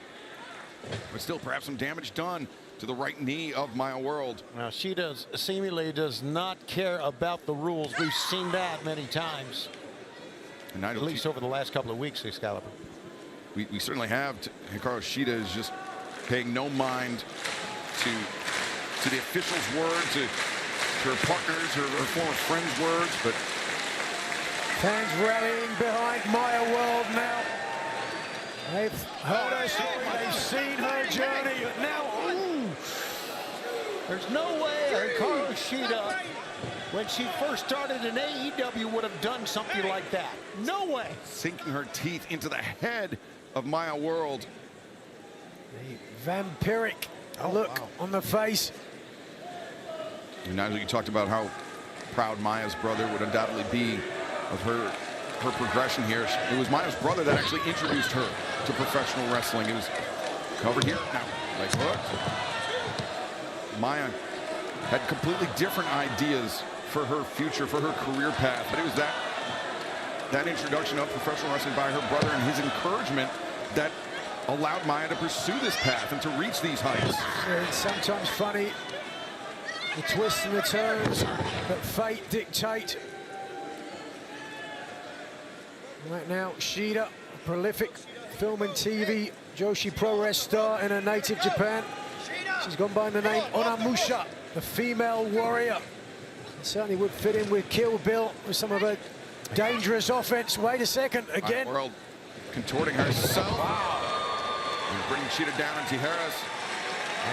But still, perhaps some damage done to the right knee of Maya World. Now, she seemingly does not care about the rules. We've seen that many times. And at least over the last couple of weeks, Excalibur. We certainly have. Hikaru Shida is just paying no mind to to the officials' words, to her partners, her former friends' words, but fans rallying behind Maya World now. They've heard her story, they've seen her journey, but now, ooh. There's no way Hikaru Shida, when she first started in AEW, would have done something like that. No way. Sinking her teeth into the head of Maya World. The vampiric look on the face. And now you talked about how proud Maya's brother would undoubtedly be of her progression here. It was Maya's brother that actually introduced her to professional wrestling. It was covered here. Now, leg hook. Maya had completely different ideas for her future, for her career path, but it was that introduction of professional wrestling by her brother and his encouragement that allowed Maya to pursue this path and to reach these heights. It's sometimes funny, the twists and the turns that fate dictate. Right now, Shida, a prolific film and TV Joshi Pro Wrestling star in her native Japan. She's gone by the name Onamusha, the female warrior. Certainly would fit in with Kill Bill with some of her dangerous offense. Wait a second, again. World contorting herself. Wow. And bringing Shida down into Tijeras.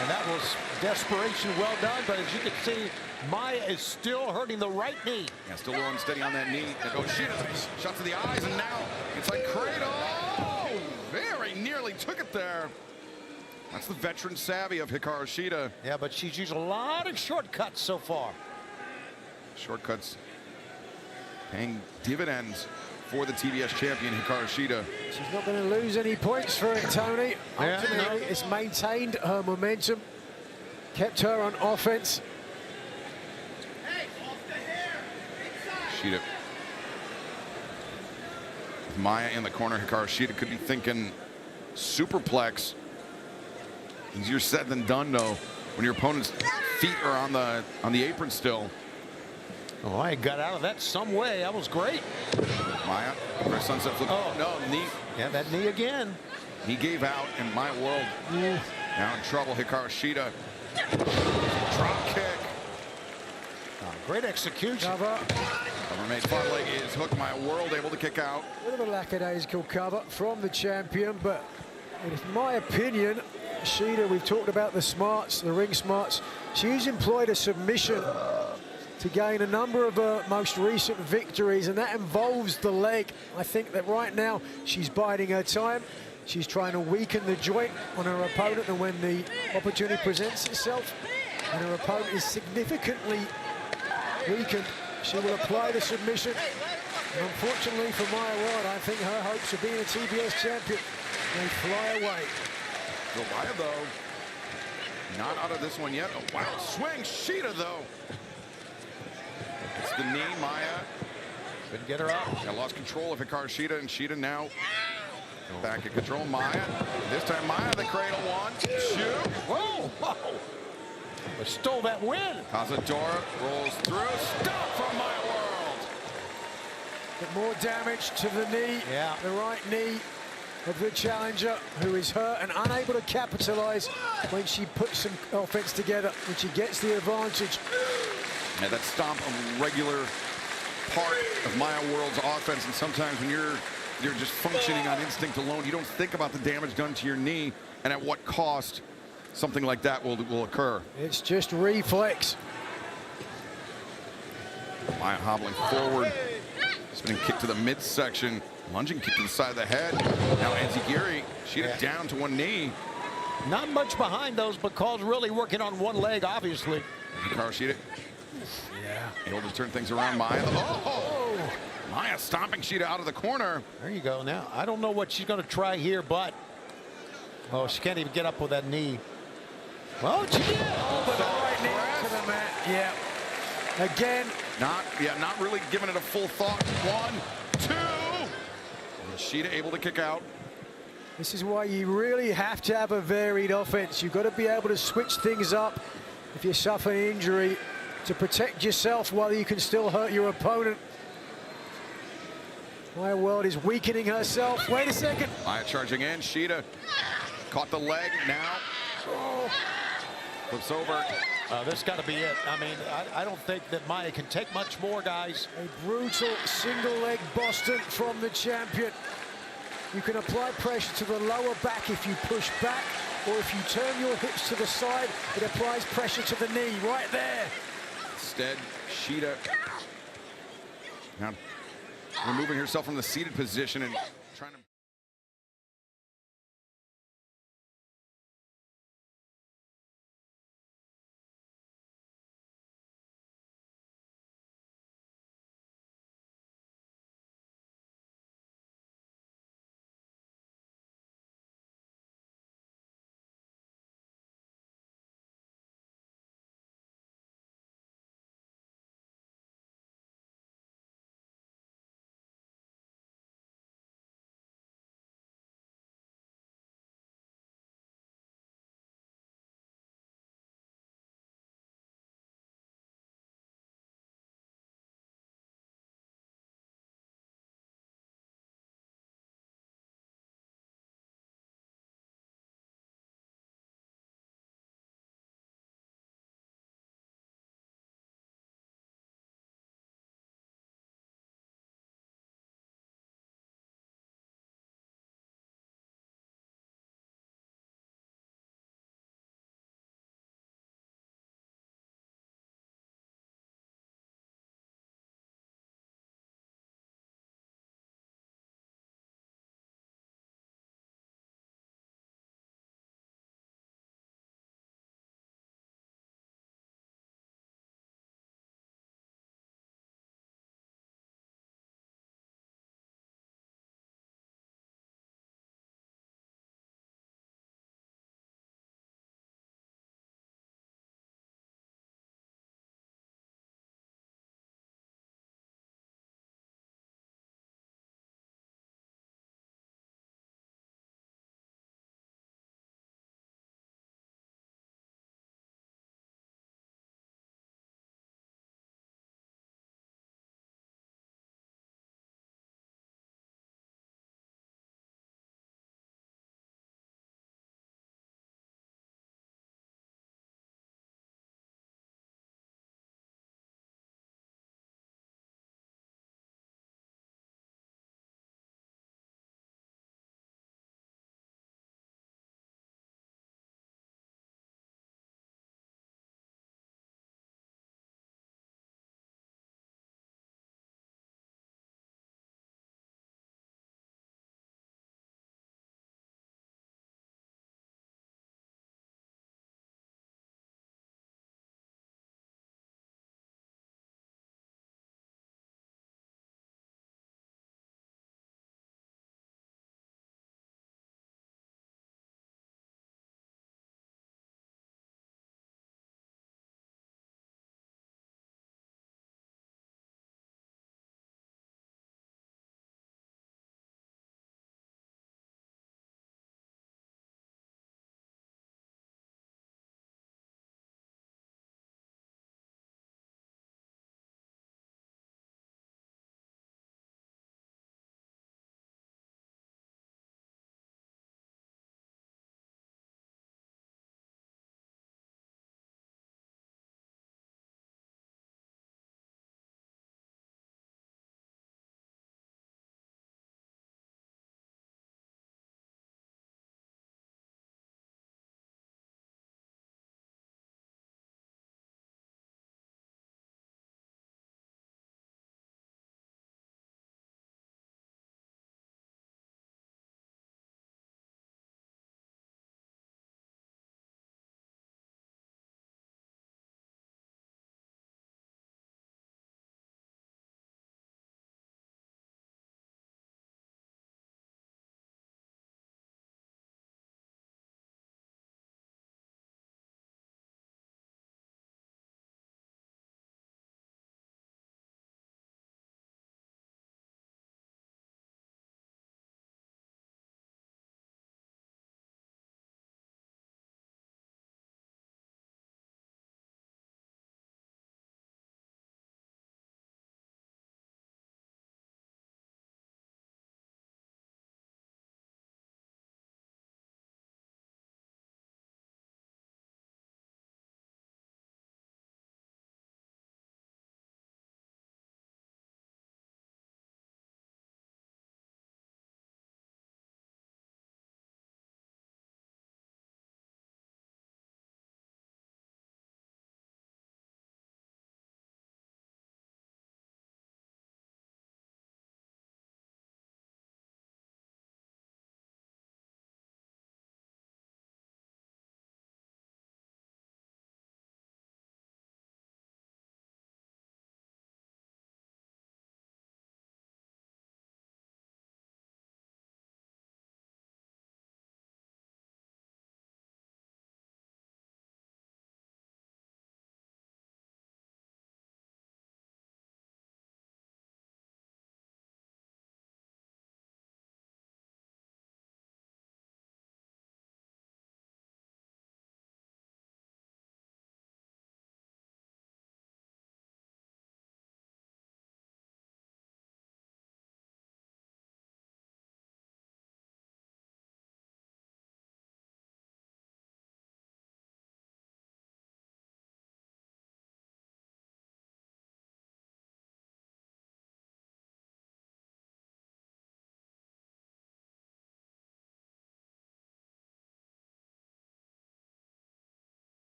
And that was desperation, well done, but as you can see, Maya is still hurting the right knee. Yeah, still a little unsteady on that knee. There goes Shida, shot to the eyes, and now it's like cradle. Oh, very nearly took it there. That's the veteran savvy of Hikaru Shida. Yeah, but she's used a lot of shortcuts so far. Shortcuts paying dividends for the TBS champion, Hikaru Shida. She's not going to lose any points for it, Tony. Ultimately, it's maintained her momentum, kept her on offense. Shida. With Maya in the corner, Hikaru Shida could be thinking superplex. Easier said than done, though, when your opponent's feet are on the apron still. Oh, I got out of that some way. That was great. Maya, for a sunset flip. Oh, no, knee. Yeah, that knee again. He gave out, and Maya World now in trouble. Hikaru Shida. Drop kick. Great execution. Cover. Cover made far leg is hooked. Maya World able to kick out. A bit of a lackadaisical cover from the champion, but in my opinion, Shida, we've talked about the smarts, the ring smarts. She's employed a submission to gain a number of her most recent victories, and that involves the leg. I think that right now she's biding her time. She's trying to weaken the joint on her opponent, and when the opportunity presents itself and her opponent is significantly weakened, she will apply the submission. And unfortunately for Maya World, I think her hopes of being a TBS champion may fly away. Maya, though, not out of this one yet. Oh, wow, swing. Shida, though. It's the knee, Maya. Couldn't get her up. Got lost control of Hikaru Shida, and Shida now back in control. Maya. This time, Maya, the cradle. 1, 2. Whoa, whoa. But stole that win. Cazadora rolls through. Stop from Maya World. But more damage to the knee. Yeah. The right knee of the challenger, who is hurt and unable to capitalize when she puts some offense together, when she gets the advantage. Yeah, that stomp a regular part of Maya World's offense, and sometimes when you're just functioning on instinct alone, you don't think about the damage done to your knee and at what cost something like that will occur. It's just reflex. Maya hobbling forward, spinning kick to the midsection. Lunging kick to the side of the head. Now Enziguri, Shida down to one knee. Not much behind those, but Call's really working on one leg, obviously. Hikaru Shida. Yeah. Able to turn things around. Maya. Oh! Maya stomping Shida out of the corner. There you go. Now, I don't know what she's going to try here, but... Oh, she can't even get up with that knee. Well, she did. Oh, but the right knee to the mat. Yeah. Again. Not really giving it a full thought. 1, 2. Shida able to kick out. This is why you really have to have a varied offense. You've got to be able to switch things up if you suffer an injury to protect yourself while you can still hurt your opponent. Maya World is weakening herself. Wait a second. Maya charging in. Shida caught the leg now. Oh. Flips over. This got to be it. I mean, I don't think that Maya can take much more, guys. A brutal single leg Boston from the champion. You can apply pressure to the lower back if you push back, or if you turn your hips to the side, it applies pressure to the knee right there. Instead, Shida now removing herself from the seated position and trying to